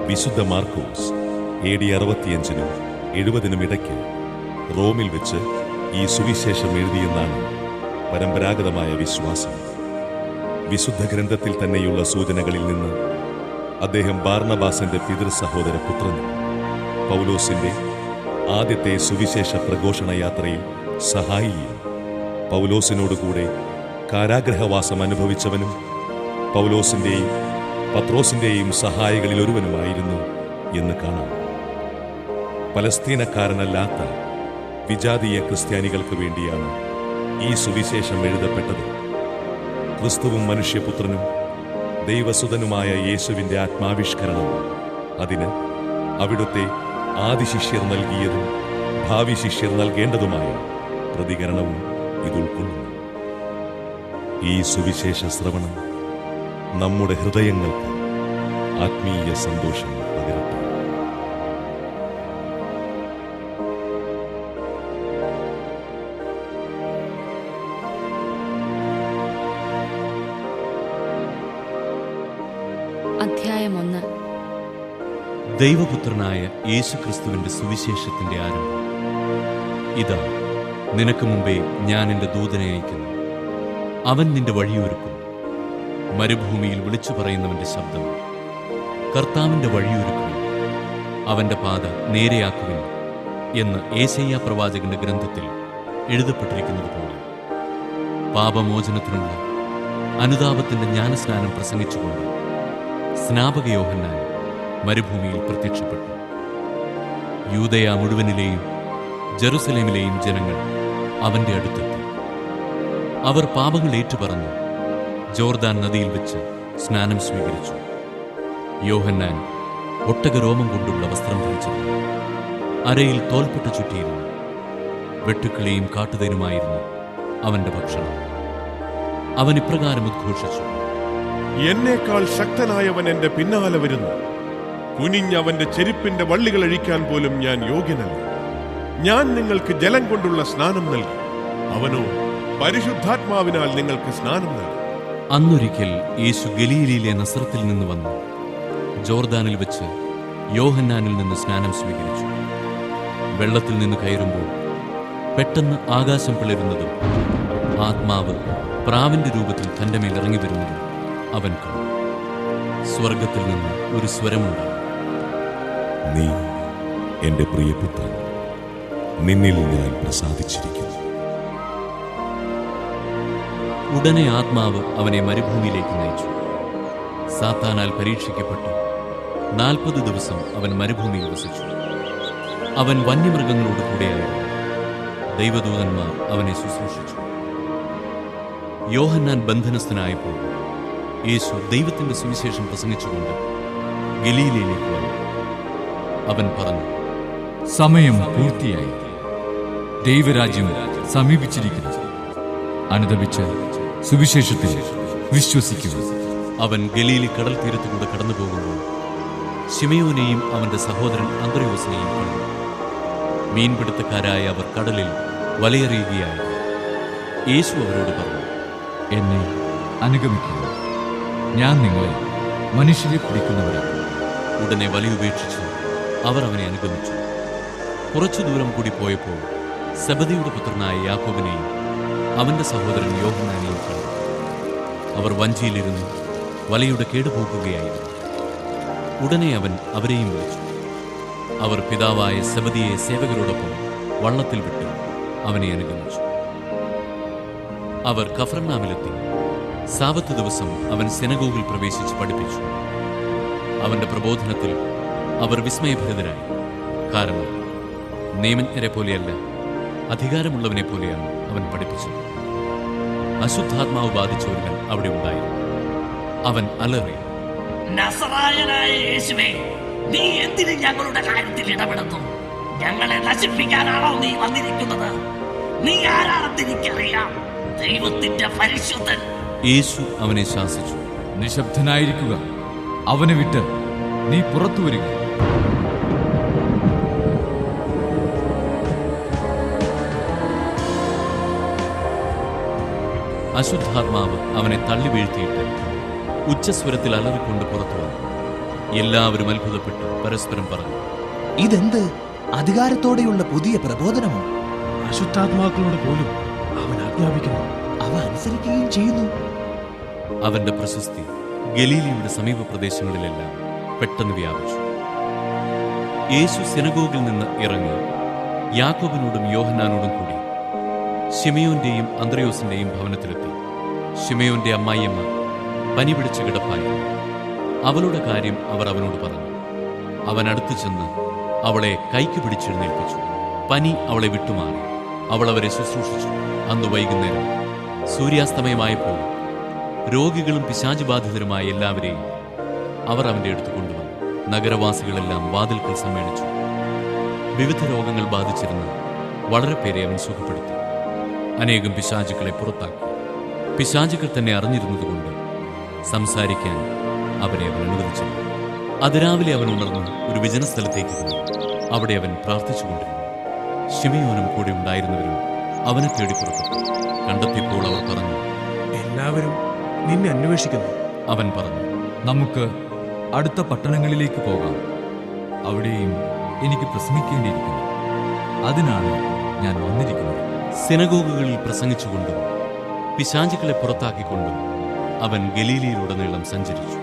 വിശുദ്ധ മാർക്കോസ് AD 65 70 ഇടയ്ക്ക് റോമിൽ വെച്ച് ഈ സുവിശേഷം എഴുതിയെന്നാണ് പരമ്പരാഗതമായ വിശ്വാസം. വിശുദ്ധ ഗ്രന്ഥത്തിൽ തന്നെയുള്ള സൂചനകളിൽ നിന്ന് അദ്ദേഹം ബാർണബാസിന്റെ പിതൃ സഹോദര പുത്രനും പൗലോസിന്റെ ആദ്യത്തെ സുവിശേഷ പ്രഘോഷണ യാത്രയിൽ സഹായിയും പൗലോസിനോടുകൂടെ കാരാഗ്രഹവാസം അനുഭവിച്ചവനും പൗലോസിന്റെയും പത്രോസിന്റെയും സഹായികളിൽ ഒരുവനുമായിരുന്നു എന്ന് കാണാം. പലസ്തീനക്കാരനല്ലാത്ത വിജാതീയ ക്രിസ്ത്യാനികൾക്ക് വേണ്ടിയാണ് ഈ സുവിശേഷം എഴുതപ്പെട്ടത്. ക്രിസ്തുവും മനുഷ്യപുത്രനും ദൈവസുതനുമായ യേശുവിൻ്റെ ആത്മാവിഷ്കരണം, അതിന് അവിടുത്തെ ആദിശിഷ്യർ നൽകിയതും ഭാവി ശിഷ്യർ നൽകേണ്ടതുമായ പ്രതികരണവും ഇതുൾക്കൊള്ളുന്നു. ഈ സുവിശേഷ ശ്രവണം നമ്മുടെ ഹൃദയങ്ങൾക്ക് ആത്മീയ സന്തോഷം പകരട്ടെ. അധ്യായം 1. ദൈവപുത്രനായ യേശുക്രിസ്തുവിന്റെ സുവിശേഷത്തിന്റെ ആരംഭം. ഇതാ, നിനക്ക് മുമ്പേ ഞാൻ എൻ്റെ ദൂതനെ അയക്കുന്നു. അവൻ നിന്റെ വഴിയൊരുക്കും. മരുഭൂമിയിൽ വിളിച്ചു പറയുന്നവന്റെ ശബ്ദം, കർത്താവിന്റെ വഴിയൊരുക്കുവിൻ, അവന്റെ പാത നേരെയാക്കുവിൻ എന്ന് യേശയ്യാ പ്രവാചകന്റെ ഗ്രന്ഥത്തിൽ എഴുതപ്പെട്ടിരിക്കുന്നത് പോലെ പാപമോചനത്തിനുള്ള അനുതാപത്തിന്റെ ജ്ഞാനസ്നാനം പ്രസംഗിച്ചുകൊണ്ട് സ്നാപക യോഹന്നാൻ മരുഭൂമിയിൽ പ്രത്യക്ഷപ്പെട്ടു. യൂദയ മുഴുവനിലെയും ജെറുസലേമിലെയും ജനങ്ങൾ അവന്റെ അടുത്തെത്തി. അവർ പാപങ്ങൾ ഏറ്റുപറഞ്ഞു ജോർദാൻ നദിയിൽ വെച്ച് സ്നാനം സ്വീകരിച്ചു. യോഹന്നാൻ ഒട്ടകരോമം കൊണ്ടുള്ള വസ്ത്രം ധരിച്ചിരുന്നു. അരയിൽ തോൽപ്പെട്ട ചുറ്റിയിരുന്നു. വെട്ടുക്കിളിയും കാട്ടുതേനുമായിരുന്നു അവന്റെ ഭക്ഷണം. അവൻ ഇപ്രകാരം ഉദ്ഘോഷിച്ചു: എന്നേക്കാൾ ശക്തനായവൻ എന്റെ പിന്നാലെ വരുന്നു. കുനിഞ്ഞവന്റെ ചെരുപ്പിന്റെ വള്ളികൾ അഴിക്കാൻ പോലും ഞാൻ യോഗ്യനല്ല. ഞാൻ നിങ്ങൾക്ക് ജലം കൊണ്ടുള്ള സ്നാനം നൽകി, അവനോ പരിശുദ്ധാത്മാവിനാൽ നിങ്ങൾക്ക് സ്നാനം നൽകി. അന്നൊരിക്കൽ യേശു ഗലീലയിലെ നസ്രത്തിൽ നിന്ന് വന്നു ജോർദാനിൽ വെച്ച് യോഹന്നാനിൽ നിന്ന് സ്നാനം സ്വീകരിച്ചു. വെള്ളത്തിൽ നിന്ന് കയറുമ്പോൾ പെട്ടെന്ന് ആകാശം പിളരുന്നതും ആത്മാവ് പ്രാവിന്റെ രൂപത്തിൽ തന്റെ മേൽ ഇറങ്ങി വരുന്നതും അവൻ കണ്ടു. സ്വർഗത്തിൽ നിന്ന് ഒരു സ്വരമുണ്ടായി: നീ എന്റെ പ്രിയപുത്രൻ, നിന്നിൽ ഞാൻ പ്രസാദിച്ചിരിക്കുന്നു. ഉടനെ ആത്മാവ് അവനെ മരുഭൂമിയിലേക്ക് നയിച്ചു. സാത്താനാൽ പരീക്ഷിക്കപ്പെട്ടു 40 ദിവസം അവൻ മരുഭൂമിയിൽ വസിച്ചു. അവൻ വന്യമൃഗങ്ങളോട് കൂടെയായിരുന്നു. ദൈവദൂതന്മാർ അവനെ ശുശ്രൂഷിച്ചു. യോഹന്നാൻ ബന്ധനസ്ഥനായപ്പോൾ യേശു ദൈവത്തിന്റെ സുവിശേഷം പ്രസംഗിച്ചുകൊണ്ട് ഗലീലയിലേക്ക് വന്നു. അവൻ പറഞ്ഞു: സമയം പൂർത്തിയായി, ദൈവരാജ്യം സമീപിച്ചിരിക്കുന്നു. അനുദപിച്ച് സുവിശേഷത്തിൽ വിശ്വസിക്കുക. അവൻ ഗലീലി കടൽ തീരത്തുകൂടെ കടന്നു പോകുമ്പോൾ ശിമയോനെയും അവന്റെ സഹോദരൻ അന്ത്രയോസിനെയും കണ്ടു. മീൻപിടുത്തക്കാരായ അവർ കടലിൽ വലയെറിയുകയായി. യേശു അവരോട് പറഞ്ഞു: എന്നെ അനുഗമിക്കുക, ഞാൻ നിങ്ങളെ മനുഷ്യരെ പിടിക്കുന്നവരാണ്. ഉടനെ വലയുപേക്ഷിച്ച് അവർ അവനെ അനുഗമിച്ചു. കുറച്ചു ദൂരം കൂടി പോയപ്പോൾ സെബദിയുടെ പുത്രനായ യാക്കോബിനെയും അവന്റെ സഹോദരൻ യോഹന്നാനെയും കണ്ടു. അവർ വഞ്ചിയിലിരുന്ന് വലയുടെ കേടുപോക്കുകയായിരുന്നു. ഉടനെ അവൻ അവരെയും വിളിച്ചു. അവർ പിതാവായ സെബദിയെ സേവകരോടൊപ്പം വള്ളത്തിൽ വിട്ട് അവനെ അനുഗമിച്ചു. അവർ കഫർനാമിലെത്തി. സാബത്ത് ദിവസം അവൻ സിനഗോഗിൽ പ്രവേശിച്ച് പഠിപ്പിച്ചു. അവന്റെ പ്രബോധനത്തിൽ അവർ വിസ്മയഭരിതരായി. കാരണം നിയമജ്ഞരെ പോലെയല്ല, അധികാരമുള്ളവനെ പോലെയാണ് അവൻ പഠിപ്പിച്ചത്. അശുദ്ധാത്മാവ് ബാധിച്ച ഒരുവൻ അവിടെ ഉണ്ടായിരുന്നു. അവൻ അലറി: നസറായനായ യേശുവേ, നീ എന്തിന് ഞങ്ങളുടെ കാര്യത്തിൽ ഇടപെടുന്നു? ഞങ്ങളെ നശിപ്പിക്കാനാണോ നീ വന്നിരിക്കുന്നത്? നീ ആരാണെന്ന് എനിക്കറിയാം, ദൈവത്തിന്റെ പരിശുദ്ധൻ. യേശു അവനെ ശാസിച്ചു: നിശബ്ദനായിരിക്കുക, അവനെ വിട്ട് നീ പുറത്തു വരിക. അശുദ്ധാത്മാവ് അവനെ തള്ളി വീഴ്ത്തിയിട്ട് ഉച്ചസ്വരത്തിൽ അലറിക്കൊണ്ട് പുറത്തു വന്നു. എല്ലാവരും അത്ഭുതപ്പെട്ടു പരസ്പരം പറഞ്ഞു, ഇതെന്ത് അധികാരത്തോടെയുള്ള പുതിയ പ്രബോധനമോ? അശുദ്ധാത്മാക്കളോട് പോലും അവൻ ആജ്ഞാപിക്കുന്നു. അവ അനുസരിക്കുകയും ചെയ്യുന്നു. അവന്റെ പ്രശസ്തി ഗലീലയുടെ സമീപ പ്രദേശങ്ങളിലെല്ലാം പെട്ടെന്ന് വ്യാപിച്ചു. യേശു സിനഗോഗിൽ നിന്ന് ഇറങ്ങി യാക്കോബിനോടും യോഹന്നാനോടും കൂടി ശിമയോന്റെയും അന്ത്രയോസിന്റെയും ഭവനത്തിലെത്തി. ശിമയോന്റെ അമ്മായിയമ്മ പനി പിടിച്ച് കിടപ്പായിരുന്നു. അവളുടെ കാര്യം അവർ അവനോട് പറഞ്ഞു. അവൻ അടുത്തു ചെന്ന് അവളെ കൈക്ക് പിടിച്ചെഴുന്നേൽപ്പിച്ചു. പനി അവളെ വിട്ടുമാറി. അവൾ അവരെ ശുശ്രൂഷിച്ചു. അന്ന് വൈകുന്നേരം സൂര്യാസ്തമയമായപ്പോൾ രോഗികളും പിശാചുബാധിതരുമായ എല്ലാവരെയും അവർ അവന്റെ അടുത്ത് കൊണ്ടുവന്നു. നഗരവാസികളെല്ലാം വാതിൽക്കൽ സമ്മേളിച്ചു. വിവിധ രോഗങ്ങൾ ബാധിച്ചിരുന്ന വളരെ പേരെ അവൻ സുഖപ്പെടുത്തി. അനേകം പിശാചുക്കളെ പുറത്താക്കി. പിശാചുക്കൾ തന്നെ അറിഞ്ഞിരുന്നതുകൊണ്ട് സംസാരിക്കാൻ അവരെ അവൻ അനുവദിച്ചില്ല. അതിരാവിലെ അവൻ ഉണർന്നു ഒരു വിജനസ്ഥലത്തേക്ക് പോയി. അവിടെ അവൻ പ്രാർത്ഥിച്ചുകൊണ്ടിരുന്നു. ശിമയോനും കൂടെ ഉണ്ടായിരുന്നവരും അവനെ തേടി പുറപ്പെട്ടു. കണ്ടെത്തിയപ്പോൾ അവർ പറഞ്ഞു, എല്ലാവരും നിന്നെ അന്വേഷിക്കുന്നു. അവൻ പറഞ്ഞു, നമുക്ക് അടുത്ത പട്ടണങ്ങളിലേക്ക് പോകാം. അവിടെയും എനിക്ക് പ്രസംഗിക്കേണ്ടിയിരിക്കുന്നു. അതിനാണ് ഞാൻ വന്നിരിക്കുന്നത്. സിനഗോഗുകളിൽ പ്രസംഗിച്ചുകൊണ്ടും പിശാചുക്കളെ പുറത്താക്കിക്കൊണ്ടും അവൻ ഗലീലയിലുടനീളം സഞ്ചരിച്ചു.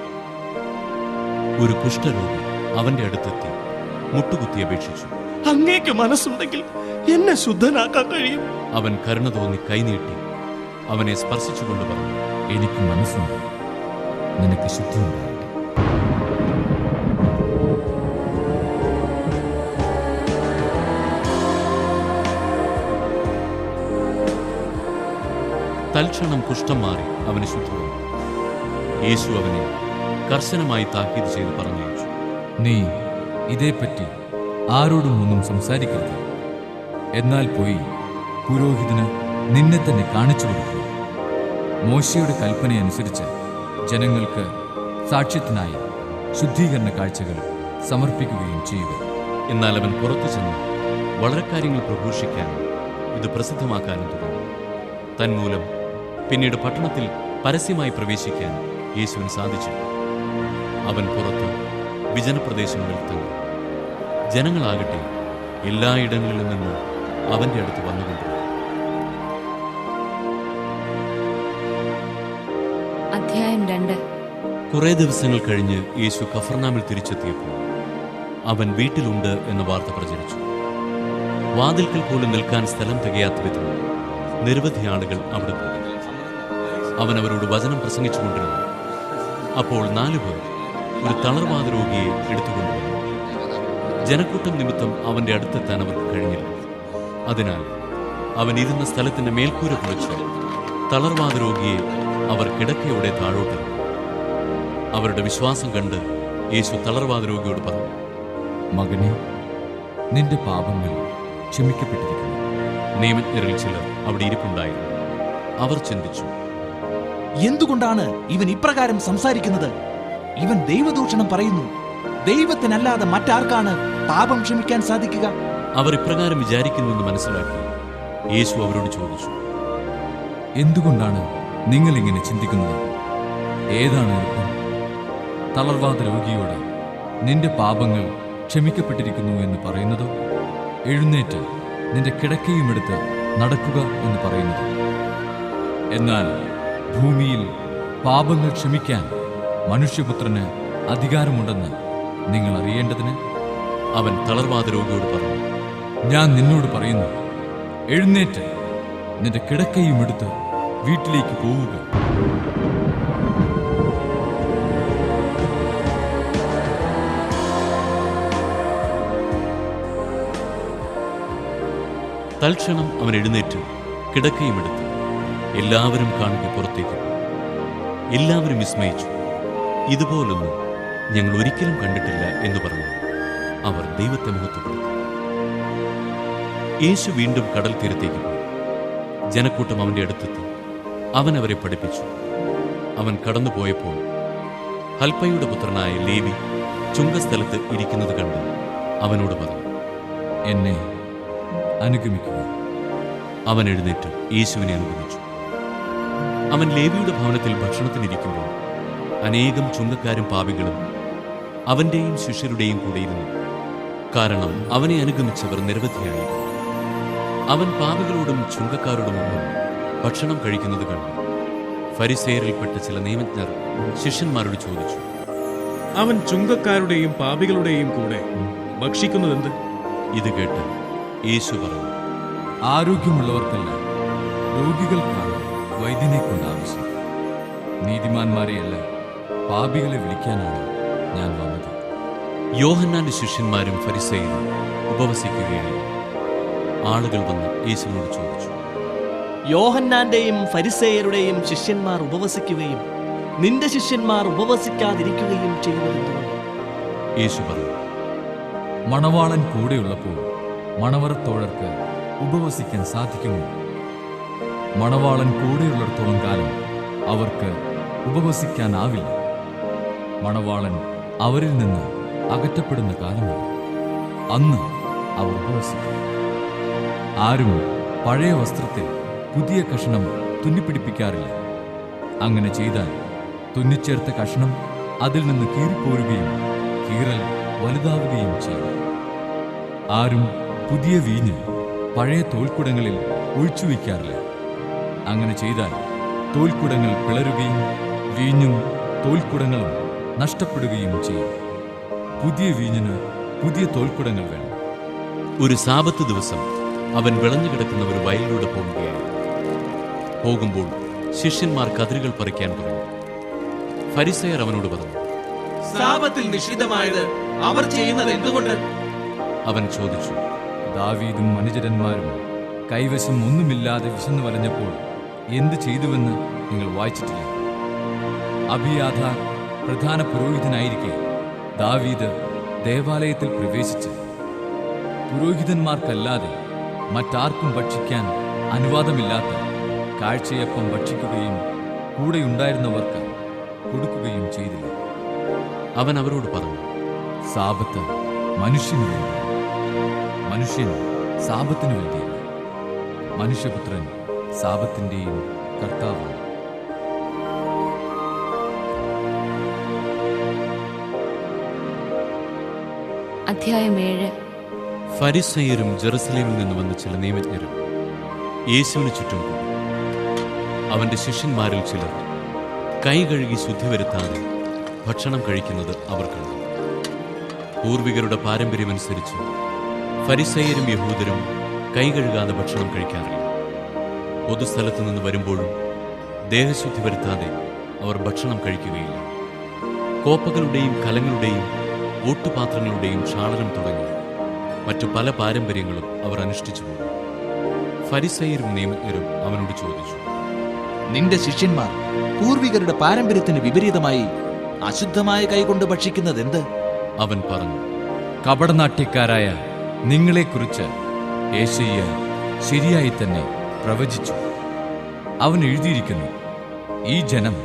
ഒരു കുഷ്ഠരോഗി അവന്റെ അടുത്തെത്തി മുട്ടുകുത്തി അപേക്ഷിച്ചു, അങ്ങേക്ക് മനസ്സുണ്ടെങ്കിൽ എന്നെ ശുദ്ധനാക്കാൻ കഴിയും. അവൻ കരുണ തോന്നി കൈനീട്ടി അവനെ സ്പർശിച്ചുകൊണ്ട് പറഞ്ഞു, എനിക്ക് മനസ്സുണ്ട്, നിനക്ക് ശുദ്ധിയുണ്ടാകട്ടെ. തൽക്ഷണം കുഷ്ഠം മാറി അവന് ശുദ്ധി വന്നു. യേശു അവനെ കർശനമായി താക്കീത് ചെയ്ത് പറഞ്ഞയച്ചു. നീ ഇതേപ്പറ്റി ആരോടും ഒന്നും സംസാരിക്കരുത്. എന്നാൽ പോയി പുരോഹിതന് നിന്നെ തന്നെ കാണിച്ചു കൊടുക്കുക. മോശയുടെ കൽപ്പനയനുസരിച്ച് ജനങ്ങൾക്ക് സാക്ഷ്യത്തിനായി ശുദ്ധീകരണ കാഴ്ചകൾ സമർപ്പിക്കുകയും ചെയ്യുക. എന്നാൽ അവൻ പുറത്തു ചെന്ന് വളരെ കാര്യങ്ങൾ പ്രഘോഷിക്കാനും ഇത് പ്രസിദ്ധമാക്കാനും തുടങ്ങി. തന്മൂലം പിന്നീട് പട്ടണത്തിൽ പരസ്യമായി പ്രവേശിക്കാൻ യേശുവിന് സാധിച്ചു. അവൻ പുറത്ത് വിജനപ്രദേശങ്ങളിൽ തങ്ങി. ജനങ്ങളാകട്ടെ എല്ലായിടങ്ങളിലും നിന്ന് അവന്റെ അടുത്ത് വന്നുകൊണ്ടിരുന്നു. അധ്യായം 2. കുറെ ദിവസങ്ങൾ കഴിഞ്ഞ് യേശു കഫർനാമിൽ തിരിച്ചെത്തിയപ്പോൾ അവൻ വീട്ടിലുണ്ട് എന്ന വാർത്ത പ്രചരിച്ചു. വാതിൽക്കൽ പോലും നിൽക്കാൻ സ്ഥലം തികയാത്ത വിധം നിരവധി ആളുകൾ അവിടെ പോയി. അവൻ അവരോട് വചനം പ്രസംഗിച്ചുകൊണ്ടിരുന്നു. അപ്പോൾ 4 പേർ ഒരു തളർവാദ രോഗിയെ എടുത്തുകൊണ്ടുവന്നു. ജനക്കൂട്ടം നിമിത്തം അവന്റെ അടുത്തെത്താൻ അവർക്ക് കഴിഞ്ഞില്ല. അതിനാൽ അവൻ ഇരുന്ന സ്ഥലത്തിന്റെ മേൽക്കൂര പൊളിച്ച് തളർവാദ രോഗിയെ അവർ കിടക്കയോടെ താഴോട്ടിരുന്നു. അവരുടെ വിശ്വാസം കണ്ട് യേശു തളർവാദ രോഗിയോട് പറഞ്ഞു, മകനെ, നിന്റെ പാപങ്ങൾ ക്ഷമിക്കപ്പെട്ടിരിക്കുന്നു. നിയമജ്ഞരിൽ ചിലർ അവിടെ ഇരിപ്പുണ്ടായിരുന്നു. അവർ ചിന്തിച്ചു, എന്തുകൊണ്ടാണ് ഇവൻ ഇപ്രകാരം സംസാരിക്കുന്നത്? ഇവൻ ദൈവദൂഷണം പറയുന്നു. ദൈവത്തിനല്ലാതെ മറ്റാർക്കാണ് പാപം ക്ഷമിക്കാൻ സാധിക്കുക? അവർ ഇപ്രകാരം വിചാരിക്കുന്നുവെന്ന് മനസ്സിലാക്കി യേശു അവരോട് ചോദിച്ചു, എന്തുകൊണ്ടാണ് നിങ്ങൾ ഇങ്ങനെ ചിന്തിക്കുന്നത്? ഏതാണ് എളുപ്പം? തളർവാദ രോഗിയോട് നിന്റെ പാപങ്ങൾ ക്ഷമിക്കപ്പെട്ടിരിക്കുന്നു എന്ന് പറയുന്നതോ, എഴുന്നേറ്റ് നിന്റെ കിടക്കയും എടുത്ത് നടക്കുക എന്ന് പറയുന്നതോ? എന്നാൽ ഭൂമിയിൽ പാപങ്ങൾ ക്ഷമിക്കാൻ മനുഷ്യപുത്രന് അധികാരമുണ്ടെന്ന് നിങ്ങൾ അറിയേണ്ടതിന് അവൻ തളർവാദ രോഗിയോട് പറഞ്ഞു, ഞാൻ നിന്നോട് പറയുന്നു, എഴുന്നേറ്റ് നിന്റെ കിടക്കയും എടുത്ത് വീട്ടിലേക്ക് പോവുക. തൽക്ഷണം അവൻ എഴുന്നേറ്റ് കിടക്കയും എടുത്ത് എല്ലാവരും കാണുക പുറത്തേക്ക് പോയി. എല്ലാവരും വിസ്മയിച്ചു. ഇതുപോലൊന്നും ഞങ്ങൾ ഒരിക്കലും കണ്ടിട്ടില്ല എന്ന് പറഞ്ഞു അവർ ദൈവത്തെ മഹത്വപ്പെടുത്തി. യേശു വീണ്ടും കടൽ തീരത്തേക്ക് പോയി. ജനക്കൂട്ടം അവന്റെ അടുത്തെത്തി. അവൻ അവരെ പഠിപ്പിച്ചു. അവൻ കടന്നുപോയപ്പോൾ ഹൽപ്പയുടെ പുത്രനായ ലേവി ചുങ്കസ്ഥലത്ത് ഇരിക്കുന്നത് കണ്ട് അവനോട് പറഞ്ഞു, എന്നെ അനുഗമിക്കുക. അവൻ എഴുന്നേറ്റ് യേശുവിനെ അനുഗമിച്ചു. അവൻ ലേവിയുടെ ഭവനത്തിൽ ഭക്ഷണത്തിനിരിക്കുമ്പോൾ അനേകം ചുങ്കക്കാരും പാപികളും അവന്റെയും ശിഷ്യരുടെയും കൂടെയിരുന്നു. കാരണം അവനെ അനുഗമിച്ചവർ നിരവധിയായിരുന്നു. അവൻ പാപികളോടും ചുങ്കക്കാരോടുമൊപ്പം ഭക്ഷണം കഴിക്കുന്നത് കണ്ടു. ഫരിസേയരിൽപ്പെട്ട ചില നിയമജ്ഞർ ശിഷ്യന്മാരോട് ചോദിച്ചു, അവൻ ചുങ്കക്കാരുടെയും പാപികളുടെയും കൂടെ ഭക്ഷിക്കുന്നതെന്ത്? ഇത് കേട്ട് യേശു പറഞ്ഞു, ആരോഗ്യമുള്ളവർക്കല്ല, രോഗികൾക്കാണ് വൈദ്യനെ കൊണ്ട് ആവശ്യം. നീതിമാന്മാരെയല്ല, പാപികളെ വിളിക്കാനാണ് ഞാൻ വന്നത്. യോഹന്നാന്റെ ശിഷ്യന്മാരും ഫരിസേയരും ഉപവസിക്കുകയായിരുന്നു. ആളുകൾ വന്ന് യേശുവിനോട് ചോദിച്ചു, യോഹന്നാന്റെയും ഫരിസേയരുടെയും ശിഷ്യന്മാർ ഉപവസിക്കുകയും നിന്റെ ശിഷ്യന്മാർ ഉപവസിക്കാതിരിക്കുകയും ചെയ്യുന്നതെന്തുകൊണ്ട്? യേശു പറഞ്ഞു, മണവാളൻ കൂടെയുള്ളപ്പോൾ മണവറത്തോഴർക്ക് ഉപവസിക്കാൻ സാധിക്കുമോ? മണവാളൻ കൂടെയുള്ളിടത്തോളം കാലം അവർക്ക് ഉപവസിക്കാനാവില്ല. മണവാളൻ അവരിൽ നിന്ന് അകറ്റപ്പെടുന്ന കാലം വരും. അന്ന് അവർ ഉപവസിക്കും. ആരും പഴയ വസ്ത്രത്തിൽ പുതിയ കഷണം തുന്നിപ്പിടിപ്പിക്കാറില്ല. അങ്ങനെ ചെയ്താൽ തുന്നിച്ചേർത്ത കഷണം അതിൽ നിന്ന് കീറിപ്പോരുകയും കീറൽ വലുതാവുകയും ചെയ്യും. ആരും പുതിയ വീഞ്ഞ് പഴയ തോൽക്കുടങ്ങളിൽ ഒഴിച്ചുവെക്കാറില്ല. അങ്ങനെ ചെയ്താൽ തോൽക്കുടങ്ങൾ പിളരുകയും വീഞ്ഞും തോൽക്കുടങ്ങളും നഷ്ടപ്പെടുകയും ചെയ്യും. പുതിയ വീഞ്ഞിന് പുതിയ തോൽക്കുടങ്ങൾ വേണം. ഒരു സാബത്ത് ദിവസം അവൻ വിളഞ്ഞുകിടക്കുന്ന ഒരു വയലിലൂടെ പോകുകയായിരുന്നു. പോകുമ്പോൾ ശിഷ്യന്മാർ കതിരുകൾ പറിക്കാൻ തുടങ്ങി. ഫരിസേയർ അവനോട് പറഞ്ഞു, സാബത്തിൽ നിഷിദ്ധമായത് അവർ ചെയ്യുന്നത് എന്തുകൊണ്ട്? അവൻ ചോദിച്ചു, ദാവീദും അനുചരന്മാരും കൈവശം ഒന്നുമില്ലാതെ വിശന്നു വലഞ്ഞപ്പോൾ എന്ത് ചെയ്തുവെന്ന് നിങ്ങൾ വായിച്ചിട്ടില്ല? അബിയാഥാർ പ്രധാന പുരോഹിതനായിരിക്കെ ദാവീദ് ദേവാലയത്തിൽ പ്രവേശിച്ച് പുരോഹിതന്മാർക്കല്ലാതെ മറ്റാർക്കും ഭക്ഷിക്കാൻ അനുവാദമില്ലാത്ത കാഴ്ചയപ്പം ഭക്ഷിക്കുകയും കൂടെയുണ്ടായിരുന്നവർക്ക് കൊടുക്കുകയും ചെയ്തില്ല. അവൻ അവരോട് പറഞ്ഞു, സാബത്ത് മനുഷ്യന് വേണ്ടി, മനുഷ്യൻ സാബത്തിന് വേണ്ടിയല്ല. മനുഷ്യപുത്രൻ സാബത്തിന്റെയും കർത്താവാണ്. അധ്യായം 7. ഫരിസേയരും ജെറുസലേമിൽ നിന്ന് വന്ന ചില നിയമജ്ഞരും യേശുവിന് ചുറ്റും കൂടി. അവന്റെ ശിഷ്യന്മാരിൽ ചിലർ കൈ കഴുകി ശുദ്ധി വരുത്താതെ ഭക്ഷണം കഴിക്കുന്നത് അവർ കണ്ടു. പൂർവികരുടെ പാരമ്പര്യമനുസരിച്ച് ഫരിസേയരും യഹൂദരും കൈ കഴുകാതെ ഭക്ഷണം കഴിക്കാറില്ല. പൊതുസ്ഥലത്തു നിന്ന് വരുമ്പോഴും ദേഹശുദ്ധി വരുത്താതെ അവർ ഭക്ഷണം കഴിക്കുകയില്ല. കോപ്പകളുടെയും കലങ്ങളുടെയും ഓട്ടുപാത്രങ്ങളുടെയും ക്ഷാളനം തുടങ്ങി മറ്റു പല പാരമ്പര്യങ്ങളും അവർ അനുഷ്ഠിച്ചു പോകും. ഫരിസേയരും നിയമജ്ഞരും അവനോട് ചോദിച്ചു, നിന്റെ ശിഷ്യന്മാർ പൂർവികരുടെ പാരമ്പര്യത്തിന് വിപരീതമായി അശുദ്ധമായ കൈകൊണ്ട് ഭക്ഷിക്കുന്നത് എന്ത്? അവൻ പറഞ്ഞു, കപടനാട്യക്കാരായ നിങ്ങളെക്കുറിച്ച് യേശയ്യ ശരിയായി തന്നെ പ്രവചിച്ചു. അവൻ എഴുതിയിരിക്കുന്നു, ഈ ജനം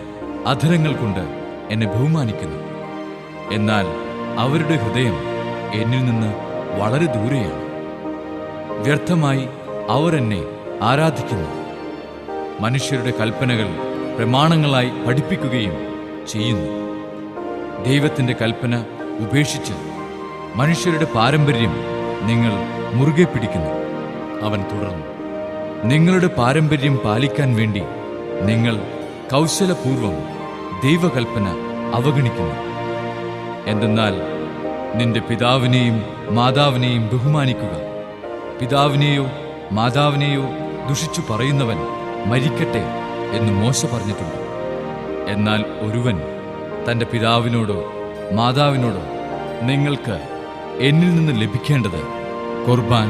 അധരങ്ങൾ കൊണ്ട് എന്നെ ബഹുമാനിക്കുന്നു, എന്നാൽ അവരുടെ ഹൃദയം എന്നിൽ നിന്ന് വളരെ ദൂരെയാണ്. വ്യർത്ഥമായി അവർ എന്നെ ആരാധിക്കുന്നു. മനുഷ്യരുടെ കൽപ്പനകൾ പ്രമാണങ്ങളായി പഠിപ്പിക്കുകയും ചെയ്യുന്നു. ദൈവത്തിന്റെ കൽപ്പന ഉപേക്ഷിച്ച് മനുഷ്യരുടെ പാരമ്പര്യം നിങ്ങൾ മുറുകെ പിടിക്കുന്നു. അവൻ തുടർന്നു, നിങ്ങളുടെ പാരമ്പര്യം പാലിക്കാൻ വേണ്ടി നിങ്ങൾ കൗശലപൂർവം ദൈവകൽപ്പന അവഗണിക്കുന്നു. എന്തെന്നാൽ നിന്റെ പിതാവിനെയും മാതാവിനെയും ബഹുമാനിക്കുക, പിതാവിനെയോ മാതാവിനെയോ ദുഷിച്ചു പറയുന്നവൻ മരിക്കട്ടെ എന്ന് മോശ പറഞ്ഞിട്ടുണ്ട്. എന്നാൽ ഒരുവൻ തന്റെ പിതാവിനോടോ മാതാവിനോടോ നിങ്ങൾക്ക് എന്നിൽ നിന്ന് ലഭിക്കേണ്ടത് കുർബാൻ,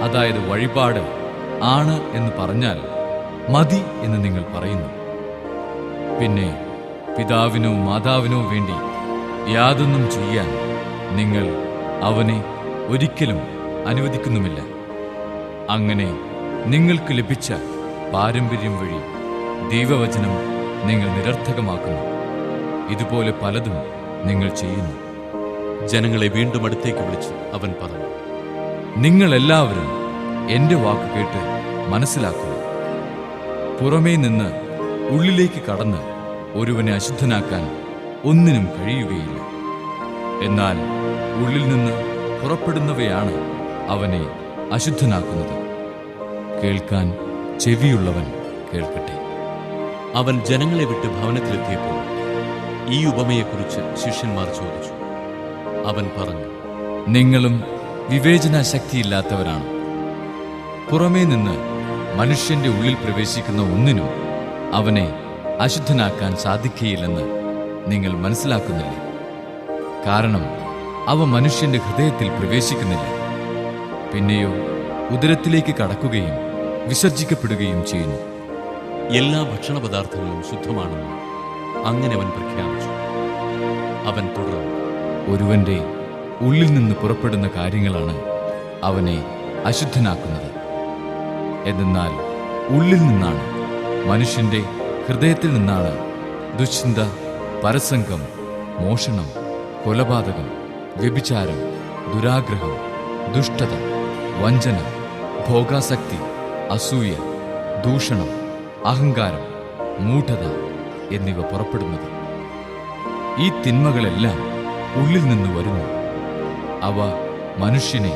അതായത് വഴിപാട് ആണ് എന്ന് പറഞ്ഞാൽ മതി എന്ന് നിങ്ങൾ പറയുന്നു. പിന്നെ പിതാവിനോ മാതാവിനോ വേണ്ടി യാതൊന്നും ചെയ്യാൻ നിങ്ങൾ അവനെ ഒരിക്കലും അനുവദിക്കുന്നുമില്ല. അങ്ങനെ നിങ്ങൾക്ക് ലഭിച്ച പാരമ്പര്യം വഴി ദൈവവചനം നിങ്ങൾ നിരർത്ഥകമാക്കുന്നു. ഇതുപോലെ പലതും നിങ്ങൾ ചെയ്യുന്നു. ജനങ്ങളെ വീണ്ടും അടുത്തേക്ക് വിളിച്ച് അവൻ പറഞ്ഞു, നിങ്ങളെല്ലാവരും എന്റെ വാക്ക് കേട്ട് മനസ്സിലാക്കുക. പുറമേ നിന്ന് ഉള്ളിലേക്ക് കടന്ന് ഒരുവനെ അശുദ്ധനാക്കാൻ ഒന്നിനും കഴിയുകയില്ല. എന്നാൽ ഉള്ളിൽ നിന്ന് പുറപ്പെടുന്നവയാണ് അവനെ അശുദ്ധനാക്കുന്നത്. കേൾക്കാൻ ചെവിയുള്ളവൻ കേൾക്കട്ടെ. അവൻ ജനങ്ങളെ വിട്ട് ഭവനത്തിലെത്തിയപ്പോൾ ഈ ഉപമയെക്കുറിച്ച് ശിഷ്യന്മാർ ചോദിച്ചു. അവൻ പറഞ്ഞു, നിങ്ങളും വിവേചനാശക്തിയില്ലാത്തവരാണ്. പുറമേ നിന്ന് മനുഷ്യന്റെ ഉള്ളിൽ പ്രവേശിക്കുന്ന ഒന്നിനും അവനെ അശുദ്ധനാക്കാൻ സാധിക്കുകയില്ലെന്ന് നിങ്ങൾ മനസ്സിലാക്കുന്നില്ല. കാരണം അവ മനുഷ്യന്റെ ഹൃദയത്തിൽ പ്രവേശിക്കുന്നില്ല, പിന്നെയോ ഉദരത്തിലേക്ക് കടക്കുകയും വിസർജിക്കപ്പെടുകയും ചെയ്യുന്നു. എല്ലാ ഭക്ഷണപദാർത്ഥങ്ങളും ശുദ്ധമാണെന്ന് അങ്ങനെ അവൻ പ്രഖ്യാപിച്ചു. അവൻ തുടർന്നു, ഒരുവന്റെ ഉള്ളിൽ നിന്ന് പുറപ്പെടുന്ന കാര്യങ്ങളാണ് അവനെ അശുദ്ധനാക്കുന്നത്. എന്നാൽ ഉള്ളിൽ നിന്നാണ്, മനുഷ്യന്റെ ഹൃദയത്തിൽ നിന്നാണ് ദുശ്ചിന്ത, പരസംഗം, മോഷണം, കൊലപാതകം, വ്യഭിചാരം, ദുരാഗ്രഹം, ദുഷ്ടത, വഞ്ചന, ഭോഗാസക്തി, അസൂയ, ദൂഷണം, അഹങ്കാരം, മൂഢത എന്നിവ പുറപ്പെടുന്നത്. ഈ തിന്മകളെല്ലാം ഉള്ളിൽ നിന്ന് വരുന്നു. അവ മനുഷ്യനെ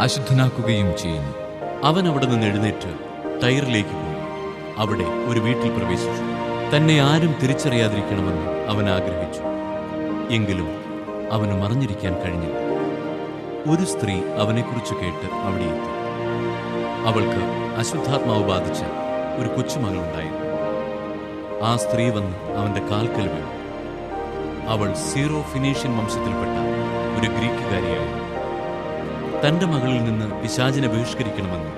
അശുദ്ധനാക്കുകയും ചെയ്യുന്നു. അവൻ അവിടെ നിന്ന് എഴുന്നേറ്റ് ടയറിലേക്ക് പോയി അവിടെ ഒരു വീട്ടിൽ പ്രവേശിച്ചു. തന്നെ ആരും തിരിച്ചറിയാതിരിക്കണമെന്ന് അവൻ ആഗ്രഹിച്ചു. എങ്കിലും അവന് മറഞ്ഞിരിക്കാൻ കഴിഞ്ഞില്ല. ഒരു സ്ത്രീ അവനെക്കുറിച്ച് കേട്ട് അവിടെ എത്തി. അവൾക്ക് അശുദ്ധാത്മാവ് ബാധിച്ച ഒരു കൊച്ചുമകളുണ്ടായിരുന്നു. ആ സ്ത്രീ വന്ന് അവന്റെ കാൽക്കൽ വീണു. അവൾ സീറോ ഫിനീഷ്യൻ വംശത്തിൽപ്പെട്ട ഒരു ഗ്രീക്കുകാരിയായിരുന്നു. തന്റെ മകളിൽ നിന്ന് പിശാചിനെ ബഹിഷ്കരിക്കണമെന്ന്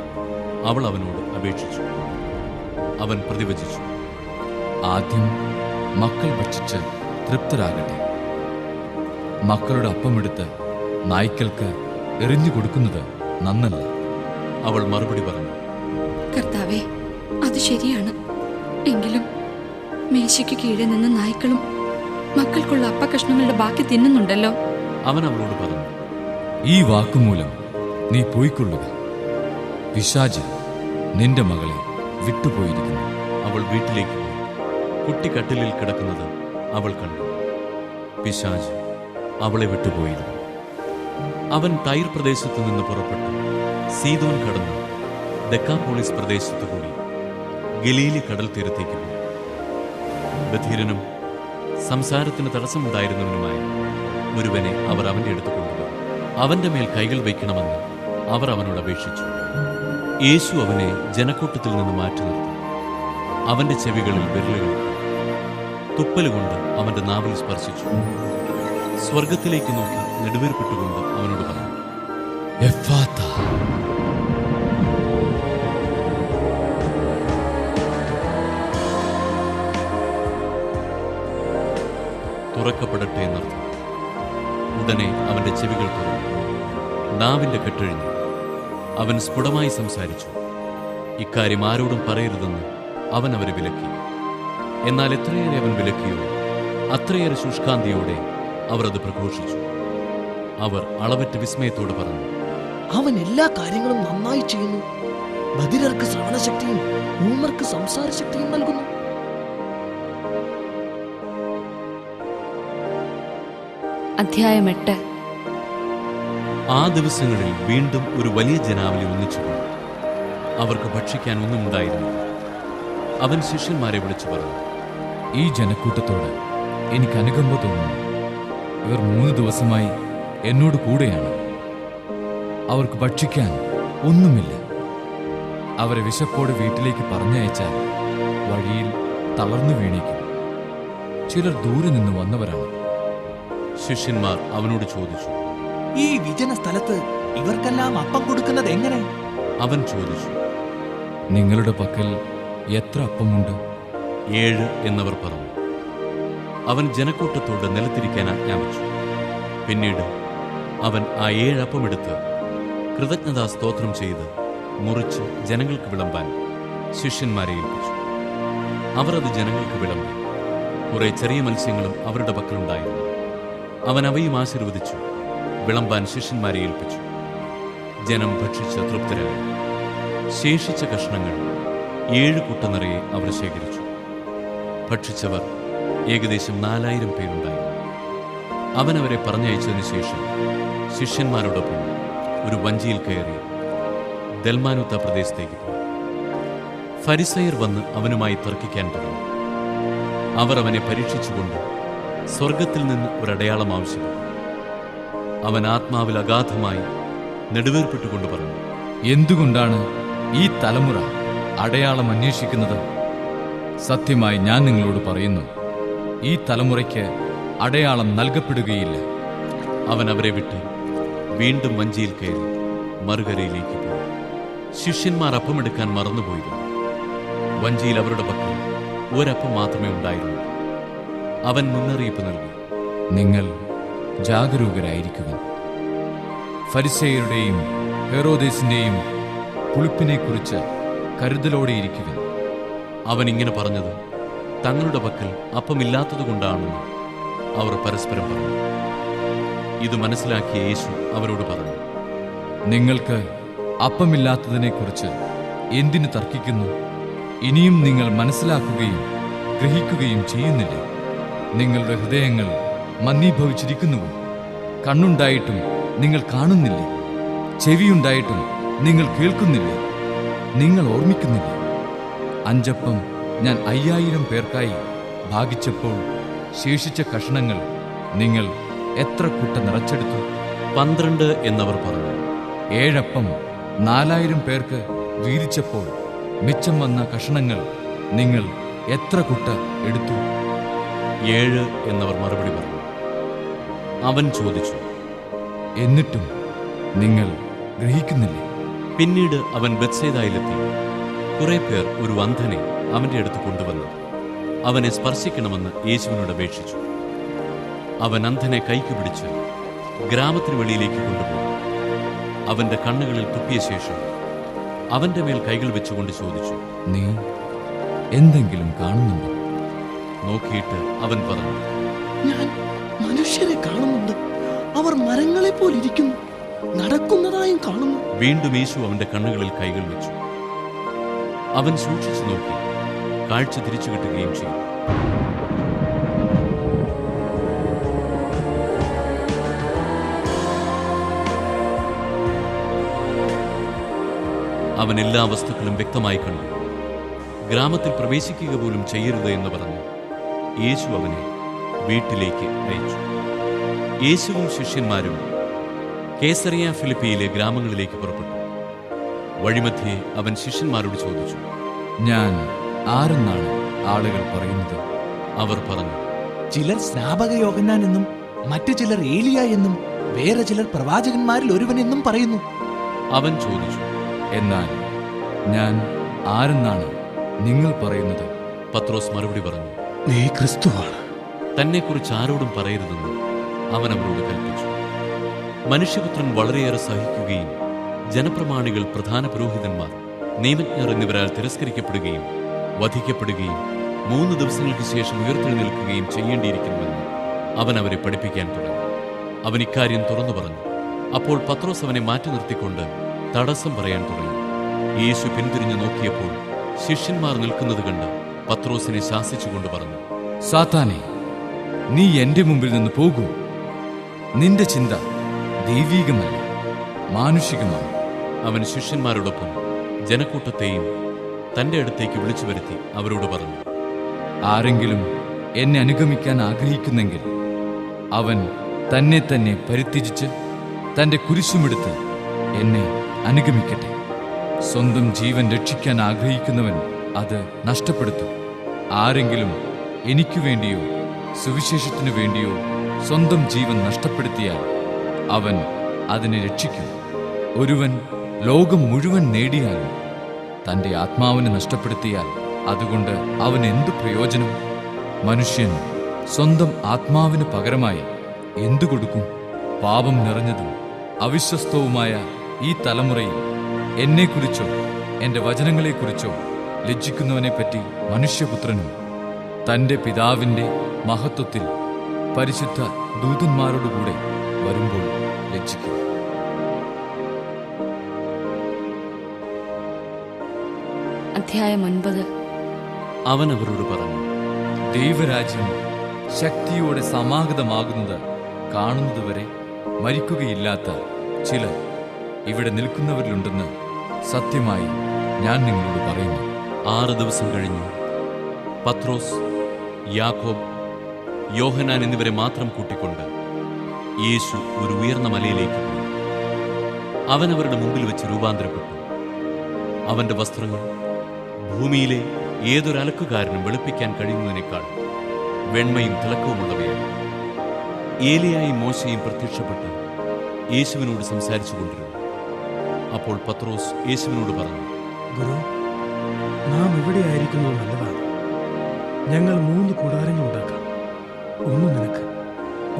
അവൾ അവനോട് അപേക്ഷിച്ചു. അവൻ പ്രതിവചിച്ചു, ആദ്യം മക്കൾ ഭക്ഷിച്ച് തൃപ്തരാകട്ടെ. മക്കളുടെ അപ്പമെടുത്ത് നായ്ക്കൾക്ക് എറിഞ്ഞു കൊടുക്കുന്നത് നന്നല്ല. അവൾ മറുപടി പറഞ്ഞു, കർത്താവേ, അത് ശരിയാണ്. എങ്കിലും മേശയ്ക്ക് കീഴെ നിന്ന് നായ്ക്കളും മക്കൾക്കുള്ള അപ്പകഷ്ണങ്ങളുടെ ബാക്കി തിന്നുന്നുണ്ടല്ലോ. അവൻ അവളോട് പറഞ്ഞു, ഈ വാക്കുമൂലം നീ പോയിക്കൊള്ളുക. പിശാച് നിന്റെ മകളെ വിട്ടുപോയിരിക്കുന്നു. അവൾ വീട്ടിലേക്ക് പോയി. കുട്ടി കട്ടിലിൽ കിടക്കുന്നത് അവൾ കണ്ടു. പിശാച് അവളെ വിട്ടുപോയിരുന്നു. അവൻ ടൈർ പ്രദേശത്തു നിന്ന് പുറപ്പെട്ടു സീദോൻ കടന്നു ദെക്കാപോളിസ് പ്രദേശത്തു കൂടി ഗലീലി കടൽ തീരത്തേക്ക് പോയി. ബധിരനും സംസാരത്തിന് തടസ്സമുണ്ടായിരുന്നവനുമായ ഒരുവനെ അവർ അവന്റെ അടുത്ത് കൊണ്ടുപോയി. അവന്റെ മേൽ കൈകൾ വയ്ക്കണമെന്ന് അവർ അവനോട് അപേക്ഷിച്ചു. യേശു അവനെ ജനക്കൂട്ടത്തിൽ നിന്ന് മാറ്റി നിർത്തി. അവന്റെ ചെവികളിൽ വിരലുകൾ തുപ്പലുകൊണ്ട് അവന്റെ നാവിൽ സ്പർശിച്ചു. സ്വർഗത്തിലേക്ക് നോക്കി നെടുവേർപ്പെട്ടുകൊണ്ട് അവനോട് പറഞ്ഞു, എഫ്ഫാത്ത. തുറക്കപ്പെടട്ടെ എന്നർത്ഥം. ഉടനെ അവന്റെ ചെവികൾ തുറന്നു, നാവിന്റെ കെട്ടഴിഞ്ഞു. അവൻ സ്ഫുടമായി സംസാരിച്ചു. ഇക്കാര്യം ആരോടും പറയരുതെന്ന് അവൻ അവരെ വിലക്കി. എന്നാൽ എത്രയേറെ അവൻ വിലക്കിയോ അത്രയേറെ ശുഷ്കാന്തിയോടെ അവർ അത് പ്രഘോഷിച്ചു. അവർ അളവറ്റ വിസ്മയത്തോട് പറഞ്ഞു, അവൻ എല്ലാ കാര്യങ്ങളും നന്നായി ചെയ്യുന്നു. ബധിരർക്ക് ശ്രവണശക്തിയും ഊമർക്ക് സംസാരശക്തിയും നൽകുന്നു. അധ്യായം 8. ആ ദിവസങ്ങളിൽ വീണ്ടും ഒരു വലിയ ജനാവലി ഒന്നിച്ചുകൂടി. അവർക്ക് ഭക്ഷിക്കാൻ ഒന്നുമുണ്ടായിരുന്നു. അവൻ ശിഷ്യന്മാരെ വിളിച്ചു പറഞ്ഞു, ഈ ജനക്കൂട്ടത്തോട് എനിക്ക് അനുകമ്പ തോന്നുന്നു. ഇവർ 3 ദിവസമായി എന്നോട് കൂടെയാണ്. അവർക്ക് ഭക്ഷിക്കാൻ ഒന്നുമില്ല. അവരെ വിശപ്പോടെ വീട്ടിലേക്ക് പറഞ്ഞയച്ചാൽ വഴിയിൽ തളർന്നു വീണേക്കും. ചിലർ ദൂരെ നിന്ന് വന്നവരാണ്. ശിഷ്യന്മാർ അവനോട് ചോദിച്ചു. ഈ വിജന സ്ഥലത്ത് ഇവർക്കെല്ലാം അപ്പം കൊടുക്കുന്നത് എങ്ങനെ? അവൻ ചോദിച്ചു, നിങ്ങളുടെ പക്കൽ എത്ര അപ്പമുണ്ട്? 7 എന്നവർ പറഞ്ഞു. അവൻ ജനക്കൂട്ടത്തോട് നിലത്തിരിക്കാൻ ആജ്ഞാപിച്ചു. പിന്നീട് അവൻ ആ 7 അപ്പമെടുത്ത് കൃതജ്ഞതാ സ്തോത്രം ചെയ്ത് മുറിച്ച് ജനങ്ങൾക്ക് വിളമ്പാൻ ശിഷ്യന്മാരെ ഏൽപ്പിച്ചു. അവർ അത് ജനങ്ങൾക്ക് വിളമ്പി. കുറെ ചെറിയ മത്സ്യങ്ങളും അവരുടെ പക്കലുണ്ടായിരുന്നു. അവൻ അവയും ആശീർവദിച്ചു വിളമ്പാൻ ശിഷ്യന്മാരെ ഏൽപ്പിച്ചു. ജനം ഭക്ഷിച്ച് തൃപ്തരായി. ശേഷിച്ച കഷ്ണങ്ങൾ 7 കുട്ട നിറയെ അവർ ശേഖരിച്ചു. ഭക്ഷിച്ചവർ ഏകദേശം 4000 പേരുണ്ടായിരുന്നു. അവൻ അവരെ പറഞ്ഞയച്ചതിനു ശേഷം ശിഷ്യന്മാരോടൊപ്പം ഒരു വഞ്ചിയിൽ കയറി ദൽമാനുത്ത പ്രദേശത്തേക്ക് പോയി. ഫരിസയർ വന്ന് അവനുമായി തർക്കിക്കാൻ തുടങ്ങി. അവർ അവനെ പരീക്ഷിച്ചുകൊണ്ട് സ്വർഗത്തിൽ നിന്ന് ഒരടയാളം ആവശ്യപ്പെട്ടു. അവൻ ആത്മാവിൽ അഗാധമായി നെടുവേർപ്പെട്ടുകൊണ്ട് പറഞ്ഞു, എന്തുകൊണ്ടാണ് ഈ തലമുറ അടയാളം അന്വേഷിക്കുന്നത്? സത്യമായി ഞാൻ നിങ്ങളോട് പറയുന്നു, ഈ തലമുറയ്ക്ക് അടയാളം നൽകപ്പെടുകയില്ല. അവൻ അവരെ വിട്ട് വീണ്ടും വഞ്ചിയിൽ കയറി മറുകരയിലേക്ക് പോയി. ശിഷ്യന്മാർ അപ്പമെടുക്കാൻ മറന്നുപോയിരുന്നു. വഞ്ചിയിൽ അവരുടെ പക്കൽ ഒരപ്പം മാത്രമേ ഉണ്ടായിരുന്നു. അവൻ മുന്നറിയിപ്പ് നൽകി, നിങ്ങൾ ജാഗരൂകരായിരിക്കുവിൻ. ഫരിസേയരുടെയും ഹെറോദേസിന്റെയും പുളിപ്പിനെക്കുറിച്ച് കരുതലോടെയിരിക്കുവിൻ. അവൻ ഇങ്ങനെ പറഞ്ഞത് തങ്ങളുടെ പക്കൽ അപ്പമില്ലാത്തതുകൊണ്ടാണെന്ന് അവർ പരസ്പരം പറഞ്ഞു. ഇത് മനസ്സിലാക്കിയ യേശു അവരോട് പറഞ്ഞു, നിങ്ങൾക്ക് അപ്പമില്ലാത്തതിനെക്കുറിച്ച് എന്തിനു തർക്കിക്കുന്നു? ഇനിയും നിങ്ങൾ മനസ്സിലാക്കുകയും ഗ്രഹിക്കുകയും ചെയ്യുന്നില്ല. നിങ്ങളുടെ ഹൃദയങ്ങൾ മന്ദീഭവിച്ചിരിക്കുന്നുവോ? കണ്ണുണ്ടായിട്ടും നിങ്ങൾ കാണുന്നില്ലേ? ചെവിയുണ്ടായിട്ടും നിങ്ങൾ കേൾക്കുന്നില്ലേ? നിങ്ങൾ ഓർമ്മിക്കുന്നില്ല? 5 അപ്പം ഞാൻ 5000 പേർക്കായി ഭാഗിച്ചപ്പോൾ ശേഷിച്ച കഷണങ്ങൾ നിങ്ങൾ എത്ര കുട്ട നിറച്ചെടുത്തു? 12 എന്നവർ പറഞ്ഞു. 7 അപ്പം 4000 പേർക്ക് വീതിച്ചപ്പോൾ മിച്ചം വന്ന കഷണങ്ങൾ നിങ്ങൾ എത്ര കുട്ട എടുത്തു? 7 എന്നവർ മറുപടി പറഞ്ഞു. അവൻ ചോദിച്ചു, എന്നിട്ടും നിങ്ങൾ ഗ്രഹിക്കുന്നില്ലേ? പിന്നീട് അവൻ ബത്സേദായിലെത്തി. കുറെ പേർ ഒരു അന്ധനെ അവന്റെ അടുത്ത് കൊണ്ടുവന്നു അവനെ സ്പർശിക്കണമെന്ന് യേശുവിനോട് അപേക്ഷിച്ചു. അവൻ അന്ധനെ കൈക്ക് പിടിച്ച് ഗ്രാമത്തിന് വെളിയിലേക്ക് കൊണ്ടുപോയി. അവന്റെ കണ്ണുകളിൽ തുപ്പിയ ശേഷം അവന്റെ മേൽ കൈകൾ വെച്ചുകൊണ്ട് ചോദിച്ചു, നീ എന്തെങ്കിലും കാണുന്നുണ്ടോ? നോക്കിയിട്ട് അവൻ പറഞ്ഞു, ഞാൻ മനുഷ്യരെ കാണുന്നുണ്ട്. അവർ മരങ്ങളെ പോലിരിക്കുന്നു, നടക്കുന്നതായും കാണുന്നു. വീണ്ടും യേശു അവന്റെ കണ്ണുകളിൽ കൈകൾ വെച്ചു. അവൻ സൂക്ഷിച്ചു നോക്കി, കാഴ്ച തിരിച്ചു കിട്ടുകയും ചെയ്തു. അവൻ എല്ലാ വസ്തുക്കളും വ്യക്തമായി കണ്ടു. ഗ്രാമത്തിൽ പ്രവേശിക്കുക പോലും ചെയ്യരുത് എന്ന് പറഞ്ഞ് യേശു അവനെ വീട്ടിലേക്ക് അയച്ചു. യേശുവും ശിഷ്യന്മാരും കേസറിയ ഫിലിപ്പിയിലെ ഗ്രാമങ്ങളിലേക്ക് പുറപ്പെട്ടു. വഴിമധ്യേ അവൻ ശിഷ്യന്മാരോട് ചോദിച്ചു, ഞാൻ ആരെന്നാണ് ആളുകൾ പറയുന്നത്? അവർ പറഞ്ഞു, ചിലർ സ്നാപക യോഹന്നാൻ എന്നും മറ്റു ചിലർ ഏലിയ എന്നും വേറെ ചിലർ പ്രവാചകന്മാരിൽ ഒരുവനെന്നും പറയുന്നു. അവൻ ചോദിച്ചു, എന്നാൽ ഞാൻ ആരെന്നാണ് നിങ്ങൾ പറയുന്നത്? പത്രോസ് മറുപടി പറഞ്ഞു, നീ ക്രിസ്തുവാണ്. തന്നെക്കുറിച്ച് ആരോടും പറയരുതെന്ന് അവൻ അവരോട് കൽപ്പിച്ചു. മനുഷ്യപുത്രൻ വളരെയേറെ സഹിക്കുകയും ജനപ്രമാണികൾ, പ്രധാന പുരോഹിതന്മാർ, നിയമജ്ഞർ എന്നിവരാൽ തിരസ്കരിക്കപ്പെടുകയും വധിക്കപ്പെടുകയും 3 ദിവസങ്ങൾക്ക് ശേഷം ഉയർത്തെഴുന്നേൽക്കുകയും ചെയ്യേണ്ടിയിരിക്കുന്നുവെന്ന് അവൻ അവരെ പഠിപ്പിക്കാൻ തുടങ്ങി. അവൻ ഇക്കാര്യം തുറന്നു പറഞ്ഞു. അപ്പോൾ പത്രോസ് അവനെ മാറ്റി നിർത്തിക്കൊണ്ട് തടസ്സം പറയാൻ തുടങ്ങി. യേശു പിന്തിരിഞ്ഞു നോക്കിയപ്പോൾ ശിഷ്യന്മാർ നിൽക്കുന്നത് കണ്ട് പത്രോസിനെ ശാസിച്ചുകൊണ്ട് പറഞ്ഞു, സാത്താനെ, നീ എന്റെ മുമ്പിൽ നിന്ന് പോകൂ. നിന്റെ ചിന്ത ദൈവീകമല്ല, മാനുഷികമാണ്. അവൻ ശിഷ്യന്മാരോടൊപ്പം ജനക്കൂട്ടത്തെയും തന്റെ അടുത്തേക്ക് വിളിച്ചു വരുത്തി അവരോട് പറഞ്ഞു, ആരെങ്കിലും എന്നെ അനുഗമിക്കാൻ ആഗ്രഹിക്കുന്നെങ്കിൽ അവൻ തന്നെ തന്നെ പരിത്യജിച്ച് തന്റെ കുരിശുമെടുത്ത് എന്നെ അനുഗമിക്കട്ടെ. സ്വന്തം ജീവൻ രക്ഷിക്കാൻ ആഗ്രഹിക്കുന്നവൻ അത് നഷ്ടപ്പെടുത്തും. ആരെങ്കിലും എനിക്കു വേണ്ടിയോ സുവിശേഷത്തിനു വേണ്ടിയോ സ്വന്തം ജീവൻ നഷ്ടപ്പെടുത്തിയാൽ അവൻ അതിനെ രക്ഷിക്കും. ഒരുവൻ ലോകം മുഴുവൻ നേടിയാലും തന്റെ ആത്മാവിനെ നഷ്ടപ്പെടുത്തിയാൽ അതുകൊണ്ട് അവൻ എന്തു പ്രയോജനം? മനുഷ്യൻ സ്വന്തം ആത്മാവിന് പകരമായി എന്തു കൊടുക്കും? പാപം നിറഞ്ഞതും അവിശ്വസ്തവുമായ ഈ തലമുറയിൽ എന്നെക്കുറിച്ചോ എന്റെ വചനങ്ങളെക്കുറിച്ചോ ലജ്ജിക്കുന്നവനെപ്പറ്റി മനുഷ്യപുത്രനും തന്റെ പിതാവിന്റെ മഹത്വത്തിൽ പരിശുദ്ധ ദൂതന്മാരോടുകൂടെ വരുമ്പോൾ ലജ്ജിക്കും. അധ്യായം 9. അവൻ അവരോട് പറഞ്ഞു, ദൈവരാജ്യം ശക്തിയോടെ സമാഗതമാകുന്നത് കാണുന്നതുവരെ മരിക്കുകയില്ലാത്ത ചിലർ ഇവിടെ നിൽക്കുന്നവരിലുണ്ടെന്ന് സത്യമായി ഞാൻ നിങ്ങളോട് പറയുന്നു. 6 ദിവസം കഴിഞ്ഞ് പത്രോസ്, യാക്കോബ്, യോഹന്നാൻ എന്നിവരെ മാത്രം കൂട്ടിക്കൊണ്ട് യേശു ഒരു ഉയർന്ന മലയിലേക്ക് പോയി. അവൻ അവരുടെ മുമ്പിൽ വെച്ച് രൂപാന്തരപ്പെട്ടു. അവന്റെ വസ്ത്രങ്ങൾ ഭൂമിയിലെ ഏതൊരു അലക്കുകാരനും വെളുപ്പിക്കാൻ കഴിയുന്നതിനേക്കാൾ വെണ്മയും തിളക്കവുമുള്ളവയാണ്. ഏലിയായും മോശയും പ്രത്യക്ഷപ്പെട്ട് യേശുവിനോട് സംസാരിച്ചു കൊണ്ടിരുന്നു. അപ്പോൾ പത്രോസ് യേശുവിനോട് പറഞ്ഞു, ഗുരു, നാം ഇവിടെ ആയിരിക്കുന്നത് നല്ലതാണ്. ഞങ്ങൾ 3 കൂടാരങ്ങൾ ഉണ്ടാക്കാം. ഒന്ന് നിനക്ക്,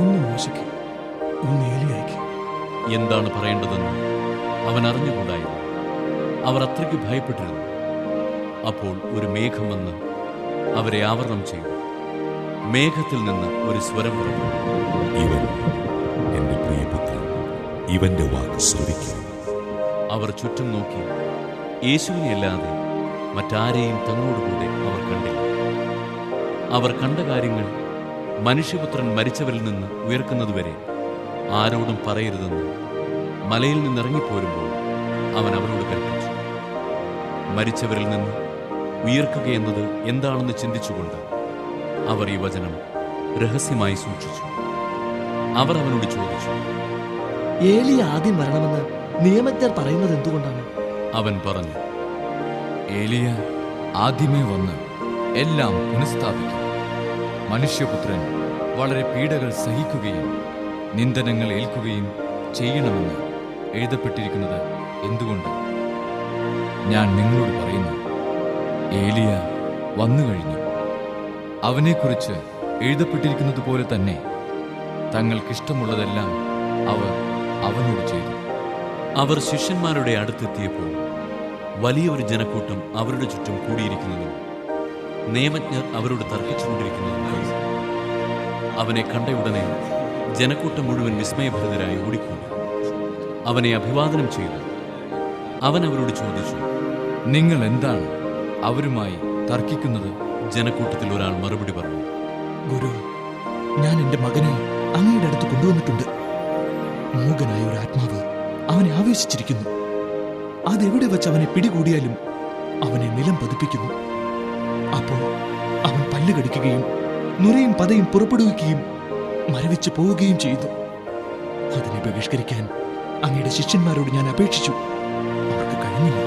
ഒന്ന് മോശയ്ക്ക്, ഒന്ന് ഏലിയായ്ക്ക്. എന്താണ് പറയേണ്ടതെന്ന് അവൻ അറിഞ്ഞുകൂടായിരുന്നു. അവർ അത്രയ്ക്ക് ഭയപ്പെട്ടിരുന്നു. അപ്പോൾ ഒരു മേഘം വന്ന് അവരെ ആവരണം ചെയ്തു. മേഘത്തിൽ നിന്ന് ഒരു സ്വരം പറഞ്ഞു, ഇവൻ എന്റെ പ്രിയപുത്രൻ, ഇവന്റെ വാക്ക് ശ്രവിക്കുക. അവർ ചുറ്റും നോക്കി യേശുവിനെ അല്ലാതെ മറ്റാരെയും തങ്ങളോടുകൂടെ അവർ കണ്ടില്ല. അവർ കണ്ട കാര്യങ്ങൾ മനുഷ്യപുത്രൻ മരിച്ചവരിൽ നിന്ന് ഉയർക്കുന്നതുവരെ ആരോടും പറയരുതെന്ന് മലയിൽ നിന്നിറങ്ങിപ്പോരുമ്പോൾ അവൻ അവരോട് കൽപ്പിച്ചു. മരിച്ചവരിൽ നിന്ന് ഉയർക്കുകയെന്നത് എന്താണെന്ന് ചിന്തിച്ചുകൊണ്ട് അവർ ഈ വചനം രഹസ്യമായി സൂക്ഷിച്ചു. അവർ അവനോട് ചോദിച്ചു. ഏലി ആദ്യം വരണമെന്ന് നിയമജ്ഞർ പറയുന്നത് എന്തുകൊണ്ടാണ്? അവൻ പറഞ്ഞു, ഏലിയ ആദ്യമേ വന്ന് എല്ലാം പുനഃസ്ഥാപിക്കും. മനുഷ്യപുത്രൻ വളരെ പീഡകൾ സഹിക്കുകയും നിന്ദനങ്ങൾ ഏൽക്കുകയും ചെയ്യണമെന്ന് എഴുതപ്പെട്ടിരിക്കുന്നത് എന്തുകൊണ്ട്? ഞാൻ നിങ്ങളോട് പറയുന്നു, ഏലിയ വന്നു കഴിഞ്ഞു. അവനെക്കുറിച്ച് എഴുതപ്പെട്ടിരിക്കുന്നത് പോലെ തന്നെ തങ്ങൾക്കിഷ്ടമുള്ളതെല്ലാം അവർ അവനോട് ചെയ്തു. അവർ ശിഷ്യന്മാരുടെ അടുത്തെത്തിയപ്പോൾ വലിയൊരു ജനക്കൂട്ടം അവരുടെ ചുറ്റും കൂടിയിരിക്കുന്നതും നിയമജ്ഞർ അവരോട് തർക്കിച്ചുകൊണ്ടിരിക്കുന്നതും കണ്ടു. അവനെ കണ്ടയുടനെ ജനക്കൂട്ടം മുഴുവൻ വിസ്മയഭരിതരായി ഓടിക്കൂടി അവനെ അഭിവാദനം ചെയ്തു. അവൻ അവരോട് ചോദിച്ചു, നിങ്ങൾ എന്താണ് അവരുമായി തർക്കിക്കുന്നത്? ജനക്കൂട്ടത്തിൽ ഒരാൾ മറുപടി പറഞ്ഞു, ഗുരു, ഞാൻ എൻ്റെ മകനെ അങ്ങയുടെ അടുത്ത് കൊണ്ടുവന്നിട്ടുണ്ട്. മൂകനായ ഒരു ആത്മാവ് അവനെ ആവേശിച്ചിരിക്കുന്നു. അതെവിടെ വെച്ച് അവനെ പിടികൂടിയാലും അവനെ നിലം പതിപ്പിക്കുന്നു. അപ്പോൾ അവൻ പല്ല് കടിക്കുകയും നുരയും പതയും പുറപ്പെടുവിക്കുകയും മരവിച്ച് പോവുകയും ചെയ്തു. അതിനെ ബഹിഷ്കരിക്കാൻ അങ്ങയുടെ ശിഷ്യന്മാരോട് ഞാൻ അപേക്ഷിച്ചു, അവർക്ക് കഴിഞ്ഞില്ല.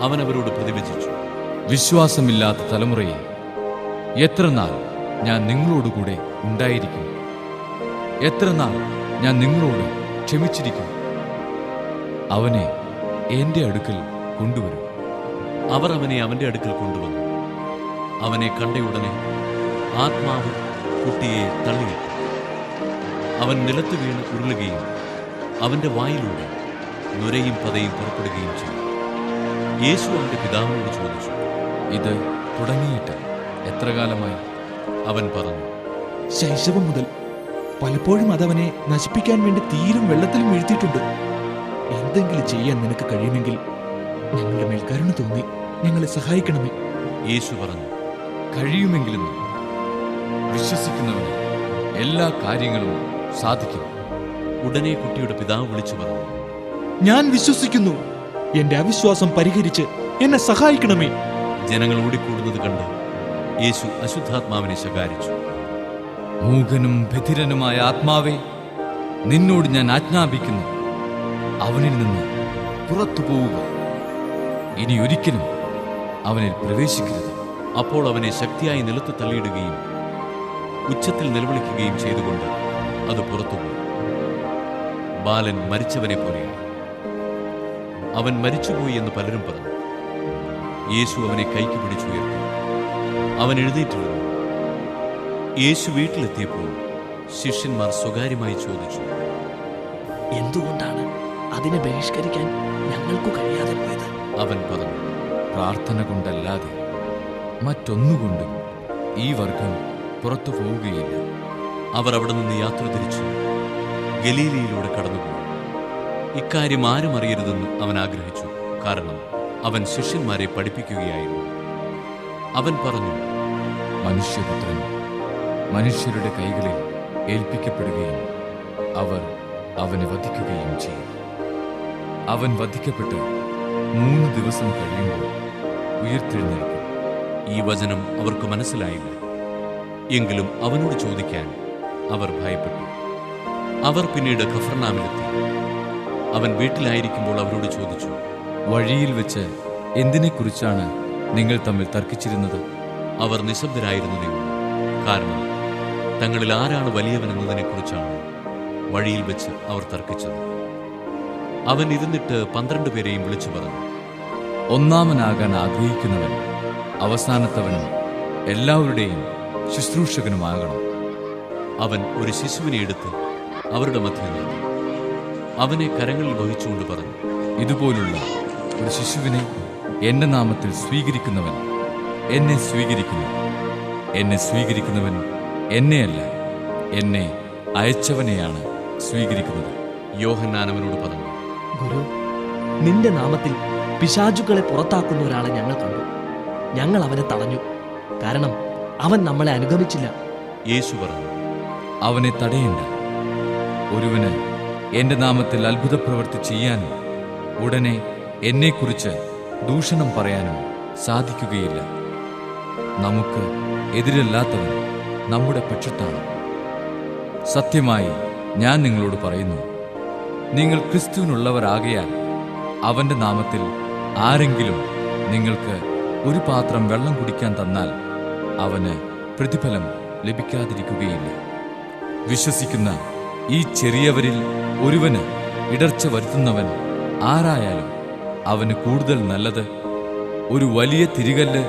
അവൻ അവരോട് പ്രതിവചിച്ചു, വിശ്വാസമില്ലാത്ത തലമുറയെ എത്ര നാൾ ഞാൻ നിങ്ങളോടുകൂടെ ഉണ്ടായിരിക്കും? എത്ര നാൾ ഞാൻ നിങ്ങളോട് ക്ഷമിച്ചിരിക്കും? അവനെ എന്റെ അടുക്കൽ കൊണ്ടുവരും. അവർ അവനെ അവന്റെ അടുക്കൽ കൊണ്ടുവന്നു. അവനെ കണ്ടയുടനെ ആത്മാവ് കുട്ടിയെ തള്ളിയിട്ടു. അവൻ നിലത്ത് വീണ് ഉരുളുകയും അവന്റെ വായിലൂടെ നുരയും പതയും പുറപ്പെടുകയും ചെയ്തു. യേശു അവന്റെ പിതാവിനോട് ചോദിച്ചു, ഇത് തുടങ്ങിയിട്ട് എത്ര കാലമായി? അവൻ പറഞ്ഞു, ശൈശവം മുതൽ. പലപ്പോഴും അതവനെ നശിപ്പിക്കാൻ വേണ്ടി തീരും വെള്ളത്തിലും വീഴ്ത്തിയിട്ടുണ്ട്. എന്തെങ്കിലും ചെയ്യാൻ നിനക്ക് കഴിയുമെങ്കിൽ ഞങ്ങളുടെ മേൽ കരുണ തോന്നി ഞങ്ങളെ സഹായിക്കണമേ. യേശു പറഞ്ഞു, കഴിയുമെങ്കിലും വിശ്വസിക്കുന്നവന് എല്ലാ കാര്യങ്ങളും സാധിക്കും. ഉടനെ കുട്ടിയുടെ പിതാവ് വിളിച്ചു പറഞ്ഞു, ഞാൻ വിശ്വസിക്കുന്നു. എന്റെ അവിശ്വാസം പരിഹരിച്ച് എന്നെ സഹായിക്കണമേ. ജനങ്ങൾ ഓടിക്കൂടുന്നത് കണ്ട് യേശു അശുദ്ധാത്മാവിനെ ശകാരിച്ചു. മൂകനും ബധിരനുമായ ആത്മാവെ, നിന്നോട് ഞാൻ ആജ്ഞാപിക്കുന്നു, അവനിൽ നിന്ന് പുറത്തു പോവുക. ഇനി ഒരിക്കലും അവനിൽ പ്രവേശിക്കരുത്. അപ്പോൾ അവനെ ശക്തിയായി നിലത്ത് തള്ളിയിടുകയും ഉച്ചത്തിൽ നിലവിളിക്കുകയും ചെയ്തുകൊണ്ട് അത് പുറത്തുപോയി. ബാലൻ മരിച്ചവനെ പോലെയാണ്. അവൻ മരിച്ചുപോയി എന്ന് പലരും പറഞ്ഞു. യേശു അവനെ കൈക്ക് പിടിച്ചുയർത്തി. അവൻ എഴുന്നേറ്റിരുന്നു. യേശു വീട്ടിലെത്തിയപ്പോൾ ശിഷ്യന്മാർ സ്വകാര്യമായി ചോദിച്ചു, എന്തുകൊണ്ടാണ് അതിനെ ബഹിഷ്കരിക്കാൻ ഞങ്ങൾക്ക് കഴിയാതെ പോയത്? അവൻ പറഞ്ഞു, പ്രാർത്ഥന കൊണ്ടല്ലാതെ മറ്റൊന്നുകൊണ്ടും ഈ വർഗം പുറത്തു പോവുകയില്ല. അവർ അവിടെ നിന്ന് യാത്ര തിരിച്ചു ഗലീലയിലൂടെ കടന്നുപോയി. ഇക്കാര്യം ആരും അറിയരുതെന്ന് അവൻ ആഗ്രഹിച്ചു. കാരണം അവൻ ശിഷ്യന്മാരെ പഠിപ്പിക്കുകയായിരുന്നു. അവൻ പറഞ്ഞു, മനുഷ്യപുത്രൻ മനുഷ്യരുടെ കൈകളിൽ ഏൽപ്പിക്കപ്പെടുകയും അവർ അവനെ വധിക്കുകയും ചെയ്യും. അവൻ വധിക്കപ്പെട്ട് 3 ദിവസം കഴിയുമ്പോൾ ഉയർത്തെഴുന്നേൽക്കും. ഈ വചനം അവർക്ക് മനസ്സിലായില്ല. എങ്കിലും അവനോട് ചോദിക്കാൻ അവർ ഭയപ്പെട്ടു. അവർ പിന്നീട് കഫർനാമിലെത്തി. അവൻ വീട്ടിലായിരിക്കുമ്പോൾ അവരോട് ചോദിച്ചു, വഴിയിൽ വെച്ച് എന്തിനെക്കുറിച്ചാണ് നിങ്ങൾ തമ്മിൽ തർക്കിച്ചിരുന്നത്? അവർ നിശബ്ദരായിരുന്നതേ ഉള്ളൂ. കാരണം തങ്ങളിൽ ആരാണ് വലിയവനെന്നതിനെക്കുറിച്ചാണ് വഴിയിൽ വെച്ച് അവർ തർക്കിച്ചത്. അവൻ ഇരുന്നിട്ട് 12 പേരെയും വിളിച്ചു പറഞ്ഞു, ഒന്നാമനാകാൻ ആഗ്രഹിക്കുന്നവൻ അവസാനത്തവനും എല്ലാവരുടെയും ശുശ്രൂഷകനുമാകണം. അവൻ ഒരു ശിശുവിനെ എടുത്ത് അവരുടെ മധ്യേ നിർത്തി. അവനെ കരങ്ങളിൽ വഹിച്ചുകൊണ്ട് പറഞ്ഞു, ഇതുപോലുള്ള ഒരു ശിശുവിനെ എന്റെ നാമത്തിൽ സ്വീകരിക്കുന്നവൻ എന്നെ സ്വീകരിക്കുന്നു. എന്നെ സ്വീകരിക്കുന്നവൻ എന്നെയല്ല, എന്നെ അയച്ചവനെയാണ് സ്വീകരിക്കുന്നത്. യോഹന്നാൻ അവനോട് പറഞ്ഞു, ഗുരു, നിന്റെ നാമത്തിൽ പിശാചുക്കളെ പുറത്താക്കുന്ന ഒരാളെ ഞങ്ങൾ കണ്ടു. ഞങ്ങൾ അവനെ തടഞ്ഞു, കാരണം അവൻ നമ്മളെ അനുഗമിച്ചില്ല. യേശു പറഞ്ഞു, അവനെ തടയണ്ട. ഒരുവന് എന്റെ നാമത്തിൽ അത്ഭുതപ്രവൃത്തി ചെയ്യാനും ഉടനെ എന്നെക്കുറിച്ച് ദൂഷണം പറയാനും സാധിക്കുകയില്ല. നമുക്ക് എതിരല്ലാത്തവൻ നമ്മുടെ പക്ഷത്താണ്. സത്യമായി ഞാൻ നിങ്ങളോട് പറയുന്നു, നിങ്ങൾ ക്രിസ്തുവിനുള്ളവരാകയാൽ അവന്റെ നാമത്തിൽ ആരെങ്കിലും നിങ്ങൾക്ക് ഒരു പാത്രം വെള്ളം കുടിക്കാൻ തന്നാൽ അവന് പ്രതിഫലം ലഭിക്കാതിരിക്കുകയില്ല. വിശ്വസിക്കുന്ന ഈ ചെറിയവരിൽ ഒരുവന് ഇടർച്ച വരുത്തുന്നവൻ ആരായാലും അവന് കൂടുതൽ നല്ലത് ഒരു വലിയ തിരികല്ല്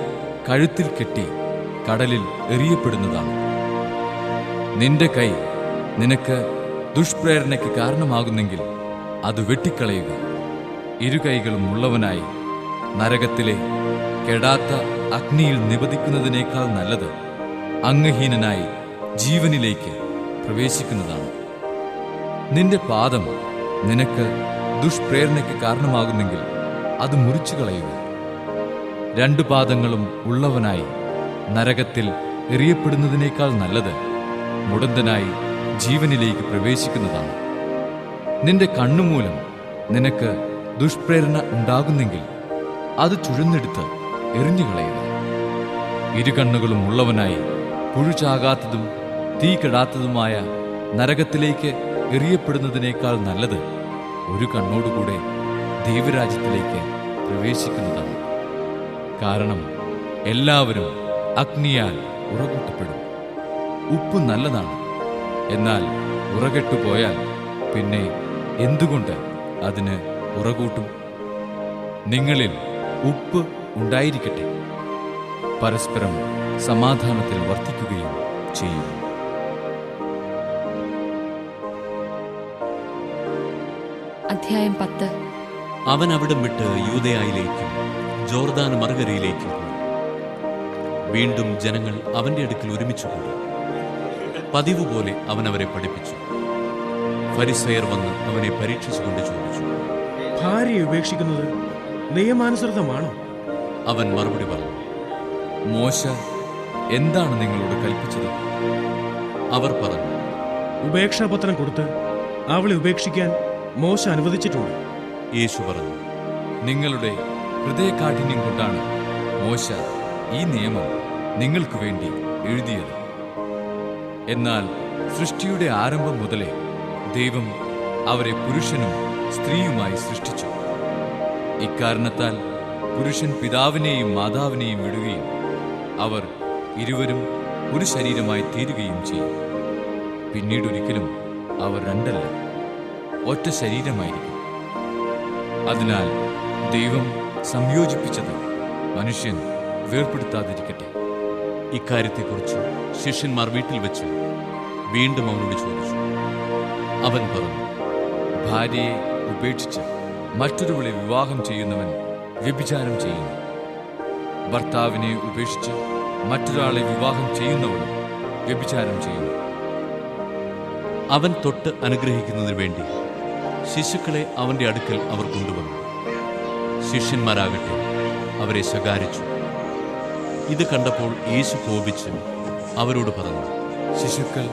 കഴുത്തിൽ കെട്ടി കടലിൽ എറിയപ്പെടുന്നതാണ്. നിന്റെ കൈ നിനക്ക് ദുഷ്പ്രേരണയ്ക്ക് കാരണമാകുന്നെങ്കിൽ അത് വെട്ടിക്കളയുക. ഇരുകൈകളും ഉള്ളവനായി നരകത്തിലെ കെടാത്ത അഗ്നിയിൽ നിപതിക്കുന്നതിനേക്കാൾ നല്ലത് അംഗഹീനനായി ജീവനിലേക്ക് പ്രവേശിക്കുന്നതാണ്. നിന്റെ പാദം നിനക്ക് ദുഷ്പ്രേരണയ്ക്ക് കാരണമാകുന്നെങ്കിൽ അത് മുറിച്ചു കളയുക. 2 പാദങ്ങളും ഉള്ളവനായി നരകത്തിൽ എറിയപ്പെടുന്നതിനേക്കാൾ നല്ലത് മുടന്തനായി ജീവനിലേക്ക് പ്രവേശിക്കുന്നതാണ്. നിന്റെ കണ്ണുമൂലം നിനക്ക് ദുഷ്പ്രേരണ ഉണ്ടാകുന്നെങ്കിൽ അത് ചുഴന്നെടുത്ത് എറിഞ്ഞുകളയുക. 2 കണ്ണുകളും ഉള്ളവനായി പുഴുചാകാത്തതും തീ കെടാത്തതുമായ നരകത്തിലേക്ക് എറിയപ്പെടുന്നതിനേക്കാൾ നല്ലത് 1 കണ്ണോടുകൂടെ ദൈവരാജ്യത്തിലേക്ക് പ്രവേശിക്കുന്നതാണ്. കാരണം എല്ലാവരും അഗ്നിയാൽ ഉറകൂട്ടപ്പെടും. ഉപ്പ് നല്ലതാണ്, എന്നാൽ ഉറകെട്ടുപോയാൽ പിന്നെ എന്തുകൊണ്ട് അതിന് ഉറകൂട്ടും? നിങ്ങളിൽ ഉപ്പ് ഉണ്ടായിരിക്കട്ടെ, പരസ്പരം സമാധാനത്തിൽ വർത്തിക്കുകയും ചെയ്യും. അധ്യായം 10. അവൻ അവിടം വിട്ട് യൂദയായിലേക്കും ജോർദാൻ മറുകരയിലേക്കും പോയി. വീണ്ടും ജനങ്ങൾ അവന്റെ അടുക്കൽ ഒരുമിച്ചു കൂടി. പതിവ് പോലെ അവൻ അവരെ പഠിപ്പിച്ചു. ഫരിസയർ വന്ന് അവനെ പരീക്ഷിച്ചുകൊണ്ട് ചോദിച്ചു, ഭാര്യയെ ഉപേക്ഷിക്കുന്നത് നിയമാനുസൃതമാണോ? അവൻ മറുപടി പറഞ്ഞു, മോശ എന്താണ് നിങ്ങളോട് കൽപ്പിച്ചത്? അവർ പറഞ്ഞു, ഉപേക്ഷാപത്രം കൊടുത്ത് അവളെ ഉപേക്ഷിക്കാൻ മോശ അനുവദിച്ചിട്ടുണ്ട്. യേശു പറഞ്ഞു, നിങ്ങളുടെ ഹൃദയകാഠിന്യം കൊണ്ടാണ് മോശ ഈ നിയമം നിങ്ങൾക്ക് വേണ്ടി എഴുതിയത്. എന്നാൽ സൃഷ്ടിയുടെ ആരംഭം മുതലേ ദൈവം അവരെ പുരുഷനും സ്ത്രീയുമായി സൃഷ്ടിച്ചു. ഇക്കാരണത്താൽ പുരുഷൻ പിതാവിനെയും മാതാവിനെയും വിടുകയും അവർ ഇരുവരും ഒരു ശരീരമായി തീരുകയും ചെയ്യും. പിന്നീടൊരിക്കലും അവർ രണ്ടല്ല, ഒറ്റ ശരീരമായിരിക്കും. അതിനാൽ ദൈവം സംയോജിപ്പിച്ചത് മനുഷ്യൻ വേർപെടുത്താതിരിക്കട്ടെ. ഇക്കാര്യത്തെക്കുറിച്ച് ശിഷ്യന്മാർ വീട്ടിൽ വെച്ച് വീണ്ടും അവനോട് ചോദിച്ചു. അവൻ പറഞ്ഞു, ഭാര്യയെ ഉപേക്ഷിച്ച് മറ്റൊരുവളെ വിവാഹം ചെയ്യുന്നവൻ വ്യഭിചാരം ചെയ്യുന്നു. ഭർത്താവിനെ ഉപേക്ഷിച്ച് മറ്റൊരാളെ വിവാഹം ചെയ്യുന്നവനും വ്യഭിചാരം ചെയ്യുന്നു. അവൻ തൊട്ട് അനുഗ്രഹിക്കുന്നതിന് വേണ്ടി ശിശുക്കളെ അവന്റെ അടുക്കൽ അവർ കൊണ്ടുവന്നു. ശിഷ്യന്മാരാകട്ടെ അവരെ ശകാരിച്ചു. ഇത് കണ്ടപ്പോൾ യേശു കോപിച്ച് അവരോട് പറഞ്ഞു, ശിശുക്കൾ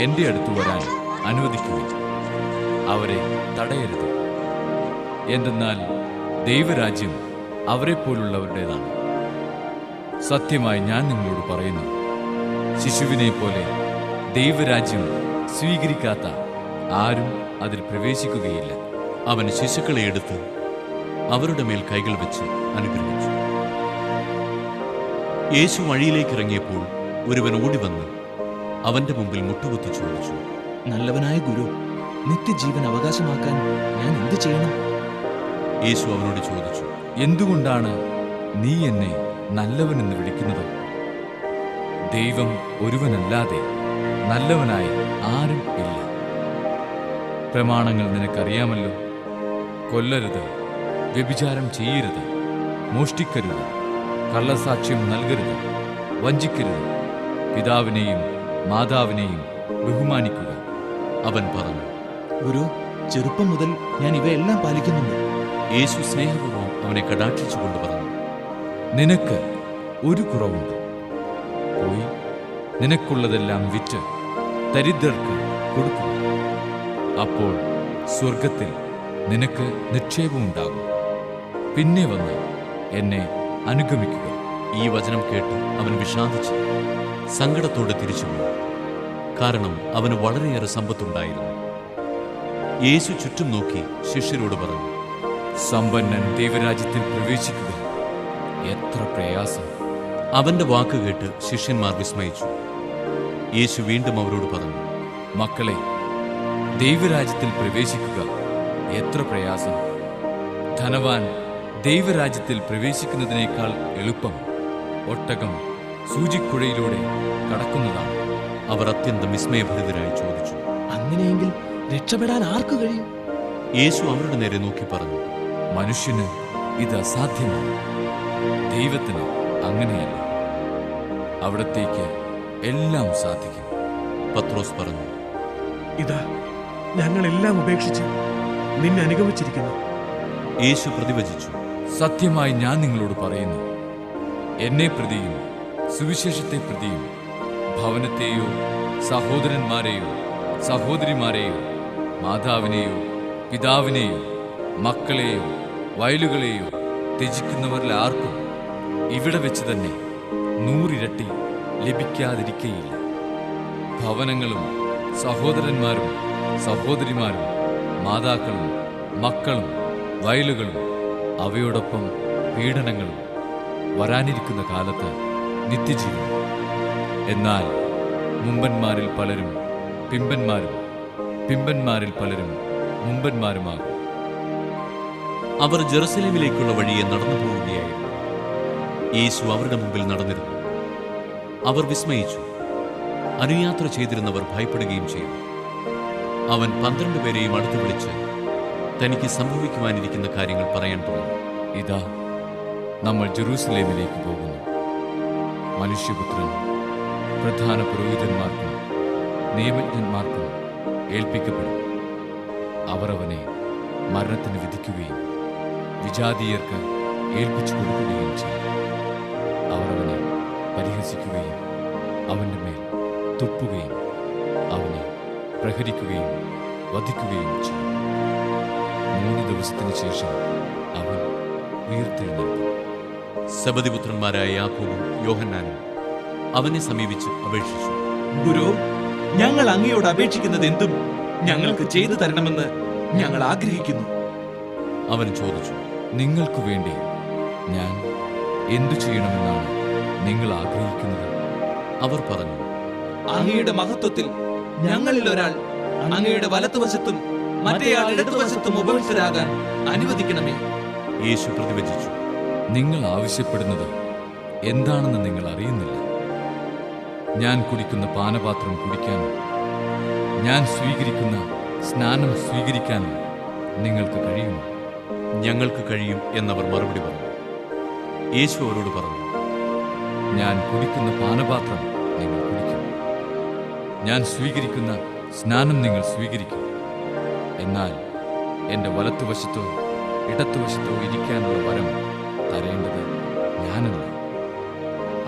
എന്റെ അടുത്ത് വരാൻ അനുവദിക്കുകയും അവരെ തടയരുത്. എന്തെന്നാൽ ദൈവരാജ്യം അവരെപ്പോലുള്ളവരുടേതാണ്. സത്യമായി ഞാൻ നിങ്ങളോട് പറയുന്നു, ശിശുവിനെ പോലെ ദൈവരാജ്യം സ്വീകരിക്കാത്ത ആരും അതിൽ പ്രവേശിക്കുകയില്ല. അവൻ ശിശുക്കളെ എടുത്ത് അവരുടെ മേൽ കൈകൾ വെച്ച് അനുഗ്രഹിച്ചു. യേശു വഴിയിലേക്ക് ഇറങ്ങിയപ്പോൾ ഒരുവൻ ഓടിവന്ന് അവന്റെ മുമ്പിൽ മുട്ടുകുത്തി ചോദിച്ചു, നല്ലവനായ ഗുരു, നിത്യജീവൻ അവകാശമാക്കാൻ ഞാൻ എന്ത് ചെയ്യണം? യേശു അവനോട് ചോദിച്ചു, എന്തുകൊണ്ടാണ് നീ എന്നെ നല്ലവനെന്ന് വിളിക്കുന്നത്? ദൈവം ഒരുവനല്ലാതെ നല്ലവനായി ആരും ഇല്ല. പ്രമാണങ്ങൾ നിനക്കറിയാമല്ലോ. കൊല്ലരുത്, വ്യഭിചാരം ചെയ്യരുത്, മോഷ്ടിക്കരുത്, കള്ളസാക്ഷ്യം നൽകരുത്, വഞ്ചിക്കരുത്, പിതാവിനെയും മാതാവിനെയും ബഹുമാനിക്കുക. അവൻ പറഞ്ഞു. ഗുരു, ചെറുപ്പം മുതൽ ഞാൻ ഇവയെല്ലാം പാലിക്കുന്നുണ്ട്. യേശു സ്നേഹപൂർവ്വം അവനെ കടാക്ഷിച്ചുകൊണ്ട് പറഞ്ഞു, നിനക്ക് ഒരു കുറവുണ്ട്. പോയി നിനക്കുള്ളതെല്ലാം വിറ്റ് ദരിദ്രർക്ക് കൊടുക്കുക. അപ്പോൾ സ്വർഗത്തിൽ നിനക്ക് നിക്ഷേപമുണ്ടാകും. പിന്നെ വന്ന് എന്നെ അനുഗമിക്കുക. ഈ വചനം കേട്ട് അവൻ വിഷാദിച്ചു സങ്കടത്തോടെ തിരിച്ചുപോയി. കാരണം അവന് വളരെയേറെ സമ്പത്തുണ്ടായിരുന്നു. യേശു ചുറ്റും നോക്കി ശിഷ്യരോട് പറഞ്ഞു, സമ്പന്നൻ ദൈവരാജ്യത്തിൽ പ്രവേശിക്കുക എത്ര പ്രയാസം. അവന്റെ വാക്ക് കേട്ട് ശിഷ്യന്മാർ വിസ്മയിച്ചു. യേശു വീണ്ടും അവരോട് പറഞ്ഞു, മക്കളെ, ദൈവരാജ്യത്തിൽ പ്രവേശിക്കുക എത്ര പ്രയാസം. ധനവാൻ ദൈവരാജ്യത്തിൽ പ്രവേശിക്കുന്നതിനേക്കാൾ എളുപ്പം ഒട്ടകം സൂചിക്കുഴയിലൂടെ കടക്കുന്നതാണ്. അവർ അത്യന്തം വിസ്മയഭരിതരായി ചോദിച്ചു, അങ്ങനെയെങ്കിൽ രക്ഷപ്പെടാൻ ആർക്ക് കഴിയും? യേശു അവരുടെ നേരെ നോക്കി പറഞ്ഞു, മനുഷ്യന് ഇത് അസാധ്യമാണ്, ദൈവത്തിന് അങ്ങനെയല്ല. അവിടത്തേക്ക് എല്ലാം സാധിക്കും. പത്രോസ് പറഞ്ഞു, ഇതാ ഞങ്ങളെല്ലാം ഉപേക്ഷിച്ച് നിന്നെ അനുഗമിച്ചിരിക്കുന്നു. യേശു പ്രതിവചിച്ചു, സത്യമായി ഞാൻ നിങ്ങളോട് പറയുന്നു, എന്നെ പ്രതിയും സുവിശേഷത്തെ പ്രതിയും ഭവനത്തെയോ സഹോദരന്മാരെയോ സഹോദരിമാരെയോ മാതാവിനെയോ പിതാവിനെയോ മക്കളെയോ വയലുകളെയോ ത്യജിക്കുന്നവരിൽ ആർക്കും ഇവിടെ വെച്ച് തന്നെ 100 ഇരട്ടി ലഭിക്കാതിരിക്കയില്ല. ഭവനങ്ങളും സഹോദരന്മാരും സഹോദരിമാരും മാതാക്കളും മക്കളും വയലുകളും അവയോടൊപ്പം പീഡനങ്ങളും വരാനിരിക്കുന്ന കാലത്ത് നിത്യജീവൻ. എന്നാൽ മുമ്പന്മാരിൽ പലരും പിമ്പന്മാരും പിമ്പന്മാരിൽ പലരും മുമ്പന്മാരുമാകും. അവർ ജെറുസലേമിലേക്കുള്ള വഴിയെ നടന്നു പോവുകയായിരുന്നു. യേശു അവരുടെ മുമ്പിൽ നടന്നിരുന്നു. അവർ വിസ്മയിച്ചു. അനുയാത്ര ചെയ്തിരുന്നവർ ഭയപ്പെടുകയും ചെയ്തു. അവൻ 12 പേരെയും അടുത്ത് വിളിച്ച് തനിക്ക് സംഭവിക്കുവാനിരിക്കുന്ന കാര്യങ്ങൾ പറയാൻ തുടങ്ങി. ഇതാ, നമ്മൾ ജെറൂസലേമിലേക്ക് പോകുന്നു. മനുഷ്യപുത്രൻ പ്രധാന പുരോഹിതന്മാർക്കും നിയമജ്ഞന്മാർക്കും ഏൽപ്പിക്കപ്പെടും. അവർ അവനെ മരണത്തിന് വിധിക്കുകയും വിജാതീയർക്ക് ഏൽപ്പിച്ചു കൊടുക്കുകയും ചെയ്യും. അവർ അവനെ പരിഹസിക്കുകയും അവന്റെ മേൽ തുപ്പുകയും അവനെ പ്രഹരിക്കുകയും വധിക്കുകയും ചെയ്യും. 3 ദിവസത്തിന് ശേഷം അവൻ ഉയർത്തെഴുന്നേൽക്കും. സബദിപുത്രന്മാരായ യാക്കോബും യോഹന്നാനും അവനെ സമീപിച്ച് അപേക്ഷിച്ചു, ഗുരു, ഞങ്ങൾ അങ്ങയോട് അപേക്ഷിക്കുന്നത് എന്തും ഞങ്ങൾക്ക് ചെയ്തു തരണമെന്ന് ഞങ്ങൾ ആഗ്രഹിക്കുന്നു. അവൻ ചോദിച്ചു, നിങ്ങൾക്ക് വേണ്ടി ഞാൻ എന്തു ചെയ്യണമെന്നാണ് നിങ്ങൾ ആഗ്രഹിക്കുന്നത്? അവർ പറഞ്ഞു, അങ്ങയുടെ മഹത്വത്തിൽ ഞങ്ങളിൽ ഒരാൾ അങ്ങയുടെ വലത്തുവശത്തും മറ്റേയാൾ ഇടതുവശത്തും ഉപവിഷ്ടരാകാൻ അനുവദിക്കണമേ. യേശു പ്രതിവചിച്ചു, നിങ്ങൾ ആവശ്യപ്പെടുന്നത് എന്താണെന്ന് നിങ്ങൾ അറിയുന്നില്ല. ഞാൻ കുടിക്കുന്ന പാനപാത്രം കുടിക്കാനും ഞാൻ സ്വീകരിക്കുന്ന സ്നാനം സ്വീകരിക്കാനും നിങ്ങൾക്ക് കഴിയുമോ? ഞങ്ങൾക്ക് കഴിയും എന്നവർ മറുപടി പറഞ്ഞു. യേശു അവരോട് പറഞ്ഞു, ഞാൻ കുടിക്കുന്ന പാനപാത്രം നിങ്ങൾ കുടിക്കും, ഞാൻ സ്വീകരിക്കുന്ന സ്നാനം നിങ്ങൾ സ്വീകരിക്കും. എന്നാൽ എൻ്റെ വലത്തുവശത്തോ ഇടത്തുവശത്തോ ഇരിക്കാനുള്ള വരം തരേണ്ടത് ഞാനല്ല.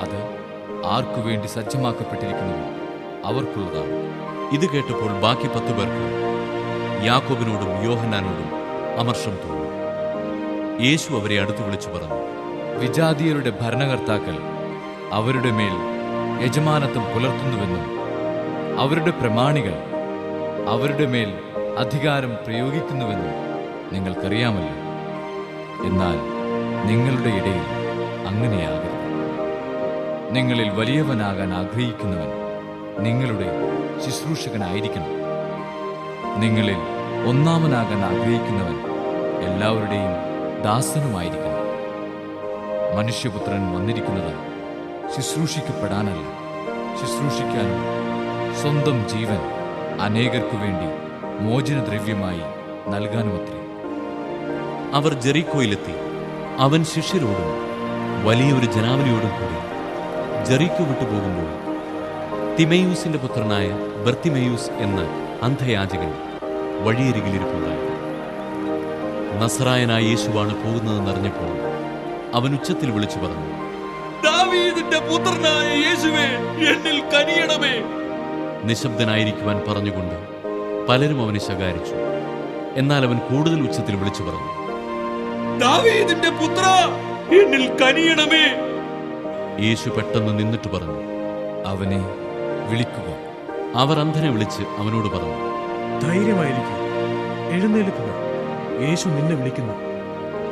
അത് ആർക്കു വേണ്ടി സജ്ജമാക്കപ്പെട്ടിരിക്കുന്നു അവർക്കുള്ളതാണ്. ഇത് കേട്ടപ്പോൾ ബാക്കി 10 പേർക്ക് യാക്കോബിനോടും യോഹന്നാനോടും അമർഷം തോന്നി. യേശു അവരെ അടുത്ത് വിളിച്ചു പറഞ്ഞു, വിജാതീയരുടെ ഭരണകർത്താക്കൾ അവരുടെ മേൽ യജമാനത്വം പുലർത്തുന്നുവെന്നും അവരുടെ പ്രമാണികൾ അവരുടെ മേൽ അധികാരം പ്രയോഗിക്കുന്നുവെന്നും നിങ്ങൾക്കറിയാമല്ലോ. എന്നാൽ നിങ്ങളുടെ ഇടയിൽ അങ്ങനെയാകരുത്. നിങ്ങളിൽ വലിയവനാകാൻ ആഗ്രഹിക്കുന്നവൻ നിങ്ങളുടെ ശുശ്രൂഷകനായിരിക്കണം. നിങ്ങളിൽ ഒന്നാമനാകാൻ ആഗ്രഹിക്കുന്നവൻ എല്ലാവരുടെയും ദാസനുമായിരിക്കണം. മനുഷ്യപുത്രൻ വന്നിരിക്കുന്നത് ശുശ്രൂഷിക്കപ്പെടാനല്ല, ശുശ്രൂഷിക്കാനും സ്വന്തം ജീവൻ അനേകർക്കു വേണ്ടി മോചനദ്രവ്യമായി നൽകാനുമത്രേ. അവർ ജെറീക്കോയിലെത്തി. അവൻ ശിഷ്യരോടും വലിയൊരു ജനാവലിയോടും കൂടി ജെറീക്കോ വിട്ടു പോകുമ്പോൾ തിമേയൂസിന്റെ പുത്രനായ ബർത്തിമേയൂസ് എന്ന അന്ധയാചകൻ വഴിയരികിലിരിപ്പുണ്ടായിരുന്നു. നസറായനായ യേശുവാണ് പോകുന്നതെന്നറിഞ്ഞപ്പോൾ അവൻ ഉച്ചത്തിൽ വിളിച്ചു പറഞ്ഞു, ദാവീദിന്റെ പുത്രനായ യേശുവേ, എന്നിൽ കനിയണമേ. നിശബ്ദനായിരിക്കുവാൻ പറഞ്ഞുകൊണ്ട് പലരും അവനെ ശകാരിച്ചു. എന്നാൽ അവൻ കൂടുതൽ ഉച്ചത്തിൽ വിളിച്ചു പറഞ്ഞു, ദാവീദിന്റെ പുത്ര, എന്നിൽ കനിയണമേ. യേശു പെട്ടെന്ന് നിന്നിട്ട് പറഞ്ഞു, അവനെ വിളിക്കുക. അവർ അന്ധനെ വിളിച്ച് അവനോട് പറഞ്ഞു, ധൈര്യമായിരിക്കും, എഴുന്നേൽക്കുക, യേശു നിന്നെ വിളിക്കുന്നു.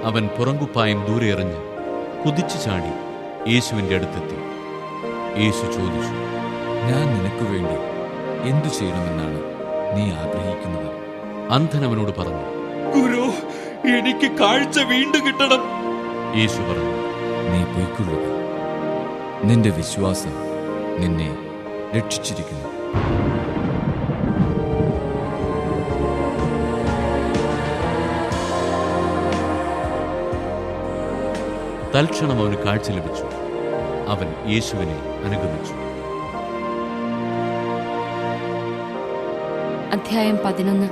അവൻ പുറങ്കുപ്പായം ദൂരെ എറിഞ്ഞ് കുതിച്ചു ചാടി യേശുവിന്റെ അടുത്തെത്തി. യേശു ചോദിച്ചു, ഞാൻ നിനക്ക് വേണ്ടി എന്തു ചെയ്യണമെന്നാണ് നീ ആഗ്രഹിക്കുന്നത്? അന്ധൻ അവനോട് പറഞ്ഞു, ഗുരു, എനിക്ക് കാഴ്ച വീണ്ടും കിട്ടണം. യേശു പറഞ്ഞു, നീ പൊയ്ക്കൊള്ളുക. നിന്റെ വിശ്വാസം നിന്നെ രക്ഷിച്ചിരിക്കുന്നു. തൽക്ഷണം അവന് കാഴ്ച ലഭിച്ചു. അവൻ യേശുവിനെ അനുഗമിച്ചു. അധ്യായം 11.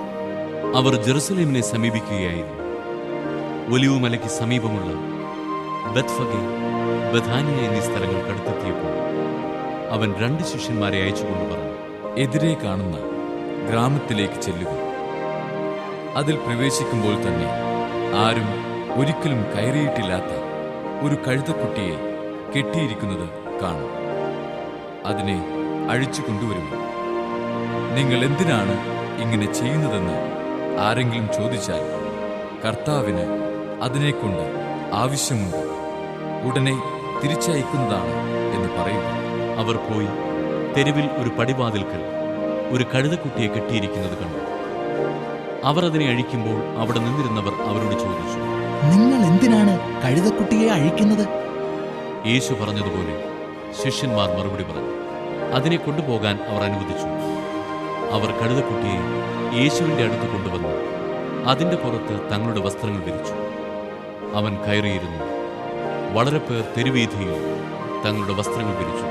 അവർ ജെറുസലേമിനെ സമീപിക്കുകയായിരുന്നു. ഒലിവുമലയ്ക്ക് സമീപമുള്ള ബത്ഫഗെ, ബഥാനിയ എന്നീ സ്ഥലങ്ങൾക്കടുത്തെത്തിയപ്പോൾ അവൻ 2 ശിഷ്യന്മാരെ അയച്ചുകൊണ്ട് പറഞ്ഞു, എതിരെ കാണുന്ന ഗ്രാമത്തിലേക്ക് ചെല്ലുക. അതിൽ പ്രവേശിക്കുമ്പോൾ തന്നെ ആരും ഒരിക്കലും കയറിയിട്ടില്ലാത്ത ഒരു കഴുതക്കുട്ടിയെ കെട്ടിയിരിക്കുന്നത് കാണും. അതിനെ അഴിച്ചു കൊണ്ടുവരുമോ? നിങ്ങൾ എന്തിനാണ് ഇങ്ങനെ ചെയ്യുന്നതെന്ന് ആരെങ്കിലും ചോദിച്ചാൽ കർത്താവിന് അതിനെക്കൊണ്ട് ആവശ്യമുണ്ട്, ഉടനെ തിരിച്ചയക്കുന്നതാണ് എന്ന് പറയുക. അവർ പോയി തെരുവിൽ ഒരു പടിവാതിൽക്കൽ ഒരു കഴുതക്കുട്ടിയെ കെട്ടിയിരിക്കുന്നത് കണ്ടു. അവർ അതിനെ അഴിക്കുമ്പോൾ അവിടെ നിന്നിരുന്നവർ അവരോട് ചോദിച്ചു, നിങ്ങൾ എന്തിനാണ് കഴുതക്കുട്ടിയെ അഴിക്കുന്നത്? യേശു പറഞ്ഞതുപോലെ ശിഷ്യന്മാർ മറുപടി പറഞ്ഞു. അതിനെ കൊണ്ടുപോകാൻ അവർ അനുവദിച്ചു. അവർ കഴുതക്കുട്ടിയെ യേശുവിന്റെ അടുത്ത് കൊണ്ടുവന്നു അതിന്റെ പുറത്ത് തങ്ങളുടെ വസ്ത്രങ്ങൾ വിരിച്ചു. അവൻ കയറിയിരുന്നു. വളരെ പേർ തെരുവീഥിയിൽ തങ്ങളുടെ വസ്ത്രങ്ങൾ വിരിച്ചു.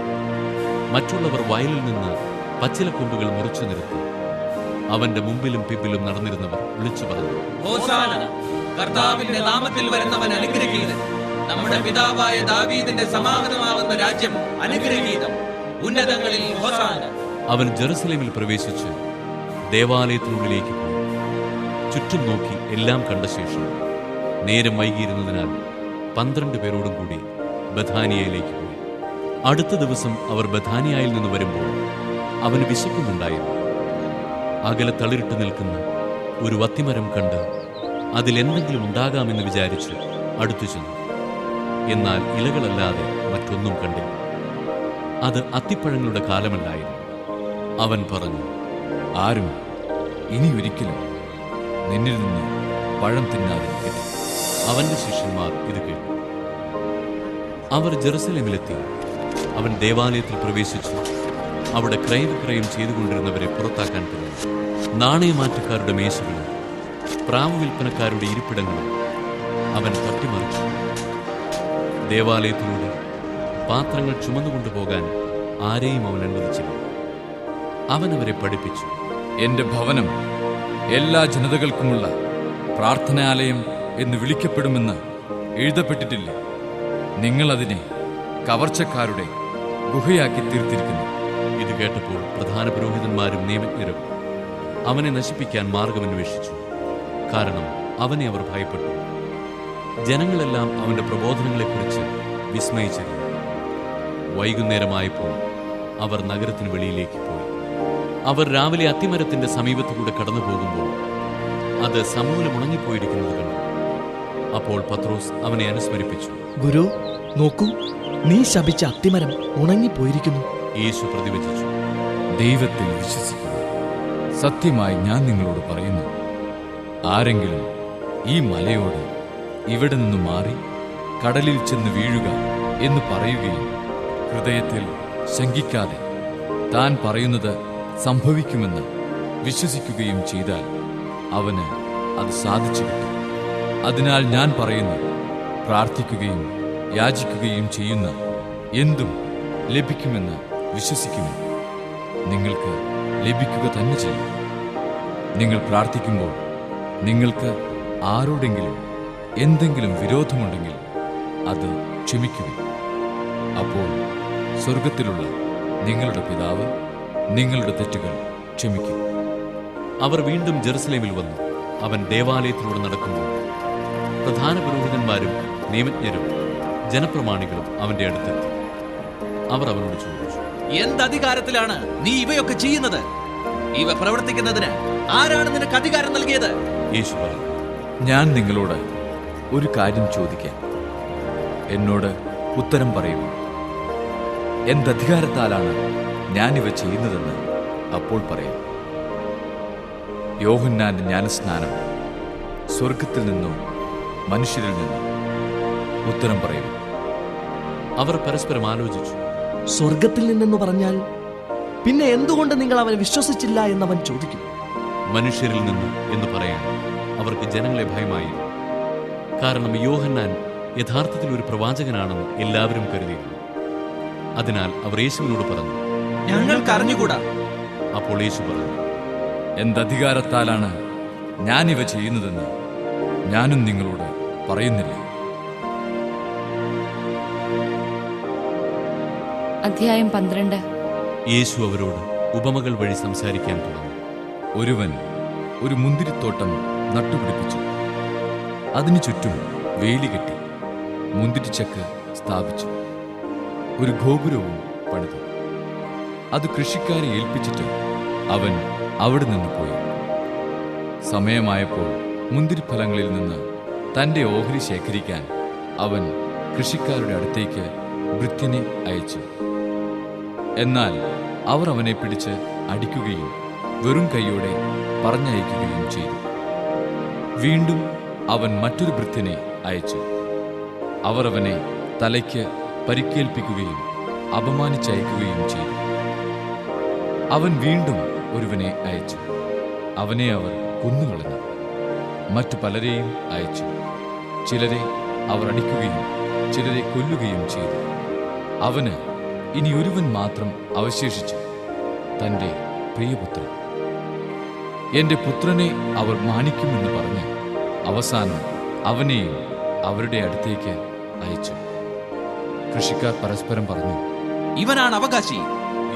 മറ്റുള്ളവർ വയലിൽ നിന്ന് പച്ചിലക്കൊമ്പുകൾ മുറിച്ചു നിരത്തി. അവന്റെ മുമ്പിലും പിമ്പിലും നടന്നിരുന്നവർ വിളിച്ചു പറഞ്ഞു, ഹോസാന, കർത്താവിന്റെ നാമത്തിൽ വരുന്നവൻ അനുഗ്രഹീതൻ. നമ്മുടെ പിതാവായ ദാവീദിന്റെ സമാഗതമാകുന്ന രാജ്യം അനുഗ്രഹീതം. ഉന്നതങ്ങളിൽ ഹോസാന. അവൻ ജെറുസലേമിൽ പ്രവേശിച്ച് ദേവാലയത്തിനുള്ളിലേക്ക് പോയി. ചുറ്റും നോക്കി എല്ലാം കണ്ട ശേഷം നേരം വൈകിയിരുന്നതിനാൽ 12 പേരോടും കൂടി ബഥാനിയയിലേക്ക് പോയി. അടുത്ത ദിവസം അവർ ബഥാനിയയിൽ നിന്ന് വരുമ്പോൾ അവന് വിശക്കുന്നുണ്ടായിരുന്നു. അകലെ തളിരിട്ട് നിൽക്കുന്ന ഒരു വത്തിമരം കണ്ട് അതിലെന്തെങ്കിലും ഉണ്ടാകാമെന്ന് വിചാരിച്ച് അടുത്തു ചെന്നു. എന്നാൽ ഇലകളല്ലാതെ മറ്റൊന്നും കണ്ടില്ല. അത് അത്തിപ്പഴങ്ങളുടെ കാലമല്ലായിരുന്നു. അവൻ പറഞ്ഞു, ആരും ഇനി ഒരിക്കലും നിന്നിൽ നിന്ന് പഴം തിന്നാതിരിക്കട്ടെ. അവന്റെ ശിഷ്യന്മാർ ഇത് കേട്ടു. അവർ ജെറുസലേമിലെത്തി. അവൻ ദേവാലയത്തിൽ പ്രവേശിച്ചു അവിടെ ക്രയവിക്രയം ചെയ്തുകൊണ്ടിരുന്നവരെ പുറത്താക്കാൻ തുടങ്ങി. നാണയമാറ്റക്കാരുടെ മേശകളും പ്രാവ് വിൽപ്പനക്കാരുടെ ഇരിപ്പിടങ്ങളും അവൻ തട്ടിമറിച്ചു. ദേവാലയത്തിലൂടെ പാത്രങ്ങൾ ചുമന്നുകൊണ്ടുപോകാൻ ആരെയും അവൻ അനുവദിച്ചില്ല. അവൻ അവരെ പഠിപ്പിച്ചു. എന്റെ ഭവനം എല്ലാ ജനതകൾക്കുമുള്ള പ്രാർത്ഥനാലയം എന്ന് വിളിക്കപ്പെടുമെന്ന് എഴുതപ്പെട്ടിട്ടില്ല. നിങ്ങളതിനെ കവർച്ചക്കാരുടെ ഗുഹയാക്കി തീർത്തിരിക്കുന്നു. ഇത് കേട്ടപ്പോൾ പ്രധാന പുരോഹിതന്മാരും നിയമജ്ഞരും അവനെ നശിപ്പിക്കാൻ മാർഗമന്വേഷിച്ചു. കാരണം അവനെ അവർ ഭയപ്പെട്ടു. ജനങ്ങളെല്ലാം അവന്റെ പ്രബോധനങ്ങളെക്കുറിച്ച് വിസ്മയിച്ചിരുന്നു. വൈകുന്നേരമായപ്പോൾ അവർ നഗരത്തിന് വെളിയിലേക്ക് പോയി. അവർ രാവിലെ അത്തിമരത്തിന്റെ സമീപത്തുകൂടെ കടന്നു പോകുമ്പോൾ അത് സമൂലം ഉണങ്ങിപ്പോയിരിക്കുന്നത് കണ്ടു. അപ്പോൾ പത്രോസ് അവനെ അനുസ്മരിപ്പിച്ചു. ഗുരു, നോക്കൂ, നീ ശപിച്ച അത്തിമരം ഉണങ്ങിപ്പോയിരിക്കുന്നു. യേശു പ്രതിവചിച്ചു, ദൈവത്തിൽ വിശ്വസിക്കുക. സത്യമായി ഞാൻ നിങ്ങളോട് പറയുന്നു, ആരെങ്കിലും ഈ മലയോട് ഇവിടെ നിന്ന് മാറി കടലിൽ ചെന്ന് വീഴുക എന്ന് പറയുകയും ഹൃദയത്തിൽ ശങ്കിക്കാതെ താൻ പറയുന്നത് സംഭവിക്കുമെന്ന് വിശ്വസിക്കുകയും ചെയ്താൽ അവന് അത് സാധിച്ചു കിട്ടും. അതിനാൽ ഞാൻ പറയുന്നു, പ്രാർത്ഥിക്കുകയും യാചിക്കുകയും ചെയ്യുന്ന എന്തും ലഭിക്കുമെന്ന് വിശ്വസിക്കുമോ, നിങ്ങൾക്ക് ലഭിക്കുക തന്നെ ചെയ്യും. നിങ്ങൾ പ്രാർത്ഥിക്കുമ്പോൾ നിങ്ങൾക്ക് ആരോടെങ്കിലും എന്തെങ്കിലും വിരോധമുണ്ടെങ്കിൽ അത് ക്ഷമിക്കുക. അപ്പോൾ സ്വർഗത്തിലുള്ള നിങ്ങളുടെ പിതാവ് നിങ്ങളുടെ തെറ്റുകൾ ക്ഷമിക്കും. അവർ വീണ്ടും ജെറുസലേമിൽ വന്നു. അവൻ ദേവാലയത്തിലൂടെ നടക്കുമ്പോൾ പ്രധാന പുരോഹിതന്മാരും നിയമജ്ഞരും ജനപ്രമാണികളും അവന്റെ അടുത്തെത്തി. അവർ അവനോട് ചോദിച്ചു, എന്തധികാരത്തിലാണ് നീ ഇവയൊക്കെ ചെയ്യുന്നത്? ഇവ പ്രവർത്തിക്കുന്നതിന് ആരാണ് നിനക്ക് അധികാരം നൽകിയത്? യേശു പറഞ്ഞു, ഞാൻ നിങ്ങളോട് ഒരു കാര്യം ചോദിക്കാം, എന്നോട് ഉത്തരം പറയൂ. എന്തധികാരത്താലാണ് ഞാനിവ ചെയ്യുന്നതെന്ന് അപ്പോൾ പറയാം. യോഹന്നാന്റെ ജ്ഞാനസ്നാനം സ്വർഗത്തിൽ നിന്നോ മനുഷ്യരിൽ നിന്നോ? ഉത്തരം പറയൂ. അവർ പരസ്പരം ആലോചിച്ചു. സ്വർഗത്തിൽ നിന്നെന്ന് പറഞ്ഞാൽ പിന്നെ എന്തുകൊണ്ട് നിങ്ങൾ അവനെ വിശ്വസിച്ചില്ല എന്നവൻ ചോദിക്കും. മനുഷ്യരിൽ നിന്ന് എന്ന് പറയാൻ അവർക്ക് ജനങ്ങളെ ഭയമായി. കാരണം യോഹന്നാൻ യഥാർത്ഥത്തിൽ ഒരു പ്രവാചകനാണെന്ന് എല്ലാവരും കരുതിയിരുന്നു. അതിനാൽ അവർ യേശുവിനോട് പറഞ്ഞു, ഞങ്ങൾക്ക് അറിഞ്ഞുകൂടാ. അപ്പോൾ യേശു പറഞ്ഞു, എന്തധികാരത്താലാണ് ഞാനിവ ചെയ്യുന്നതെന്ന് ഞാനും നിങ്ങളോട് പറയുന്നില്ല. അധ്യായം 12. യേശു അവരോട് ഉപമകൾ വഴി സംസാരിക്കാൻ തുടങ്ങി. ഒരുവൻ ഒരു മുന്തിരിത്തോട്ടം നട്ടുപിടിപ്പിച്ചു. അതിനു ചുറ്റും വേലി കെട്ടി മുന്തിരിച്ചക്ക് സ്ഥാപിച്ചു. ഒരു ഗോപുരവും പണിതു. അത് കൃഷിക്കാരെ ഏൽപ്പിച്ചിട്ട് അവൻ അവിടെ നിന്ന് പോയി. സമയമായപ്പോൾ മുന്തിരിഫലങ്ങളിൽ നിന്ന് തന്റെ ഓഹരി ശേഖരിക്കാൻ അവൻ കൃഷിക്കാരുടെ അടുത്തേക്ക് ഭൃത്യനെ അയച്ചു. എന്നാൽ അവർ അവനെ പിടിച്ച് അടിക്കുകയും വെറും കൈയോടെ പറഞ്ഞയക്കുകയും ചെയ്തു. വീണ്ടും അവൻ മറ്റൊരു ഭൃത്യനെ അയച്ചു. അവർ അവനെ തലയ്ക്ക് പരിക്കേൽപ്പിക്കുകയും അപമാനിച്ചയക്കുകയും ചെയ്തു. അവൻ വീണ്ടും ഒരുവനെ അയച്ചു. അവനെ അവർ കൊന്നുകളഞ്ഞു. മറ്റു പലരെയും അയച്ചു. ചിലരെ അവർ അടിക്കുകയും ചിലരെ കൊല്ലുകയും ചെയ്തു. അവന് ഇനി ഒരുവൻ മാത്രം അവശേഷിച്ചു, തന്റെ പ്രിയപുത്രൻ. എന്റെ പുത്രനെ അവർ മാനിക്കുമെന്ന് പറഞ്ഞ് അവസാനം അവനെയും അവരുടെ അടുത്തേക്ക് അയച്ചു. കൃഷിക്കാർ പരസ്പരം പറഞ്ഞു, ഇവനാണ് അവകാശി.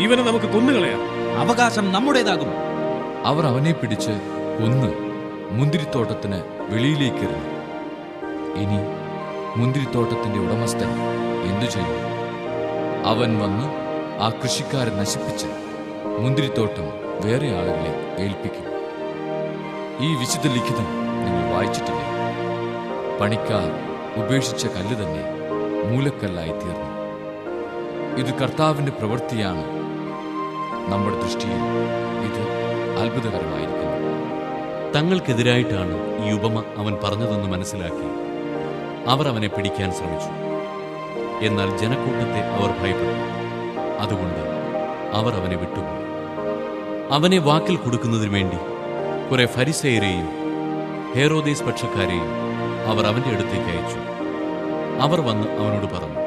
ഇവനെ നമുക്ക് കൊന്നുകളയാം. അവകാശം നമ്മുടേതാകും. അവർ അവനെ പിടിച്ച് കൊന്ന് മുന്തിരിത്തോട്ടത്തിന് വെളിയിലേക്കെറിഞ്ഞു. ഇനി മുന്തിരിത്തോട്ടത്തിന്റെ ഉടമസ്ഥൻ എന്തു ചെയ്യും? അവൻ വന്ന് ആ കൃഷിക്കാരെ നശിപ്പിച്ച് മുന്തിരിത്തോട്ടം വേറെ ആളുകളെ ഏൽപ്പിക്കും. ഈ വിശുദ്ധ ലിഖിതം നിങ്ങൾ വായിച്ചിട്ടില്ലേ? പണിക്കാർ ഉപേക്ഷിച്ച കല്ല് തന്നെ മൂലക്കല്ലായി തീർന്നു. ഇത് കർത്താവിന്റെ പ്രവൃത്തിയാണ്. നമ്മുടെ ദൃഷ്ടിയിൽ ഇത് അത്ഭുതകരമായിരിക്കുന്നു. തങ്ങൾക്കെതിരായിട്ടാണ് ഈ ഉപമ അവൻ പറഞ്ഞതെന്ന് മനസ്സിലാക്കി അവർ അവനെ പിടിക്കാൻ ശ്രമിച്ചു. എന്നാൽ ജനക്കൂട്ടത്തെ അവർ ഭയപ്പെട്ടു. അതുകൊണ്ട് അവർ അവനെ വിട്ടുപോയി. അവനെ വാക്കിൽ കൊടുക്കുന്നതിനു വേണ്ടി കുറെ ഫരിസേയരെയും ഹേറോദേസ് പക്ഷക്കാരെയും അവർ അവന്റെ അടുത്തേക്ക് അയച്ചു. അവർ വന്ന് അവനോട് പറഞ്ഞു,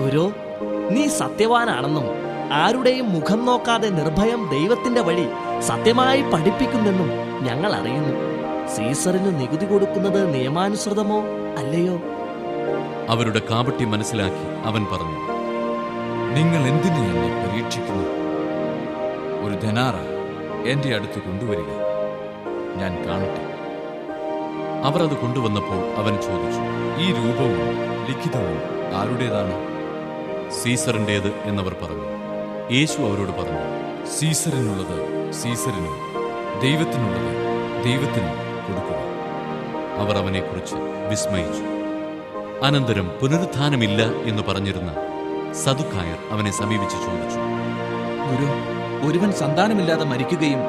ഗുരു, നീ സത്യവാനാണെന്നും ആരുടെയും മുഖം നോക്കാതെ നിർഭയം ദൈവത്തിന്റെ വഴി സത്യമായി പഠിപ്പിക്കുന്നെന്നും ഞങ്ങൾ അറിയുന്നു. സീസറിന് നികുതി കൊടുക്കുന്നത് നിയമാനുസൃതമോ അല്ലയോ? അവരുടെ കാപട്യം മനസ്സിലാക്കി അവൻ പറഞ്ഞു, നിങ്ങൾ എന്തിനു എന്നെ പരീക്ഷിക്കുന്നു? ഒരു ധനാറ എൻ്റെ അടുത്ത് കൊണ്ടുവരിക, ഞാൻ കാണട്ടെ. അവർ അത് കൊണ്ടുവന്നപ്പോൾ അവൻ ചോദിച്ചു, ഈ രൂപവും ലിഖിതവും ആരുടേതാണ്? സീസറിൻ്റേത് എന്നവർ പറഞ്ഞു. യേശു അവരോട് പറഞ്ഞു, സീസറിനുള്ളത് സീസറിനും ദൈവത്തിനുള്ളത് ദൈവത്തിനും കൊടുക്കുക. അവർ അവനെക്കുറിച്ച് വിസ്മയിച്ചു. അനന്തരം പുനരുത്ഥാനമില്ല എന്ന് പറഞ്ഞിരുന്ന സദുക്കായർ അവനെ സമീപിച്ച് ചോദിച്ചു, ഗുരു, ഒരുവൻ സന്താനമില്ലാതെ മരിക്കുകയും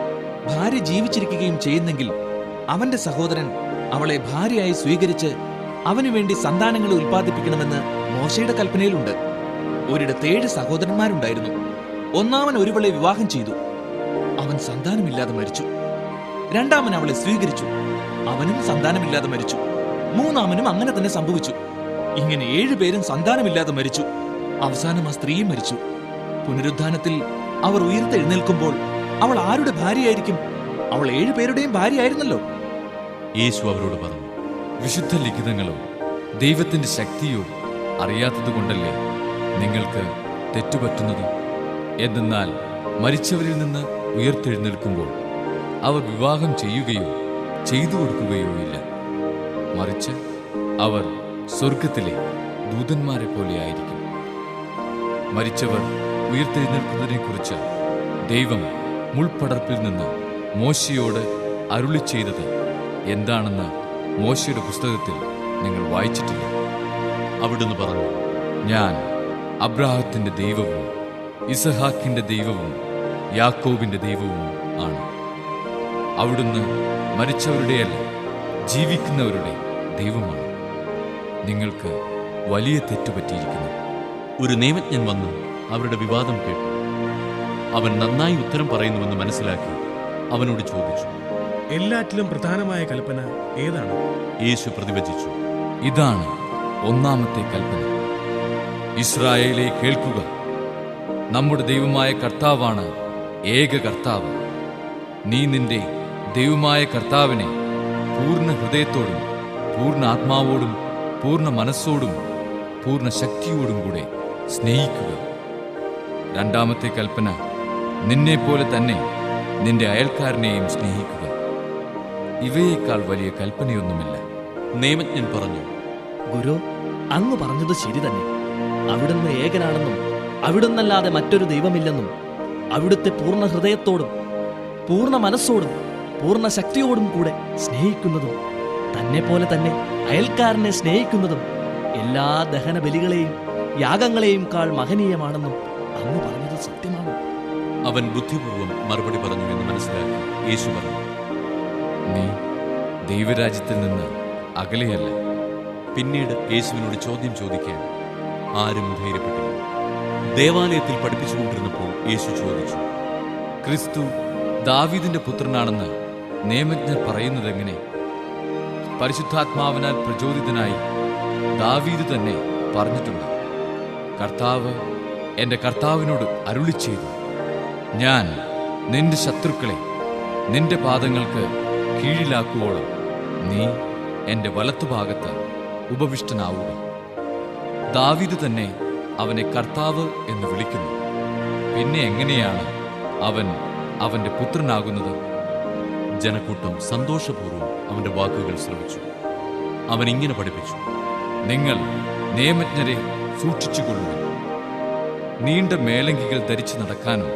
ഭാര്യ ജീവിച്ചിരിക്കുകയും ചെയ്യുന്നെങ്കിൽ അവന്റെ സഹോദരൻ അവളെ ഭാര്യയായി സ്വീകരിച്ച് അവനു വേണ്ടി സന്താനങ്ങളെ ഉൽപ്പാദിപ്പിക്കണമെന്ന് മോശയുടെ കൽപ്പനയിലുണ്ട്. ഒരിടത്ത് 7 സഹോദരന്മാരുണ്ടായിരുന്നു. ഒന്നാമൻ ഒരുവളെ വിവാഹം ചെയ്തു, അവൻ സന്താനമില്ലാതെ മരിച്ചു. രണ്ടാമൻ അവളെ സ്വീകരിച്ചു, അവനും സന്താനമില്ലാതെ മരിച്ചു. മൂന്നാമനും അങ്ങനെ തന്നെ സംഭവിച്ചു. ഇങ്ങനെ 7 പേരും സന്താനമില്ലാതെ മരിച്ചു. അവസാനം ആ സ്ത്രീയും മരിച്ചു. പുനരുദ്ധാനത്തിൽ അവർ ഉയർത്തെഴുന്നേൽക്കുമ്പോൾ അവൾ ആരുടെ ഭാര്യയായിരിക്കും? അവൾ 7 പേരുടെയും ഭാര്യയായിരുന്നല്ലോ. യേശു അവരോട് പറഞ്ഞു, വിശുദ്ധ ലിഖിതങ്ങളോ ദൈവത്തിന്റെ ശക്തിയോ അറിയാത്തതുകൊണ്ടല്ലേ നിങ്ങൾക്ക് തെറ്റുപറ്റുന്നത്? എന്തെന്നാൽ മരിച്ചവരിൽ നിന്ന് ഉയർത്തെഴുന്നേൽക്കുമ്പോൾ അവർ വിവാഹം ചെയ്യുകയോ ചെയ്തു കൊടുക്കുകയോ ഇല്ല. മറിച്ച് അവർ സ്വർഗത്തിലെ ദൂതന്മാരെ പോലെ ആയിരിക്കും. മരിച്ചവർ ഉയർത്തെഴുന്നേൽക്കുന്നതിനെക്കുറിച്ച് ദൈവം മുൾപടർപ്പിൽ നിന്ന് മോശയോട് അരുളി ചെയ്തത് എന്താണെന്ന് മോശയുടെ പുസ്തകത്തിൽ നിങ്ങൾ വായിച്ചിട്ടില്ല. അവിടുന്ന് പറഞ്ഞു, ഞാൻ അബ്രാഹത്തിന്റെ ദൈവവും ഇസഹാക്കിന്റെ ദൈവവും യാക്കോബിന്റെ ദൈവവും ആണ്. അവിടുന്ന് മരിച്ചവരുടെയല്ല, ജീവിക്കുന്നവരുടെ ദൈവമാണ്. നിങ്ങൾക്ക് വലിയ തെറ്റുപറ്റിയിരിക്കുന്നു. ഒരു നിയമജ്ഞൻ വന്ന് അവരുടെ വിവാദം കേട്ടു. അവൻ നന്നായി ഉത്തരം പറയുന്നുവെന്ന് മനസ്സിലാക്കി അവനോട് ചോദിച്ചു, എല്ലാറ്റിലും പ്രധാനമായ കൽപ്പന ഏതാണ്? യേശു പ്രതിവചിച്ചു, ഇതാണ് ഒന്നാമത്തെ കൽപ്പന. ഇസ്രായേലേ, കേൾക്കുക, നമ്മുടെ ദൈവമായ കർത്താവാണ് ഏക കർത്താവ്. നീ നിന്റെ ദൈവമായ കർത്താവിനെ പൂർണ്ണ ഹൃദയത്തോടും പൂർണ്ണ ആത്മാവോടും പൂർണ്ണ മനസ്സോടും പൂർണ്ണ ശക്തിയോടും കൂടെ സ്നേഹിക്കുക. രണ്ടാമത്തെ കൽപ്പന, നിന്നെപ്പോലെ തന്നെ നിന്റെ അയൽക്കാരനെയും സ്നേഹിക്കുക. ഇവയേക്കാൾ വലിയ കൽപ്പനയൊന്നുമില്ല. നിയമജ്ഞൻ പറഞ്ഞു, ഗുരു, അങ്ങ് പറഞ്ഞത് ശരി തന്നെ. അവിടുന്ന് ഏകനാണെന്നും അവിടുന്നല്ലാതെ മറ്റൊരു ദൈവമില്ലെന്നും അവിടുത്തെ പൂർണ്ണ ഹൃദയത്തോടും പൂർണ്ണ മനസ്സോടും പൂർണ്ണ ശക്തിയോടും കൂടെ സ്നേഹിക്കുന്നതും തന്നെ പോലെ തന്നെ അയൽക്കാരനെ സ്നേഹിക്കുന്നതും എല്ലാ ദഹന ബലികളെയും യാഗങ്ങളെയും കാൾ മഹനീയമാണെന്നും അങ്ങ് പറഞ്ഞത് സത്യമാണ്. അവൻ ബുദ്ധിപൂർവം മറുപടി പറഞ്ഞു എന്ന് മനസ്സിലാക്കി യേശു പറഞ്ഞു, നീ ദൈവരാജ്യത്തിൽ നിന്ന് അകലെയല്ല. പിന്നീട് യേശുവിനോട് ചോദ്യം ചോദിക്കാൻ ആരും ധൈര്യപ്പെട്ടില്ല. ദേവാലയത്തിൽ പഠിപ്പിച്ചുകൊണ്ടിരുന്നപ്പോൾ യേശു ചോദിച്ചു, ക്രിസ്തു ദാവീദിന്റെ പുത്രനാണെന്ന് നിയമജ്ഞർ പറയുന്നതെങ്ങനെ? പരിശുദ്ധാത്മാവിനാൽ പ്രചോദിതനായി ദാവീദ് തന്നെ പറഞ്ഞിട്ടുണ്ട്. കർത്താവ് എന്റെ കർത്താവിനോട് അരുളി ചെയ്തു, ഞാൻ നിന്റെ ശത്രുക്കളെ നിന്റെ പാദങ്ങൾക്ക് കീഴിലാക്കുവോളം നീ എന്റെ വലത്തുഭാഗത്ത് ഉപവിഷ്ടനാവുക. ദാവീദ് തന്നെ അവനെ കർത്താവ് എന്ന് വിളിക്കുന്നു. പിന്നെ എങ്ങനെയാണ് അവൻ അവന്റെ പുത്രനാകുന്നത്? ജനക്കൂട്ടം സന്തോഷപൂർവ്വം അവന്റെ വാക്കുകൾ ശ്രവിച്ചു. അവൻ ഇങ്ങനെ പഠിപ്പിച്ചു, നിങ്ങൾ നിയമജ്ഞരെ സൂക്ഷിച്ചുകൊള്ളുക. നീണ്ട മേലങ്കികൾ ധരിച്ചു നടക്കാനും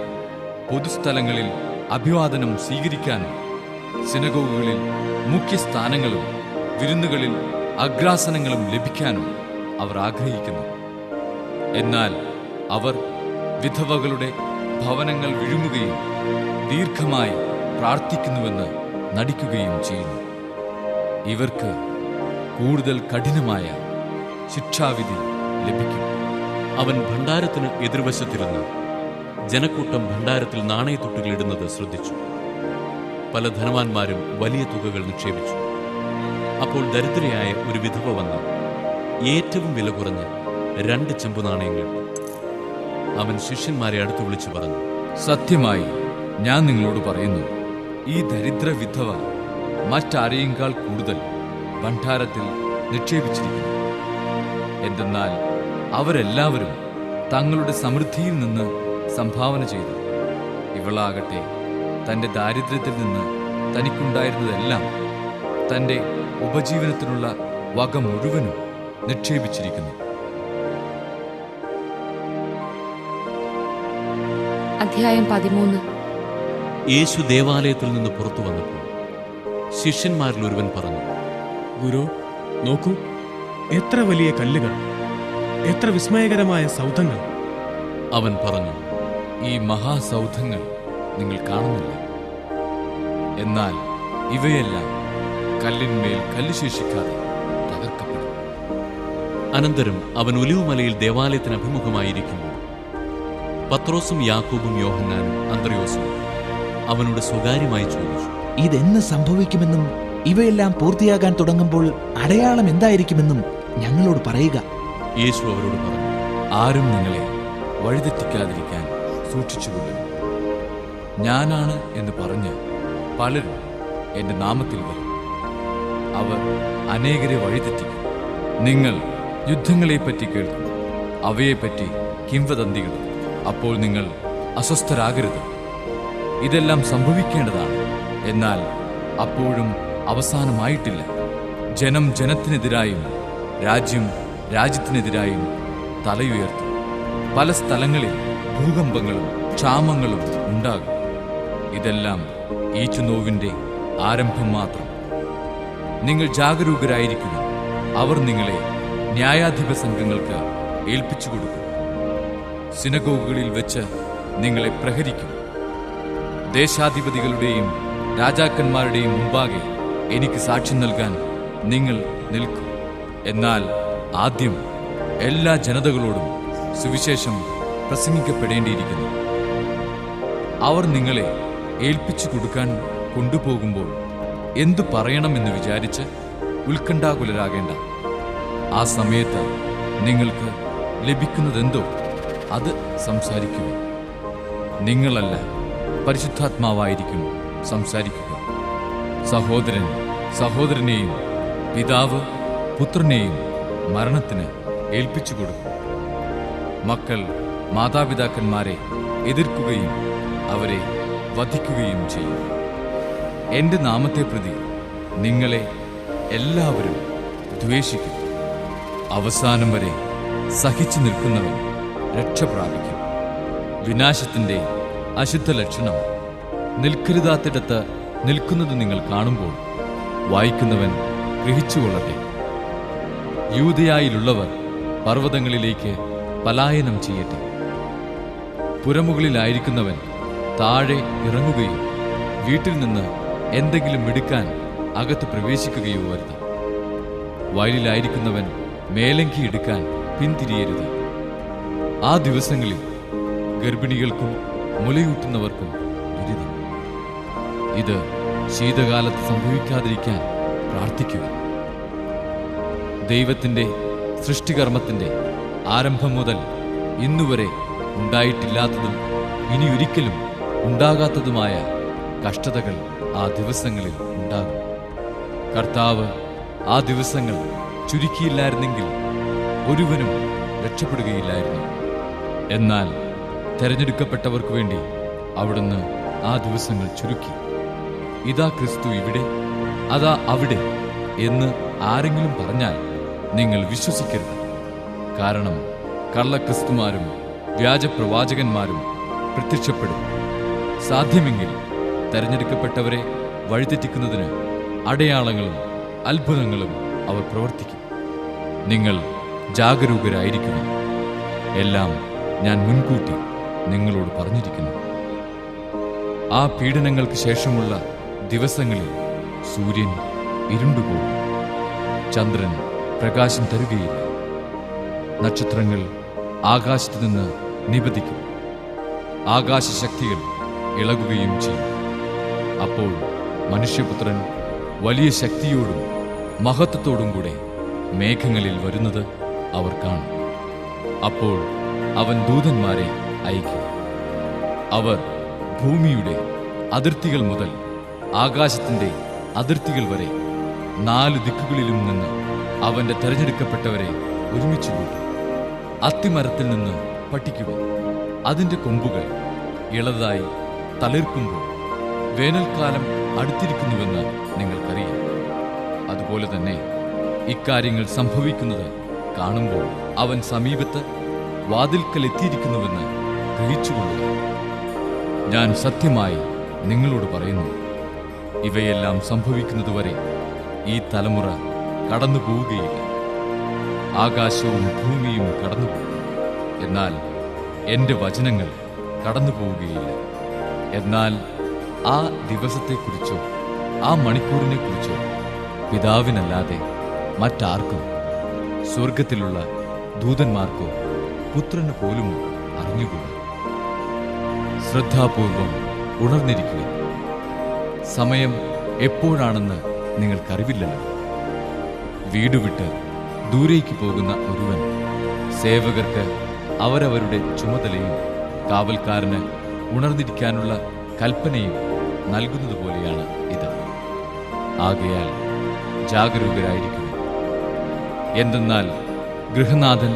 പൊതുസ്ഥലങ്ങളിൽ അഭിവാദനം സ്വീകരിക്കാനും സിനഗോഗുകളിൽ മുഖ്യസ്ഥാനങ്ങളും വിരുന്നുകളിൽ അഗ്രാസനങ്ങളും ലഭിക്കാനും അവർ ആഗ്രഹിക്കുന്നു. എന്നാൽ അവർ വിധവകളുടെ ഭവനങ്ങൾ വിഴുങ്ങുകയും ദീർഘമായി പ്രാർത്ഥിക്കുന്നുവെന്ന് നടിക്കുകയും ചെയ്യുന്നു. ഇവർക്ക് കൂടുതൽ കഠിനമായ ശിക്ഷാവിധി ലഭിക്കും. അവൻ ഭണ്ഡാരത്തിന് എതിർവശത്തിരുന്ന് ജനക്കൂട്ടം ഭണ്ഡാരത്തിൽ നാണയത്തുട്ടുകൾ ഇടുന്നത് ശ്രദ്ധിച്ചു. പല ധനവാന്മാരും വലിയ തുകകൾ നിക്ഷേപിച്ചു. അപ്പോൾ ദരിദ്രയായ ഒരു വിധവ വന്ന് ഏറ്റവും വില കുറഞ്ഞ 2 ചെമ്പു നാണയങ്ങൾ ഇട്ടു. അവൻ ശിഷ്യന്മാരെ അടുത്ത് വിളിച്ചു പറഞ്ഞു, സത്യമായി ഞാൻ നിങ്ങളോട് പറയുന്നു, ഈ ദരിദ്ര വിധവ മറ്റാരെയേക്കാൾ കൂടുതൽ ഭണ്ഡാരത്തിൽ നിക്ഷേപിച്ചിരിക്കുന്നു. എന്തെന്നാൽ അവരെല്ലാവരും തങ്ങളുടെ സമൃദ്ധിയിൽ നിന്ന് സംഭാവന ചെയ്തു. ഇവളാകട്ടെ തൻ്റെ ദാരിദ്ര്യത്തിൽ നിന്ന് തനിക്കുണ്ടായിരുന്നതെല്ലാം തൻ്റെ ഉപജീവനത്തിനുള്ള വക മുഴുവനും നിക്ഷേപിച്ചിരിക്കുന്നു. അധ്യായം 13. യേശു ദേവാലയത്തിൽ നിന്ന് പുറത്തു വന്നപ്പോൾ ശിഷ്യന്മാരിൽ ഒരുവൻ പറഞ്ഞു, ഗുരു, നോക്കൂ, എത്ര വലിയ കല്ലുകൾ, എത്ര വിസ്മയകരമായ സൗധങ്ങൾ. അവൻ പറഞ്ഞു, ഈ മഹാസൗധങ്ങൾ നിങ്ങൾ കാണുന്നില്ല. എന്നാൽ ഇവയെല്ലാം കല്ലിന്മേൽ കല്ല് ശേഷിക്കാതെ തകർക്കപ്പെടും. അനന്തരം അവൻ ഒലിവുമലയിൽ ദേവാലയത്തിന് അഭിമുഖമായിരിക്കുമ്പോൾ പത്രോസും യാക്കോബും യോഹന്നാനും അന്ത്രയോസും അവനോട് സ്വകാര്യമായി ചോദിച്ചു, ഇതെന്ന് സംഭവിക്കുമെന്നും ഇവയെല്ലാം പൂർത്തിയാകാൻ തുടങ്ങുമ്പോൾ അടയാളം എന്തായിരിക്കുമെന്നും ഞങ്ങളോട് പറയുക. യേശു അവരോട് പറഞ്ഞു, ആരും നിങ്ങളെ വഴിതെറ്റിക്കാതിരിക്കാൻ സൂക്ഷിച്ചുകൊള്ളും. ഞാനാണ് എന്ന് പറഞ്ഞ് പലരും എൻ്റെ നാമത്തിൽ വരും. അവർ അനേകരെ വഴിതെറ്റിക്കും. നിങ്ങൾ യുദ്ധങ്ങളെപ്പറ്റി കേൾക്കും, അവയെപ്പറ്റി കിംവദന്തികളും. അപ്പോൾ നിങ്ങൾ അസ്വസ്ഥരാകരുത്. ഇതെല്ലാം സംഭവിക്കേണ്ടതാണ്, എന്നാൽ അപ്പോഴും അവസാനമായിട്ടില്ല. ജനം ജനത്തിനെതിരായും രാജ്യം രാജ്യത്തിനെതിരായും തലയുയർത്തും. പല സ്ഥലങ്ങളിൽ ഭൂകമ്പങ്ങളും ക്ഷാമങ്ങളും ഉണ്ടാകും. ഇതെല്ലാം ഈറ്റുനോവിന്റെ ആരംഭം മാത്രം. നിങ്ങൾ ജാഗരൂകരായിരിക്കുക. അവർ നിങ്ങളെ ന്യായാധിപ സംഘങ്ങൾക്ക് ഏൽപ്പിച്ചു കൊടുക്കും. സിനഗോഗുകളിൽ വെച്ച് നിങ്ങളെ പ്രഹരിക്കും. ദേശാധിപതികളുടെയും രാജാക്കന്മാരുടെയും മുമ്പാകെ എനിക്ക് സാക്ഷ്യം നൽകാൻ നിങ്ങൾ നിൽക്കും. എന്നാൽ ആദ്യം എല്ലാ ജനതകളോടും സുവിശേഷം പ്രസംഗിക്കപ്പെടേണ്ടിയിരിക്കുന്നു. അവർ നിങ്ങളെ ഏൽപ്പിച്ചു കൊടുക്കാൻ കൊണ്ടുപോകുമ്പോൾ എന്തു പറയണമെന്ന് വിചാരിച്ച് ഉത്കണ്ഠാകുലരാകേണ്ട. ആ സമയത്ത് നിങ്ങൾക്ക് ലഭിക്കുന്നതെന്തോ അത് സംസാരിക്കുക. നിങ്ങളല്ല, പരിശുദ്ധാത്മാവായിരിക്കും സംസാരിക്കുക. സഹോദരൻ സഹോദരനെയും പിതാവ് പുത്രനെയും മരണത്തിന് ഏൽപ്പിച്ചു കൊടുക്കും. മക്കൾ മാതാപിതാക്കന്മാരെ എതിർക്കുകയും അവരെ വധിക്കുകയും ചെയ്യും. എൻ്റെ നാമത്തെ പ്രതി നിങ്ങളെ എല്ലാവരും ദ്വേഷിക്കും. അവസാനം വരെ സഹിച്ചു നിൽക്കുന്നവൻ രക്ഷ പ്രാപിക്കും. വിനാശത്തിൻ്റെ അശുദ്ധ ലക്ഷണം നിൽക്കരുതാത്തിടത്ത് നിൽക്കുന്നത് നിങ്ങൾ കാണുമ്പോൾ വായിക്കുന്നവൻ ഗ്രഹിച്ചുകൊള്ളട്ടെ. യൂദയായിലുള്ളവർ പർവ്വതങ്ങളിലേക്ക് പലായനം ചെയ്യട്ടെ. പുരമുകളിലായിരിക്കുന്നവൻ താഴെ ഇറങ്ങുകയും വീട്ടിൽ നിന്ന് എന്തെങ്കിലും എടുക്കാൻ അകത്ത് പ്രവേശിക്കുകയോ വരുത്. വയലിലായിരിക്കുന്നവൻ മേലങ്കി എടുക്കാൻ പിന്തിരിയരുത്. ആ ദിവസങ്ങളിൽ ഗർഭിണികൾക്കും മുലയൂട്ടുന്നവർക്കും ദുരിതം. ഇത് ശീതകാലത്ത് സംഭവിക്കാതിരിക്കാൻ പ്രാർത്ഥിക്കുക. ദൈവത്തിൻ്റെ സൃഷ്ടികർമ്മത്തിൻ്റെ ആരംഭം മുതൽ ഇന്നുവരെ ഉണ്ടായിട്ടില്ലാത്തതും ഇനിയൊരിക്കലും ഉണ്ടാകാത്തതുമായ കഷ്ടതകൾ ആ ദിവസങ്ങളിൽ ഉണ്ടാകും. കർത്താവ് ആ ദിവസങ്ങൾ ചുരുക്കിയില്ലായിരുന്നെങ്കിൽ ഒരുവനും രക്ഷപ്പെടുകയില്ലായിരുന്നു. എന്നാൽ തെരഞ്ഞെടുക്കപ്പെട്ടവർക്ക് വേണ്ടി അവിടുന്ന് ആ ദിവസങ്ങൾ ചുരുക്കി. ഇതാ ക്രിസ്തു ഇവിടെ, അതാ അവിടെ എന്ന് ആരെങ്കിലും പറഞ്ഞാൽ നിങ്ങൾ വിശ്വസിക്കരുത്. കാരണം കള്ളക്രിസ്തുമാരും വ്യാജപ്രവാചകന്മാരും പ്രത്യക്ഷപ്പെടും. സാധ്യമെങ്കിൽ തെരഞ്ഞെടുക്കപ്പെട്ടവരെ വഴിതെറ്റിക്കുന്നതിന് അടയാളങ്ങളും അത്ഭുതങ്ങളും അവർ പ്രവർത്തിക്കും. നിങ്ങൾ ജാഗരൂകരായിരിക്കണം. എല്ലാം ഞാൻ മുൻകൂട്ടി നിങ്ങളോട് പറഞ്ഞിരിക്കുന്നു. ആ പീഡനങ്ങൾക്ക് ശേഷമുള്ള ദിവസങ്ങളിൽ സൂര്യൻ ഇരുണ്ടുപോകും, ചന്ദ്രൻ പ്രകാശം തരുകയില്ല, നക്ഷത്രങ്ങൾ ആകാശത്തു നിന്ന് നിപതിക്കും, ആകാശശക്തികൾ ഇളകുകയും ചെയ്യും. അപ്പോൾ മനുഷ്യപുത്രൻ വലിയ ശക്തിയോടും മഹത്വത്തോടും കൂടെ മേഘങ്ങളിൽ വരുന്നത് അവർ കാണും. അപ്പോൾ അവൻ ദൂതന്മാരെ അയക്കും. അവർ ഭൂമിയുടെ അതിർത്തികൾ മുതൽ ആകാശത്തിന്റെ അതിർത്തികൾ വരെ 4 ദിക്കുകളിലും നിന്ന് അവന്റെ തെരഞ്ഞെടുക്കപ്പെട്ടവരെ ഒരുമിച്ച് കൂട്ടും. അത്തിമരത്തിൽ നിന്ന് പഠിക്കുക. അതിന്റെ കൊമ്പുകൾ ഇളതായി തളിർക്കുമ്പോൾ വേനൽക്കാലം അടുത്തിരിക്കുന്നുവെന്ന് നിങ്ങൾക്കറിയാം. അതുപോലെ തന്നെ ഇക്കാര്യങ്ങൾ സംഭവിക്കുന്നത് കാണുമ്പോൾ അവൻ സമീപത്ത് വാതിൽക്കൽ എത്തിയിരിക്കുന്നുവെന്ന് ഗ്രഹിച്ചുകൊള്ളുക. ഞാൻ സത്യമായി നിങ്ങളോട് പറയുന്നു, ഇവയെല്ലാം സംഭവിക്കുന്നതുവരെ ഈ തലമുറ കടന്നു പോവുകയില്ല. ആകാശവും ഭൂമിയും കടന്നുപോകും, എന്നാൽ എൻ്റെ വചനങ്ങൾ കടന്നു പോവുകയില്ല. എന്നാൽ ആ ദിവസത്തെക്കുറിച്ചോ ആ മണിക്കൂറിനെക്കുറിച്ചോ പിതാവിനല്ലാതെ മറ്റാർക്കും, സ്വർഗത്തിലുള്ള ദൂതന്മാർക്കോ പുത്രന് പോലും അറിഞ്ഞുകൂടാ. ശ്രദ്ധാപൂർവം ഉണർന്നിരിക്കുക. സമയം എപ്പോഴാണെന്ന് നിങ്ങൾക്കറിവില്ലല്ലോ. വീടുവിട്ട് ദൂരേക്ക് പോകുന്ന ഒരുവൻ സേവകർക്ക് അവരവരുടെ ചുമതലയും കാവൽക്കാരന് ഉണർന്നിരിക്കാനുള്ള കൽപ്പനയും നൽകുന്നതുപോലെയാണ് ഇത്. ആകയാൽ ജാഗരൂകരായിരിക്കുക. എന്തെന്നാൽ ഗൃഹനാഥൻ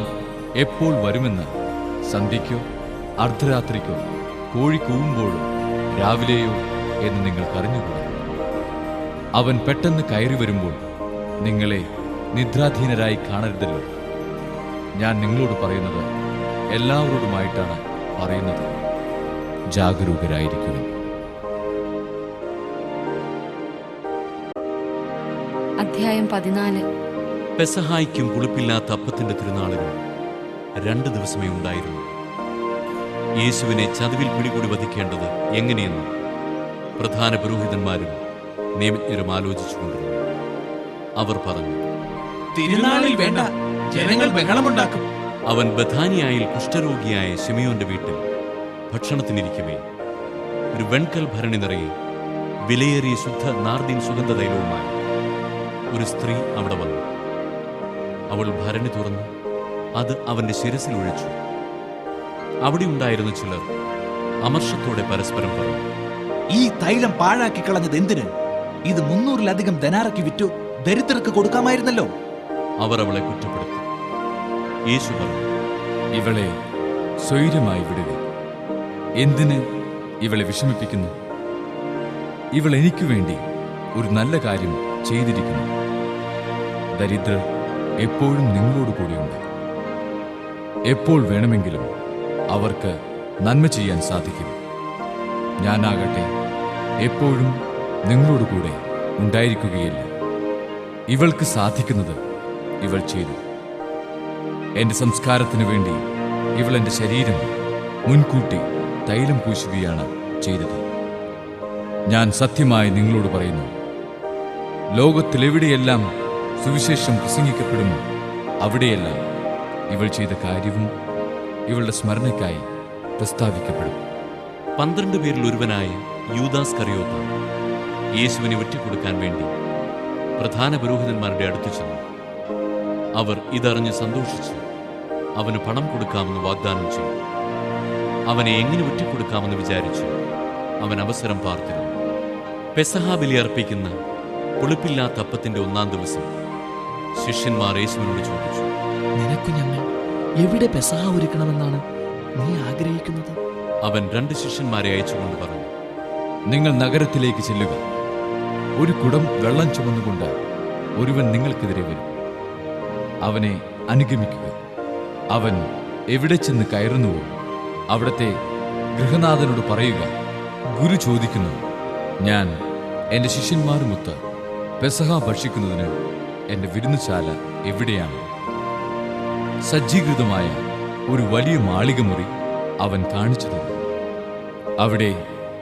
എപ്പോൾ വരുമെന്ന് സന്ധ്യയ്ക്കോ അർദ്ധരാത്രിക്കോ കോഴി കൂവുമ്പോഴോ രാവിലെയോ എന്ന് നിങ്ങൾക്കറിഞ്ഞുകൂടാ. അവൻ പെട്ടെന്ന് കയറി വരുമ്പോൾ നിങ്ങളെ നിദ്രാധീനരായി കാണരുതല്ലോ. ഞാൻ നിങ്ങളോട് പറയുന്നത് എല്ലാവരോടുമായിട്ടാണ് പറയുന്നത്. ജാഗരൂകരായിരിക്കുക. അധ്യായം 14. പെസഹായ്ക്കും പുളിപ്പില്ലാത്ത അപ്പത്തിന്റെ തിരുനാളിനും 2 ദിവസമേ ഉണ്ടായിരുന്നു. യേശുവിനെ ചതുവിൽ പിടികൂടി വധിക്കേണ്ടത് എങ്ങനെയെന്ന് പ്രധാന പുരോഹിതന്മാരും നിയമജ്ഞരും ആലോചിച്ചുകൊണ്ടിരുന്നു. അവർ പറഞ്ഞു, തിരുനാളിൽ വേണ്ട, ജനങ്ങൾ ബഹളമുണ്ടാക്കും. അവൻ ബഥാനിയായിൽ കുഷ്ഠരോഗിയായ ശിമയോന്റെ വീട്ടിൽ ഭക്ഷണത്തിനിരിക്കവേ ഒരു വെൺകൽ ഭരണി നിറയെ വിലയേറിയ ശുദ്ധ നാർദീൻ സുഗന്ധതൈലവുമായി ഒരു സ്ത്രീ അവിടെ വന്നു. അവൾ ഭരണി തുറന്ന് അത് അവന്റെ ശിരസിൽ ഒഴിച്ചു. അവിടെ ഉണ്ടായിരുന്ന ചിലർ അമർഷത്തോടെ പരസ്പരം പറഞ്ഞു, ഈ തൈലം പാഴാക്കി കളഞ്ഞത് എന്തിന്? ഇത് 300-ലധികം ദനാറയ്ക്ക് വിറ്റു ദരിദ്രർക്ക് കൊടുക്കാമായിരുന്നല്ലോ. അവർ അവളെ കുറ്റപ്പെടുത്തി. യേശു പറഞ്ഞു, ഇവളെ സ്വൈര്യമായി വിടുക. എന്തിന് ഇവളെ വിഷമിപ്പിക്കുന്നു? ഇവൾ എനിക്കു വേണ്ടി ഒരു നല്ല കാര്യം ചെയ്തിരിക്കുന്നു. ദരിദ്രർ എപ്പോഴും നിങ്ങളോട് കൂടിയുണ്ട്. എപ്പോൾ വേണമെങ്കിലും അവർക്ക് നന്മ ചെയ്യാൻ സാധിക്കും. ഞാനാകട്ടെ എപ്പോഴും നിങ്ങളോട് കൂടെ ഉണ്ടായിരിക്കുകയില്ല. ഇവൾക്ക് സാധിക്കുന്നത് ഇവൾ ചെയ്തു. എന്റെ സംസ്കാരത്തിനു വേണ്ടി ഇവൾ എന്റെ ശരീരം മുൻകൂട്ടി തൈലം പൂശുകയാണ് ചെയ്തത്. ഞാൻ സത്യമായി നിങ്ങളോട് പറയുന്നു, ലോകത്തിലെവിടെയെല്ലാം സുവിശേഷം പ്രസംഗിക്കപ്പെടുമോ അവിടെയെല്ലാം ഇവൾ ചെയ്ത കാര്യവും ഇവളുടെ സ്മരണയ്ക്കായി പ്രസ്താവിക്കപ്പെടും. 12 പേരിൽ ഒരുവനായ യൂദാസ് കറിയോത്ത യേശുവിനെ ഒറ്റിക്കൊടുക്കാൻ വേണ്ടി പ്രധാന പുരോഹിതന്മാരുടെ അടുത്തു ചെന്നു. അവർ ഇതറിഞ്ഞ് സന്തോഷിച്ച് അവന് പണം കൊടുക്കാമെന്ന് വാഗ്ദാനം ചെയ്തു. അവനെ എങ്ങനെ ഒറ്റിക്കൊടുക്കാമെന്ന് വിചാരിച്ചു അവൻ അവസരം പാർത്തിരുന്നു. പെസഹ ബലി അർപ്പിക്കുന്ന പുളിപ്പില്ലാത്ത അപ്പത്തിന്റെ 1-ാം ദിവസം ശിഷ്യന്മാർ യേശുവിനോട് ചോദിച്ചു, നിനക്ക് ഞങ്ങൾ എവിടെ പെസഹ ഒരുക്കണമെന്നാണ് നീ ആഗ്രഹിക്കുന്നത്? അവൻ 2 ശിഷ്യന്മാരെ അയച്ചുകൊണ്ട് പറഞ്ഞു, നിങ്ങൾ നഗരത്തിലേക്ക് ചെല്ലുക. ഒരു കുടം വെള്ളം ചുമന്നുകൊണ്ട് ഒരുവൻ നിങ്ങൾക്കെതിരെ വരും. അവനെ അനുഗമിക്കുക. അവൻ എവിടെ ചെന്ന് കയറുന്നുവോ അവിടത്തെ ഗൃഹനാഥനോട് പറയുക, ഗുരു ചോദിക്കുന്നു, ഞാൻ എൻ്റെ ശിഷ്യന്മാരുമൊത്ത് പെസഹ ഭക്ഷിക്കുന്നതിന് എൻ്റെ വിരുന്നുശാല എവിടെയാണ്? സജ്ജീകൃതമായ ഒരു വലിയ മാളികമുറി അവൻ കാണിച്ചു തരും. അവിടെ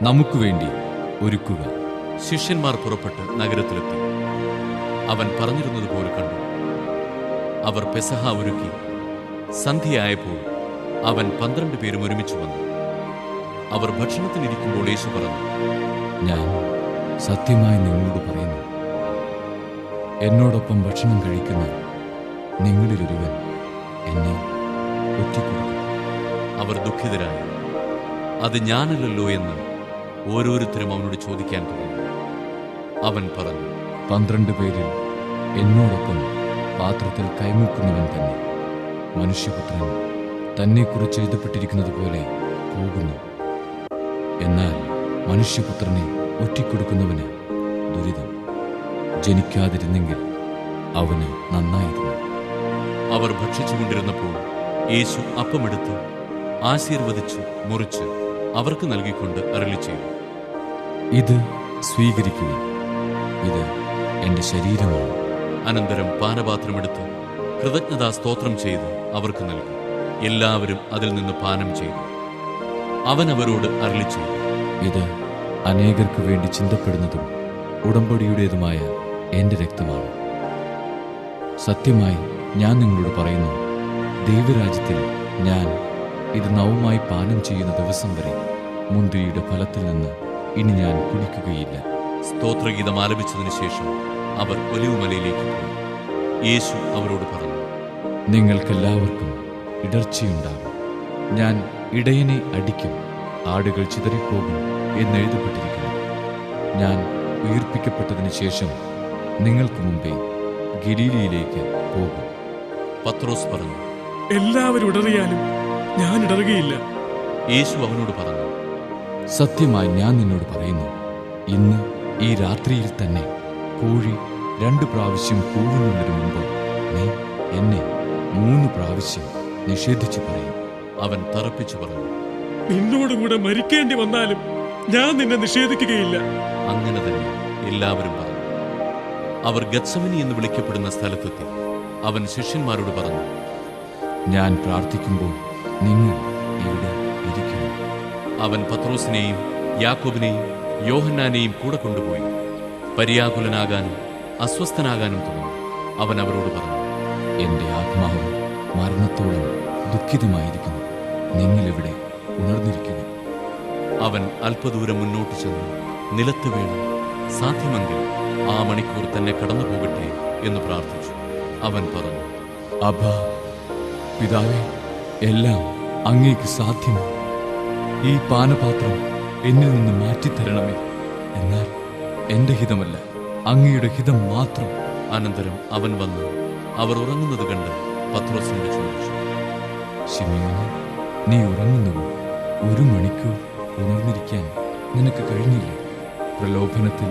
നമുക്ക് വേണ്ടി ഒരുക്കുക. ശിഷ്യന്മാർ പുറപ്പെട്ട് നഗരത്തിലെത്തി. അവൻ പറഞ്ഞിരുന്നതുപോലെ കണ്ടു. അവർ പെസഹ ഒരുക്കി. സന്ധ്യയായപ്പോൾ അവൻ 12 പേരും ഒരുമിച്ച് വന്നു. അവർ ഭക്ഷണത്തിനിരിക്കുമ്പോൾ യേശു പറഞ്ഞു, ഞാൻ സത്യമായി നിങ്ങളോട് പറയുന്നു, എന്നോടൊപ്പം ഭക്ഷണം കഴിക്കുന്ന നിങ്ങളിലൊരുവൻ എന്നെ ഒറ്റിക്കൊടുക്കും. അവർ ദുഃഖിതരായി. അത് ഞാനല്ലല്ലോ എന്ന് ഓരോരുത്തരും അവനോട് ചോദിക്കാൻ തുടങ്ങി. അവൻ പറഞ്ഞു, 12 പേരിൽ എന്നോടൊപ്പം പാത്രത്തിൽ കൈമുക്കുന്നവൻ തന്നെ മനുഷ്യപുത്രൻ തന്നെക്കുറിച്ച് എഴുതപ്പെട്ടിരിക്കുന്നത് പോലെ പോകുന്നു. എന്നാൽ മനുഷ്യപുത്രനെ ഒറ്റിക്കൊടുക്കുന്നവന് ദുരിതം. ജനിക്കാതിരുന്നെങ്കിൽ അവന് നന്നായിരുന്നു. അവർ ഭക്ഷിച്ചുകൊണ്ടിരുന്നപ്പോൾ യേശു അപ്പമെടുത്ത് ആശീർവദിച്ച് മുറിച്ച് അവർക്ക് നൽകിക്കൊണ്ട് അരുളിച്ചെയ്തു, ഇത് സ്വീകരിക്കുക, ഇത് എൻ്റെ ശരീരമാണ്. അനന്തരം പാനപാത്രമെടുത്ത് കൃതജ്ഞതാ സ്തോത്രം ചെയ്ത് അവർക്ക് നൽകി. എല്ലാവരും അതിൽ നിന്ന് പാനം ചെയ്തു. അവൻ അവരോട് അരുളിച്ചെയ്തു, ഇത് അനേകർക്ക് വേണ്ടി ചിന്തപ്പെടുന്നതും ഉടമ്പടിയുടേതുമായ എൻ്റെ രക്തമാണ്. സത്യമായി ഞാൻ നിങ്ങളോട് പറയുന്നു, ദൈവരാജ്യത്തിൽ ഞാൻ ഇത് നവമായി പാനം ചെയ്യുന്ന ദിവസം വരെ മുന്തിരിയുടെ ഫലത്തിൽ നിന്ന് ഇനി ഞാൻ കുടിക്കുകയില്ല. സ്തോത്രഗീതം ആലപിച്ചതിനു ശേഷം അവർ ഒലിവുമലയിലേക്ക് പോയി. യേശു അവരോട് പറഞ്ഞു, നിങ്ങൾക്കെല്ലാവർക്കും ഇടർച്ചയുണ്ടാകും. ഞാൻ ഇടയനെ അടിക്കും, ആടുകൾ ചിതറിപ്പോകും എന്നെഴുതപ്പെട്ടിരിക്കുന്നു. ഞാൻ ഉയിർപ്പിക്കപ്പെട്ടതിന് ശേഷം നിങ്ങൾക്ക് മുമ്പേ ഗലീലയിലേക്ക് പോകും. പത്രോസ് പറഞ്ഞു, എല്ലാവരും ഇടറിയാലും ഞാൻ ഇടറുകയില്ല. യേശു അവനോട് പറഞ്ഞു, സത്യമായി ഞാൻ നിന്നോട് പറയുന്നു, ഇന്ന് ഈ രാത്രിയിൽ തന്നെ കോഴി 2 പ്രാവശ്യം കൂവുന്നതിനു മുമ്പ് നീ എന്നെ 3 പ്രാവശ്യം നിഷേധിച്ചു പറയും. അവൻ തറപ്പിച്ചു പറഞ്ഞു, നിന്നോടുകൂടെ മരിക്കേണ്ടി വന്നാലും ഞാൻ നിന്നെ നിഷേധിക്കുകയില്ല. അങ്ങനെ തന്നെ എല്ലാവരും പറഞ്ഞു. അവർ ഗത്സമനി എന്ന് വിളിക്കപ്പെടുന്ന സ്ഥലത്തെത്തി. അവൻ ശിഷ്യന്മാരോട് പറഞ്ഞു, ഞാൻ പ്രാർത്ഥിക്കുമ്പോൾ നിങ്ങൾ ഇവിടെ ഇരിക്കുന്നു. അവൻ പത്രോസിനെയും യാക്കോബിനെയും യോഹന്നാനെയും കൂടെ കൊണ്ടുപോയി. പര്യാകുലനാകാനും അസ്വസ്ഥനാകാനും തുടങ്ങി. അവൻ അവരോട് പറഞ്ഞു, എൻ്റെ ആത്മാവ് മരണത്തോളം ദുഃഖിതമായിരിക്കുന്നു. നിങ്ങളിവിടെ ഉണർന്നിരിക്കുക. അവൻ അല്പദൂരം മുന്നോട്ട് ചെന്ന് നിലത്ത് വീണ്, സാധ്യമെങ്കിൽ ആ മണിക്കൂർ തന്നെ കടന്നു പോകട്ടെ എന്ന് പ്രാർത്ഥിച്ചു. അവൻ പറഞ്ഞു, അബ്ബാ, പിതാവേ, എല്ലാം അങ്ങേക്ക് സാധ്യമാണ്. ഈ പാനപാത്രം എന്നിൽ നിന്ന് മാറ്റിത്തരണമേ. എന്നാൽ എൻ്റെ ഹിതമല്ല, അങ്ങയുടെ ഹിതം മാത്രം. അനന്തരം അവൻ വന്ന് അവർ ഉറങ്ങുന്നത് കണ്ട് പത്രോസിനോട് ചോദിച്ചു, ശിമയോനെ, നീ ഉറങ്ങുന്നുവോ? 1 മണിക്കൂർ ഉണർന്നിരിക്കാൻ നിനക്ക് കഴിഞ്ഞില്ല? പ്രലോഭനത്തിൽ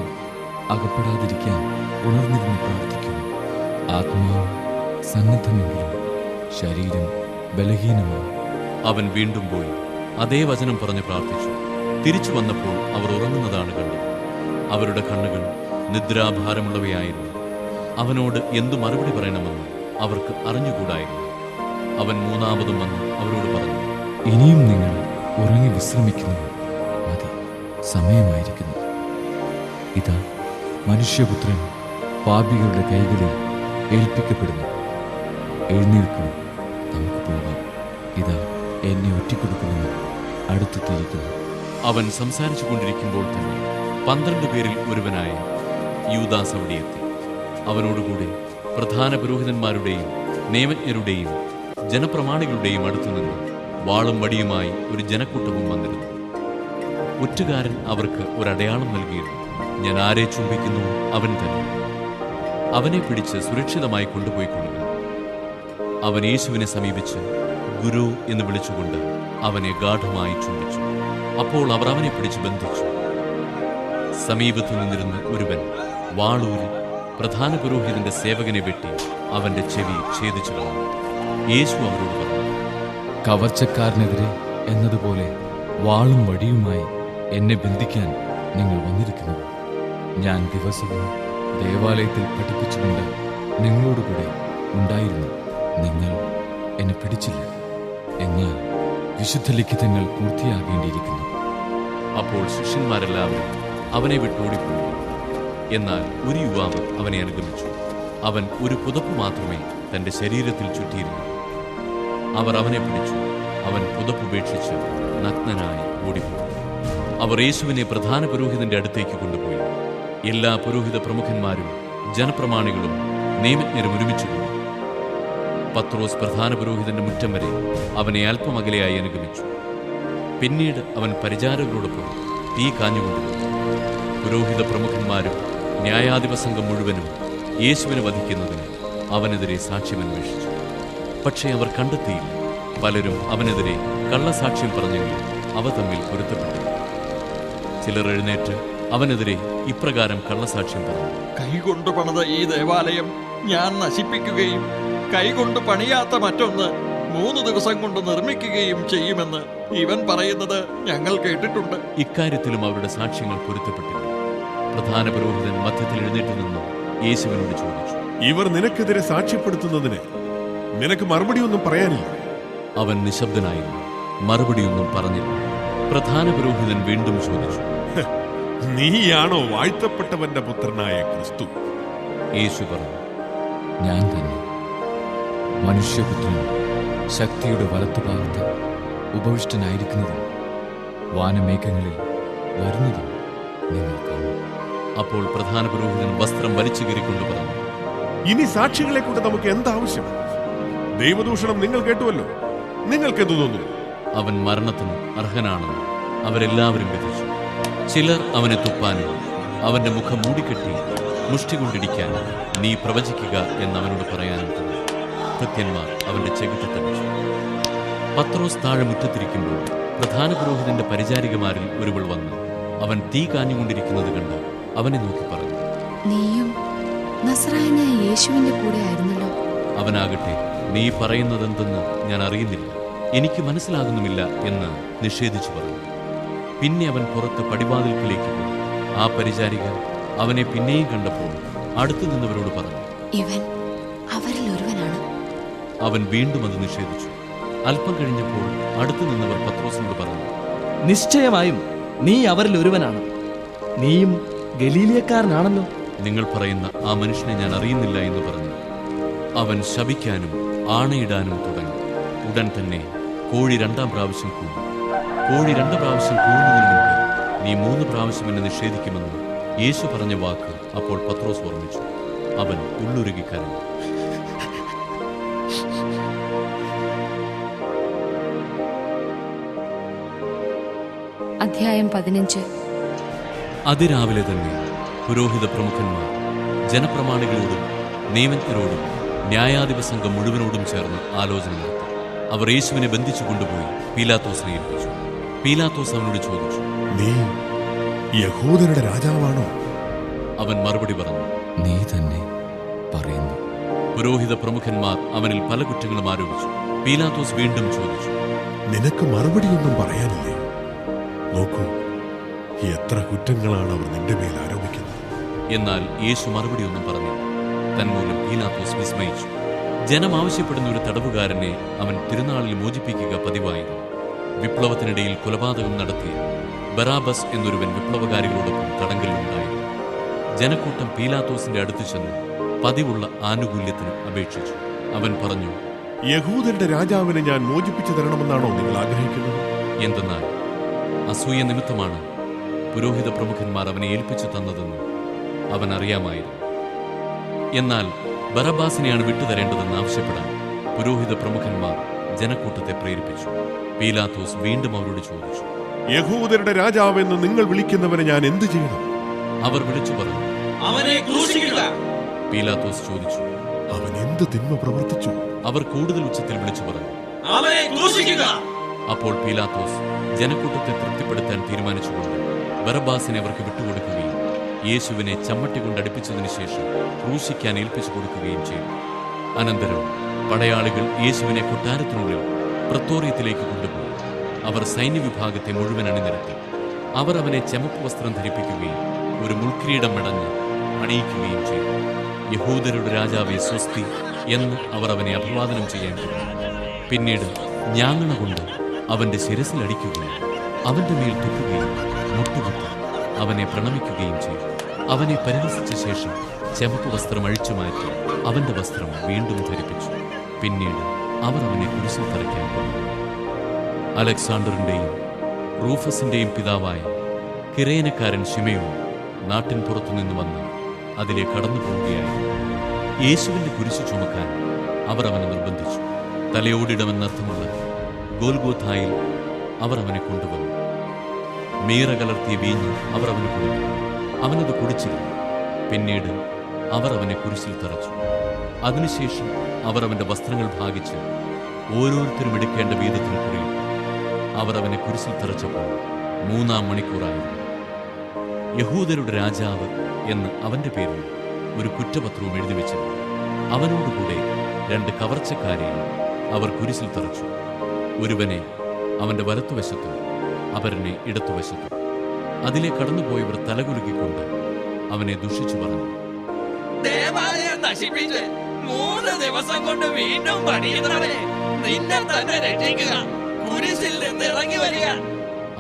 അകപ്പെടാതിരിക്കാൻ ഉണർന്നിരുന്ന് പ്രാർത്ഥിക്കുന്നു. ആത്മാവ് സന്നദ്ധമെങ്കിലും ശരീരം ബലഹീനമാണ്. അവൻ വീണ്ടും പോയി അതേ വചനം പറഞ്ഞ് പ്രാർത്ഥിച്ചു. തിരിച്ചു വന്നപ്പോൾ അവർ ഉറങ്ങുന്നതാണ് കണ്ടത്. അവരുടെ കണ്ണുകൾ നിദ്രാഭാരമുള്ളവയായിരുന്നു. അവനോട് എന്തു മറുപടി പറയണമെന്ന് അവർക്ക് അറിഞ്ഞുകൂടായിരുന്നു. അവൻ 3ാമതും വന്ന് അവരോട് പറഞ്ഞു, ഇനിയും നിങ്ങൾ ഉറങ്ങി വിശ്രമിക്കുന്നു. മതി, സമയമായിരിക്കുന്നു. ഇതാ, മനുഷ്യപുത്രൻ പാപികളുടെ കൈകളിൽ ഏൽപ്പിക്കപ്പെടുന്നു. എഴുന്നേൽക്കൂ, നമുക്ക് പോകാം. ഇതാ, എന്നെ ഒറ്റിക്കൊടുക്കുന്നവൻ അടുത്തെത്തിയിരിക്കുന്നു. അവൻ സംസാരിച്ചു കൊണ്ടിരിക്കുമ്പോൾ തന്നെ 12 പേരിൽ ഒരുവനായ യൂദാസ് അവിടെ എത്തി. അവനോടുകൂടി പ്രധാന പുരോഹിതന്മാരുടെയും നിയമജ്ഞരുടെയും ജനപ്രമാണികളുടെയും അടുത്തുനിന്ന് വാളും വടിയുമായി ഒരു ജനക്കൂട്ടവും വന്നിരുന്നു. ഒറ്റുകാരൻ അവർക്ക് ഒരടയാളം നൽകിയിരുന്നു. ഞാൻ ആരെ ചുംബിക്കുന്നു അവൻ തന്നെ, അവനെ പിടിച്ച് സുരക്ഷിതമായി കൊണ്ടുപോയിക്കൊള്ളുക. അവൻ യേശുവിനെ സമീപിച്ച് ഗുരു എന്ന് വിളിച്ചുകൊണ്ട് അവനെ ഗാഠമായി ചുംബിച്ചു. അപ്പോൾ അവർ അവനെ പിടിച്ച് ബന്ധിച്ചു. സമീപത്തു നിന്നിരുന്ന് ഒരുവൻ വാളൂരി പ്രധാന പുരോഹിതന്റെ സേവകനെ വെട്ടി അവന്റെ ചെവി ഛേദിച്ചു കളഞ്ഞു. യേശു അവരോട് പറഞ്ഞു, കവർച്ചക്കാരനെതിരെ എന്നതുപോലെ വാളും വടിയുമായി എന്നെ ബന്ധിക്കാൻ നിങ്ങൾ വന്നിരിക്കുന്നു. ഞാൻ ദിവസവും ദേവാലയത്തിൽ പഠിപ്പിച്ചുകൊണ്ട് നിങ്ങളോടുകൂടെ ഉണ്ടായിരുന്നു. നിങ്ങൾ എന്നെ പിടിച്ചില്ല. എന്നാൽ വിശുദ്ധ ലിഖിതങ്ങൾ പൂർത്തിയാകേണ്ടിയിരിക്കുന്നു. അപ്പോൾ ശിഷ്യന്മാരെല്ലാവരും അവനെ വിട്ടോടിപ്പോയി. എന്നാൽ ഒരു യുവാവ് അവനെ അനുഗമിച്ചു. അവൻ ഒരു പുതപ്പ് മാത്രമേ തന്റെ ശരീരത്തിൽ ചുറ്റിയിരുന്നു. അവർ അവനെ പിടിച്ചു. അവൻ പുതപ്പുപേക്ഷിച്ച് നഗ്നനായി ഓടിപ്പോയി. അവർ യേശുവിനെ പ്രധാന പുരോഹിതന്റെ അടുത്തേക്ക് കൊണ്ടുപോയി. എല്ലാ പുരോഹിത പ്രമുഖന്മാരും ജനപ്രമാണികളും നിയമജ്ഞരും ഒരുമിച്ചു കൂടി. പത്രോസ് പ്രധാന പുരോഹിതന്റെ മുറ്റം വരെ അവനെ അല്പം അകലെയായി അനുഗമിച്ചു. പിന്നീട് അവൻ പരിചാരകരോടൊപ്പം തീ കാഞ്ഞുകൊണ്ടിരുന്നു. പുരോഹിത പ്രമുഖന്മാരും ന്യായാധിപ സംഘം മുഴുവനും യേശുവിനെ വധിക്കുന്നതിന് അവനെതിരെ സാക്ഷ്യമന്വേഷിച്ചു. പക്ഷേ അവർ കണ്ടെത്തിയില്ല. പലരും അവനെതിരെ കള്ളസാക്ഷ്യം പറഞ്ഞെങ്കിലും അവ തമ്മിൽ പൊരുത്തപ്പെട്ടു. ചിലർ എഴുന്നേറ്റ് അവനെതിരെ ഇപ്രകാരം കള്ളസാക്ഷ്യം പറഞ്ഞു. കൈകൊണ്ട് പണിത ഈ ദേവാലയം ഞാൻ നശിപ്പിക്കുകയും കൈകൊണ്ട് പണിയാത്ത മറ്റൊന്ന് 3 ദിവസം കൊണ്ട് നിർമ്മിക്കുകയും ചെയ്യുമെന്ന് ഇവൻ പറയുന്നത് ഞങ്ങൾ കേട്ടിട്ടുണ്ട്. ഇക്കാര്യത്തിലും അവരുടെ സാക്ഷ്യങ്ങൾ പൊരുത്തപ്പെട്ടില്ല. പ്രധാന പുരോഹിതൻ മധ്യത്തിൽ എഴുന്നേറ്റ് നിന്ന് യേശുവിനോട് ചോദിച്ചു, ഇവർ നിനക്കെതിരെ സാക്ഷ്യപ്പെടുത്തുന്നതിന് നിനക്ക് മറുപടിയൊന്നും പറയാനില്ല? അവൻ നിശബ്ദനായിരുന്നു, മറുപടിയൊന്നും പറഞ്ഞില്ല. പ്രധാന പുരോഹിതൻ വീണ്ടും ചോദിച്ചു, നീയാണോ വാഴ്ത്തപ്പെട്ടവന്റെ പുത്രനായ ക്രിസ്തു? യേശു പറഞ്ഞു, ഞാൻ തന്നെ. മനുഷ്യപുത്രൻ ശക്തിയുടെ വലത്തുഭാഗത്ത് ഉപവിഷ്ടനായിരിക്കുന്നതും വാനമേഘങ്ങളിൽ വരുന്നതും നിങ്ങൾ കാണും. അപ്പോൾ പ്രധാന പുരോഹിതൻ വസ്ത്രം വലിച്ചു കീറിക്കൊണ്ട് പറഞ്ഞു, ഇനി സാക്ഷികളെ കൊണ്ട് നമുക്ക് എന്താവശ്യം? ദൈവദൂഷണം നിങ്ങൾ കേട്ടുവല്ലോ, നിങ്ങൾക്ക് എന്തു തോന്നുന്നു? അവൻ മരണത്തിന് അർഹനാണെന്ന് അവരെല്ലാവരും വിധിച്ചു. ചിലർ അവനെ തുപ്പാനും അവന്റെ മുഖം മൂടിക്കെട്ടി മുഷ്ടി കൊണ്ടിടിക്കാൻ നീ പ്രവചിക്കുക എന്നവനോട് പറയാനും തുടങ്ങി. ഭൃത്യന്മാർ അവന്റെ ചെകിട്ട് തടിച്ചു. പത്രോസ് താഴെ മുറ്റത്തിരിക്കുമ്പോൾ പ്രധാന പുരോഹിതന്റെ പരിചാരികമാരിൽ ഒരുവൾ വന്ന് അവൻ തീ കാഞ്ഞുകൊണ്ടിരിക്കുന്നത് കണ്ട് അവനെ നോക്കി പറഞ്ഞു, നീയും നസ്രായനായ യേശുവിന്റെ കൂടെ ആയിരുന്നല്ലോ. അവനാകട്ടെ, നീ പറയുന്നതെന്തെന്ന് ഞാൻ അറിയുന്നില്ല, എനിക്ക് മനസ്സിലാകുന്നുമില്ല എന്ന് നിഷേധിച്ചു പറഞ്ഞു. പിന്നെ അവൻ പുറത്ത് പടിവാതിൽക്കിലേക്ക് പോയി. ആ പരിചാരിക അവനെ പിന്നെയും കണ്ടപ്പോൾ അടുത്തു നിന്നവരോട് പറഞ്ഞു, ഇവൻ അവരിൽ ഒരുവനാണ്. അവൻ വീണ്ടും അത് നിഷേധിച്ചു. അല്പം കഴിഞ്ഞപ്പോൾ അടുത്തു നിന്നവർ പത്രോസിനോട് പറഞ്ഞു, നിശ്ചയമായും നീ അവരിൽ ഒരുവനാണ്. നീയും ഗലീലിയക്കാരനാണല്ലോ. നിങ്ങൾ പറയുന്ന ആ മനുഷ്യനെ ഞാൻ അറിയുന്നില്ല എന്ന് പറഞ്ഞു. അവൻ ശപിക്കാനും ആണയിടാനും തുടങ്ങി. ഉടൻ തന്നെ കോഴി 2-ാം പ്രാവശ്യം കൂടി. കോഴി 2 പ്രാവശ്യം കൂവുന്നതിന് മുമ്പ് നീ 3 പ്രാവശ്യം എന്നെ നിഷേധിക്കുമെന്ന് യേശു പറഞ്ഞ വാക്ക് അപ്പോൾ പത്രോസ് ഓർമ്മിച്ചു. അവൻ ഉള്ളുരുകി കരഞ്ഞു. അധ്യായം 15. അതിരാവിലെ തന്നെ പുരോഹിത പ്രമുഖന്മാർ ജനപ്രമാണികളോടും നിയമജ്ഞരോടും ന്യായാധിപ സംഘം മുഴുവനോടും ചേർന്ന് ആലോചന നടത്തി. അവർ യേശുവിനെ ബന്ധിച്ചു കൊണ്ടുപോയി പീലാത്തോസിനെ ഏൽപ്പിച്ചു. പീലാത്തോസ് അവനോട് ചോദിച്ചു, നീ യഹൂദരുടെ രാജാവാണോ? അവൻ മറുപടി പറഞ്ഞു, നീ തന്നെ പറയുന്നു. പുരോഹിത പ്രമുഖന്മാർ അവനിൽ പല കുറ്റങ്ങളും ആരോപിച്ചു. പീലാത്തോസ് വീണ്ടും ചോദിച്ചു, നിനക്ക് മറുപടിയൊന്നും പറയാനില്ലേ? നോക്കൂ, എത്ര കുറ്റങ്ങളാണ് അവർ നിന്റെ മേൽ ആരോപിക്കുന്നത്. എന്നാൽ യേശു മറുപടിയൊന്നും പറഞ്ഞില്ല. തന്മൂലം പീലാത്തോസ് വിസ്മയിച്ചു. ജനം ആവശ്യപ്പെടുന്ന ഒരു തടവുകാരനെ അവൻ തിരുനാളിൽ മോചിപ്പിക്കുക പതിവായിരുന്നു. വിപ്ലവത്തിനിടയിൽ കൊലപാതകം നടത്തിയ ബറാബസ് എന്നൊരുവൻ വിപ്ലവകാരികളോടൊപ്പം തടങ്കലിലുണ്ടായിരുന്നു. ജനക്കൂട്ടം പീലാത്തോസിന്റെ അടുത്ത് ചെന്ന് പതിവുള്ള ആനുകൂല്യത്തിന് അപേക്ഷിച്ചു. അവൻ പറഞ്ഞു, യഹൂദരുടെ രാജാവിനെ ഞാൻ മോചിപ്പിച്ചു തരണമെന്നാണോ നിങ്ങൾ ആഗ്രഹിക്കുന്നത്? എന്തെന്നാൽ അസൂയ നിമിത്തമാണ് പുരോഹിത പ്രമുഖന്മാർ അവനെ ഏൽപ്പിച്ചു തന്നതെന്ന് അവൻ അറിയാമായിരുന്നു. എന്നാൽ ബറബാസിനെയാണ് വിട്ടുതരേണ്ടതെന്ന് ആവശ്യപ്പെടാൻ പുരോഹിത പ്രമുഖന്മാർ ജനക്കൂട്ടത്തെ പ്രേരിപ്പിച്ചു. പീലാത്തോസ് വീണ്ടും അവരോട് ചോദിച്ചു, യഹൂദരുടെ രാജാവെന്ന് നിങ്ങൾ വിളിക്കുന്നവനെ ഞാൻ എന്തു ചെയ്യണം? അവർ വിളിച്ചു പറഞ്ഞു, അവനെ ക്രൂശിക്കുക. പീലാത്തോസ് ചോദിച്ചു, അവൻ എന്ത് തിന്മ പ്രവർത്തിച്ചു? അവർ കൂടുതൽ ഉച്ചത്തിൽ വിളിച്ചു പറഞ്ഞു, അവനെ ക്രൂശിക്കുക. അപ്പോൾ പീലാത്തോസ് ജനക്കൂട്ടത്തെ തൃപ്തിപ്പെടുത്താൻ തീരുമാനിച്ചുകൊണ്ട് ബറബാസിനെ അവർക്ക് വിട്ടുകൊടുക്കുകയും യേശുവിനെ ചമ്മട്ടി കൊണ്ട് അടുപ്പിച്ചതിനു ശേഷം ക്രൂശിക്കാൻ ഏൽപ്പിച്ചു കൊടുക്കുകയും ചെയ്തു. അനന്തരം പടയാളികൾ യേശുവിനെ കൊട്ടാരത്തിനുള്ളിൽ പ്രത്തോറിയത്തിലേക്ക് കൊണ്ടുപോയി. അവർ സൈന്യവിഭാഗത്തെ മുഴുവൻ അണിനിരത്തി. അവർ അവനെ ചുമപ്പ് വസ്ത്രം ധരിപ്പിക്കുകയും ഒരു മുൾക്കിരീടം മെടഞ്ഞ് അണിയിക്കുകയും ചെയ്തു. യഹൂദരുടെ രാജാവെ സ്വസ്തി എന്ന് അവർ അവനെ അഭിവാദനം ചെയ്യാൻ തുടങ്ങി. പിന്നീട് ഞാങ്ങണ കൊണ്ട് അവന്റെ ശിരസിൽ അടിക്കുകയും അവന്റെ മേൽ തുപ്പുകയും മുട്ടുകുത്തി അവനെ പ്രണമിക്കുകയും ചെയ്തു. അവനെ പരിഹസിച്ച ശേഷം ചുമപ്പ് വസ്ത്രം അഴിച്ചു മാറ്റി അവന്റെ വസ്ത്രം വീണ്ടും ധരിപ്പിച്ചു. പിന്നീട് അവർ അവനെ കുരിശിൽ തറയ്ക്കാൻ തുടങ്ങി. അലക്സാണ്ടറിന്റെയും റൂഫസിന്റെയും പിതാവായ കിരേനക്കാരൻ ശിമയോൻ നാട്ടിൻ പുറത്തുനിന്ന് വന്ന് അതിലെ കടന്നു പോവുകയായിരുന്നു. യേശുവിന്റെ കുരിശു ചുമക്കാൻ അവർ അവനെ നിർബന്ധിച്ചു. തലയോടിടമെന്നർത്ഥമുള്ള ഗോൽഗോഥായിൽ അവർ അവനെ കൊണ്ടുവന്നു. മീറ കലർത്തിയ വീഞ്ഞ് അവർ അവന് കൊടുത്തു. അവനത് കുടിച്ചില്ല. പിന്നീട് അവർ അവനെ കുരിശിൽ തറച്ചു. അതിനുശേഷം അവർ അവന്റെ വസ്ത്രങ്ങൾ ഭാഗിച്ച് ഓരോരുത്തരും എടുക്കേണ്ട വീതത്തിന് കുറിയിട്ടു. അവർ അവനെ കുരിശിൽ തറച്ചപ്പോൾ 3-ാം മണിക്കൂറായിരുന്നു. യഹൂദരുടെ രാജാവ് എന്ന് അവന്റെ പേരിൽ ഒരു കുറ്റപത്രവും എഴുതി വെച്ചിരുന്നു. അവനോടുകൂടെ 2 കവർച്ചക്കാരെയും അവർ കുരിശിൽ തറച്ചു. ഒരുവനെ അവന്റെ വലത്തുവശത്തും അവരനെ ഇടത്തുവശത്തും. അതിലെ കടന്നുപോയവർ തലകുലുക്കിക്കൊണ്ട് അവനെ ദുഷിച്ചു പറഞ്ഞു, ദേവാലയം നശിപ്പിച്ച് 3 ദിവസം കൊണ്ട് വീണ്ടും പണിയുന്നവനെ നിന്നെ തന്നെ രക്ഷിക്കുക, കുരിശിൽ നിന്ന് ഇറങ്ങി വരിക.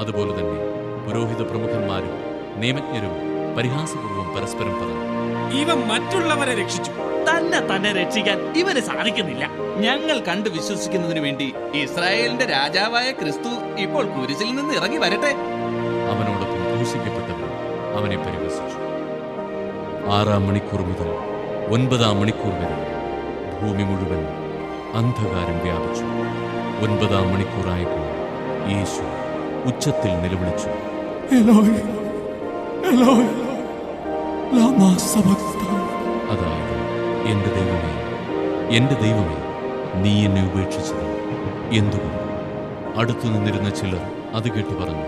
അതുപോലെ തന്നെ പുരോഹിത പ്രമുഖന്മാരും നിയമജ്ഞരും പരിഹാസപൂർവ്വം പരസ്പരം പറഞ്ഞു, ഇവൻ മറ്റുള്ളവരെ രക്ഷിച്ചു, തന്നെ രക്ഷിക്കാൻ ഇവന് സാധിക്കുന്നില്ല. ഞങ്ങൾ കണ്ടു വിശ്വസിക്കുന്നതിനു വേണ്ടി ഇസ്രായേലിന്റെ രാജാവായ ക്രിസ്തു ഇപ്പോൾ കുരിശിൽ നിന്ന് ഇറങ്ങി വരട്ടെ. അവനോടൊപ്പം ക്രൂശിക്കപ്പെട്ടവർ അവനെ പരിഹസിച്ചു. 6-ാം മണിക്കൂർ മുതൽ 9-ാം മണിക്കൂർ വരെ ഭൂമി മുഴുവൻ അന്ധകാരം വ്യാപിച്ചു. 9-ാം മണിക്കൂറായപ്പോൾ യേശു ഉച്ചത്തിൽ നിലവിളിച്ചു, എലോയ്, എലോയ്, ലാമാ സബക്താനി. അതായത്, എന്റെ ദൈവമേ, എന്റെ ദൈവമേ, നീ എന്നെ ഉപേക്ഷിച്ചത് എന്തുകൊണ്ട്? അടുത്തു നിന്നിരുന്ന ചിലർ അത് കേട്ടു പറഞ്ഞു,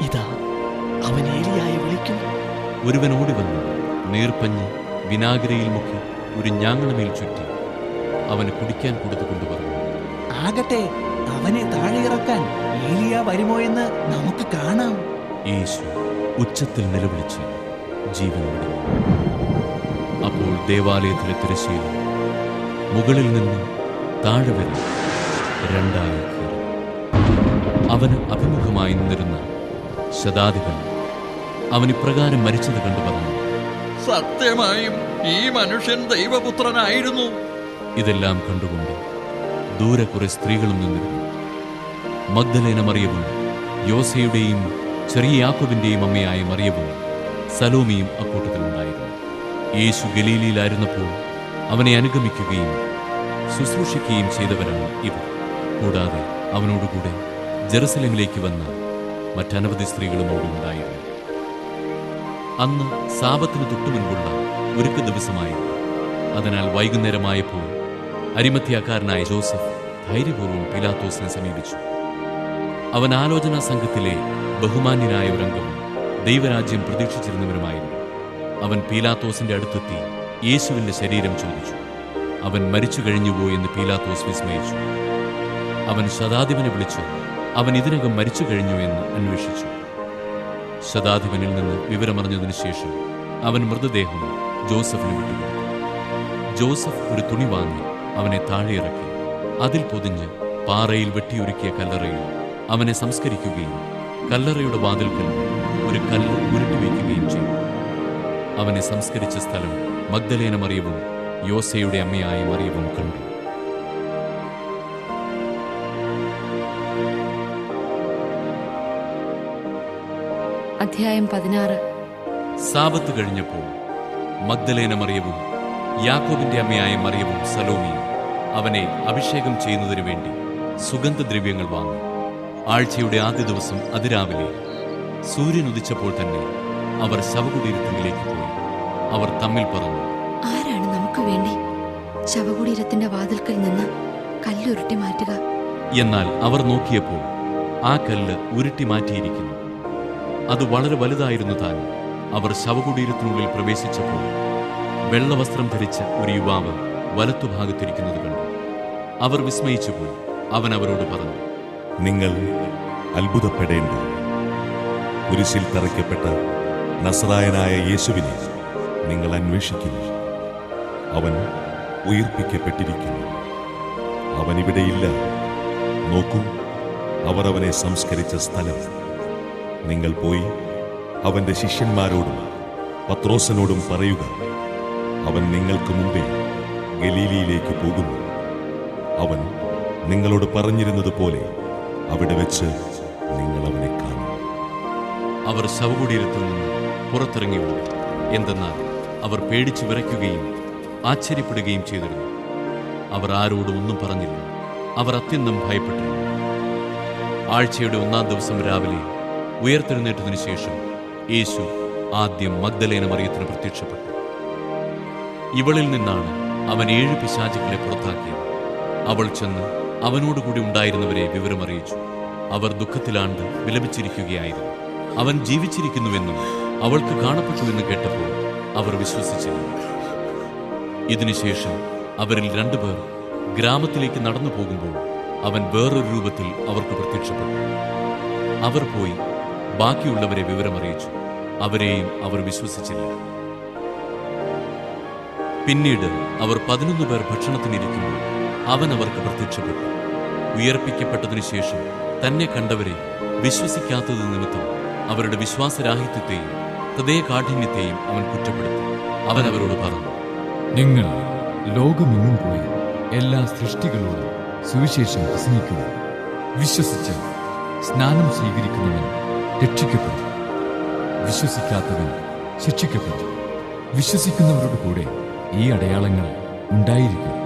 ഇതാ അവൻ ഏലിയായെ വിളിക്കുന്നു. ഒരുവൻ ഓടി വന്നു നീർപ്പഞ്ഞ് വിനാഗിരിയിൽ മുക്കി ഒരു ഞാങ്ങണമേൽ ചുറ്റി അവന് കുടിക്കാൻ കൊടുത്തുകൊണ്ട് പറഞ്ഞു, ആകട്ടെ, അവനെ താഴെ ഇറക്കാൻ ഏലിയ വരുമോ എന്ന് നമുക്ക് കാണാം. യേശു ഉച്ചത്തിൽ നിലവിളിച്ച് ജീവൻ വിടുന്നു. അപ്പോൾ ദേവാലയത്തിലെ തിരശ്ശീല മുകളിൽ നിന്ന് താഴെ വരെ 2ആയി കീറി. അവന് അഭിമുഖമായി നിന്നിരുന്ന ശതാധിപൻ അവൻ ഇപ്രകാരം മരിച്ചത് കണ്ടു പറഞ്ഞു, സത്യമായും ഈ മനുഷ്യൻ ദൈവപുത്രനായിരുന്നു. ഇതെല്ലാം കണ്ടുകൊണ്ട് ദൂരെ കുറെ സ്ത്രീകളും നിന്നിരുന്നു. മഗ്ദലേന മറിയവും യോസയുടെയും ചെറിയ യാക്കോബിന്റെയും അമ്മയായ മറിയവും സലോമിയും അക്കൂട്ടത്തിലുണ്ടായിരുന്നു. യേശു ഗലീലയിലായിരുന്നപ്പോൾ അവനെ അനുഗമിക്കുകയും ശുശ്രൂഷിക്കുകയും ചെയ്തവരാണ് ഇവർ. കൂടാതെ അവനോടുകൂടെ ജെറുസലേമിലേക്ക് വന്ന മറ്റനവധി സ്ത്രീകളും അവിടെ ഉണ്ടായിരുന്നു. അന്ന് സാബത്തിന് തൊട്ടുമുൻപുള്ള ഒരുക്ക ദിവസമായിരുന്നു. അതിനാൽ വൈകുന്നേരമായപ്പോൾ അരിമത്യാക്കാരനായ ജോസഫ് ധൈര്യപൂർവ്വം പീലാത്തോസിനെ സമീപിച്ചു. അവൻ ആലോചനാ സംഘത്തിലെ ബഹുമാന്യനായ ഒരംഗവും ദൈവരാജ്യം പ്രതീക്ഷിച്ചിരുന്നവരുമായിരുന്നു. അവൻ പീലാത്തോസിന്റെ അടുത്തെത്തി യേശുവിന്റെ ശരീരം ചോദിച്ചു. അവൻ മരിച്ചു കഴിഞ്ഞുവോ എന്ന് പീലാത്തോസ് വിസ്മയിച്ചു. അവൻ ശതാധിപനെ വിളിച്ചു അവൻ ഇതിനകം മരിച്ചു കഴിഞ്ഞു എന്ന് അന്വേഷിച്ചു. ശതാധിപനിൽ നിന്ന് വിവരമറിഞ്ഞതിനു ശേഷം അവൻ മൃതദേഹം ജോസഫിന് വിട്ടുകൊടുത്തു. ജോസഫ് ഒരു തുണി വാങ്ങി അവനെ താഴെയിറക്കി അതിൽ പൊതിഞ്ഞ് പാറയിൽ വെട്ടിയൊരുക്കിയ കല്ലറയിൽ അവനെ സംസ്കരിക്കുകയും കല്ലറയുടെ വാതിൽക്കൽ ഒരു കല്ല് ഉരുട്ടിവെക്കുകയും ചെയ്തു. അവനെ സംസ്കരിച്ച സ്ഥലം മഗ്ദലേന മറിയവും യോസയുടെ അമ്മയായ മറിയവും കണ്ടു. അധ്യായം 16. സാബത്ത് കഴിഞ്ഞപ്പോൾ മഗ്ദലേന മറിയവും യാക്കോബിന്റെ അമ്മയായ മറിയവും സലോമിയും അവനെ അഭിഷേകം ചെയ്യുന്നതിനു വേണ്ടി സുഗന്ധദ്രവ്യങ്ങൾ വാങ്ങി. ആഴ്ചയുടെ ആദ്യ ദിവസം അതിരാവിലെ സൂര്യൻ ഉദിച്ചപ്പോൾ തന്നെ അവർ ശവകുടീരത്തിലേക്ക് പോയി. അവർ തമ്മിൽ പറഞ്ഞു, ആരാണ് നമുക്ക് വേണ്ടി ശവകുടീരത്തിന്റെ വാതിൽക്കൽ നിന്ന് കല്ലുരുട്ടി മാറ്റുക? എന്നാൽ അവർ നോക്കിയപ്പോൾ ആ കല്ല് ഉരുട്ടി മാറ്റിയിരിക്കുന്നു. അത് വളരെ വലുതായിരുന്നു താനും. അവർ ശവകുടീരത്തിനുള്ളിൽ പ്രവേശിച്ചപ്പോൾ വെള്ളവസ്ത്രം ധരിച്ച ഒരു യുവാവ് വലത്തുഭാഗത്തിരിക്കുന്നത് കണ്ടു. അവർ വിസ്മയിച്ചുപോയി. അവൻ അവരോട് പറഞ്ഞു, നിങ്ങൾ അത്ഭുതപ്പെടേണ്ട. കുരിശിൽ തറയ്ക്കപ്പെട്ട നസറായനായ യേശുവിനെ നിങ്ങൾ അന്വേഷിക്കുന്നു. അവൻ ഉയിർപ്പിക്കപ്പെട്ടിരിക്കുന്നു. അവൻ ഇവിടെയില്ല. നോക്കൂ, അവർ അവനെ സംസ്കരിച്ച സ്ഥലം. നിങ്ങൾ പോയി അവന്റെ ശിഷ്യന്മാരോടും പത്രോസിനോടും പറയുക, അവൻ നിങ്ങൾക്ക് മുമ്പേ ഗലീലയിലേക്ക് പോകുന്നു. അവൻ നിങ്ങളോട് പറഞ്ഞിരുന്നത് പോലെ അവിടെ വെച്ച് നിങ്ങൾ അവനെ കാണും. അവർ ശവകുടീരത്തിൽ നിന്ന് പുറത്തിറങ്ങി ഓടി. എന്തെന്നാൽ അവർ പേടിച്ചു വിറയ്ക്കുകയും ആശ്ചര്യപ്പെടുകയും ചെയ്തിരുന്നു. അവർ ആരോടും ഒന്നും പറഞ്ഞില്ല. അവർ അത്യന്തം ഭയപ്പെട്ടിരുന്നു. ആഴ്ചയുടെ 1-ാം ദിവസം രാവിലെ ഉയർത്തെഴുന്നേറ്റതിനു ശേഷം യേശു ആദ്യം മഗ്ദലേന മറിയത്തിന് പ്രത്യക്ഷപ്പെട്ടു. ഇവളിൽ നിന്നാണ് അവൻ 7 പിശാചുക്കളെ പുറത്താക്കിയത്. അവൾ ചെന്ന് അവനോടുകൂടി ഉണ്ടായിരുന്നവരെ വിവരമറിയിച്ചു. അവർ ദുഃഖത്തിലാണ്ട് വിലപിച്ചിരിക്കുകയായിരുന്നു. അവൻ ജീവിച്ചിരിക്കുന്നുവെന്നും അവൾക്ക് കാണപ്പെട്ടു എന്ന് കേട്ടപ്പോൾ അവർ വിശ്വസിച്ചില്ല. ഇതിനുശേഷം അവരിൽ 2 പേർ ഗ്രാമത്തിലേക്ക് നടന്നു പോകുമ്പോൾ അവൻ വേറൊരു രൂപത്തിൽ അവർക്ക് പ്രത്യക്ഷപ്പെട്ടു. അവർ പോയി ബാക്കിയുള്ളവരെ വിവരമറിയിച്ചു. അവരെയും അവർ വിശ്വസിച്ചില്ല. പിന്നീട് അവർ 11 പേർ ഭക്ഷണത്തിനിരിക്കുമ്പോൾ അവൻ അവർക്ക് പ്രത്യക്ഷപ്പെട്ടു. ഉയർപ്പിക്കപ്പെട്ടതിനു ശേഷം തന്നെ കണ്ടവരെ വിശ്വസിക്കാത്തത് നിമിത്തം അവരുടെ വിശ്വാസരാഹിത്യത്തെയും ഹൃദയകാഠിന്യത്തെയും അവൻ കുറ്റപ്പെടുത്തി. അവൻ അവരോട് പറഞ്ഞു, നിങ്ങൾ ലോകമെങ്ങും പോയി എല്ലാ സൃഷ്ടികളോടും സുവിശേഷം പ്രസംഗിക്കുക. വിശ്വസിച്ച് സ്നാനം സ്വീകരിക്കുന്നവൻ രക്ഷിക്കപ്പെടും, വിശ്വസിക്കാത്തവൻ ശിക്ഷിക്കപ്പെടും. വിശ്വസിക്കുന്നവരുടെ കൂടെ ഈ അടയാളങ്ങൾ ഉണ്ടായിരിക്കും.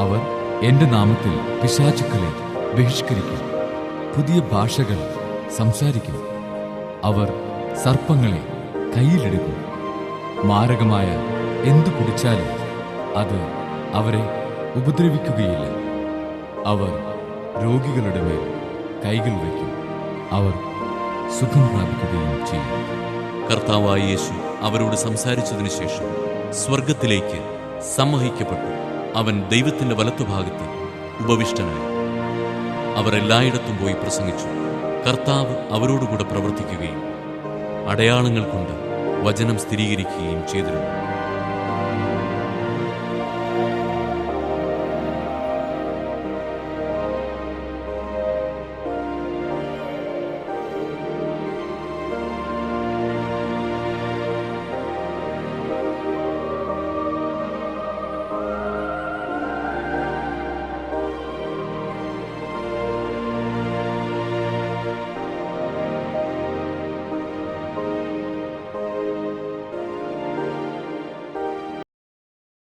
അവർ എന്റെ നാമത്തിൽ പിശാചുക്കളെ ബഹിഷ്കരിക്കും, പുതിയ ഭാഷകൾ സംസാരിക്കും, അവർ സർപ്പങ്ങളെ കയ്യിലെടുക്കും, മാരകമായ എന്തു കുടിച്ചാലും അത് അവരെ ഉപദ്രവിക്കുകയില്ല. അവർ രോഗികളുടെ മേൽ കൈകൾ വയ്ക്കും, അവർ സുഖം പ്രാപിക്കുകയും ചെയ്യും. കർത്താവായ യേശു അവരോട് സംസാരിച്ചതിനു ശേഷം സ്വർഗത്തിലേക്ക് സമ്മോഹിക്കപ്പെട്ടു. അവൻ ദൈവത്തിന്റെ വലത്തുഭാഗത്ത് ഉപവിഷ്ടനായി. അവർ എല്ലായിടത്തും പോയി പ്രസംഗിച്ചു. കർത്താവ് അവരോടുകൂടെ പ്രവർത്തിക്കുകയും അടയാളങ്ങൾ കൊണ്ട് വചനം സ്ഥിരീകരിക്കുകയും ചെയ്തിരുന്നു.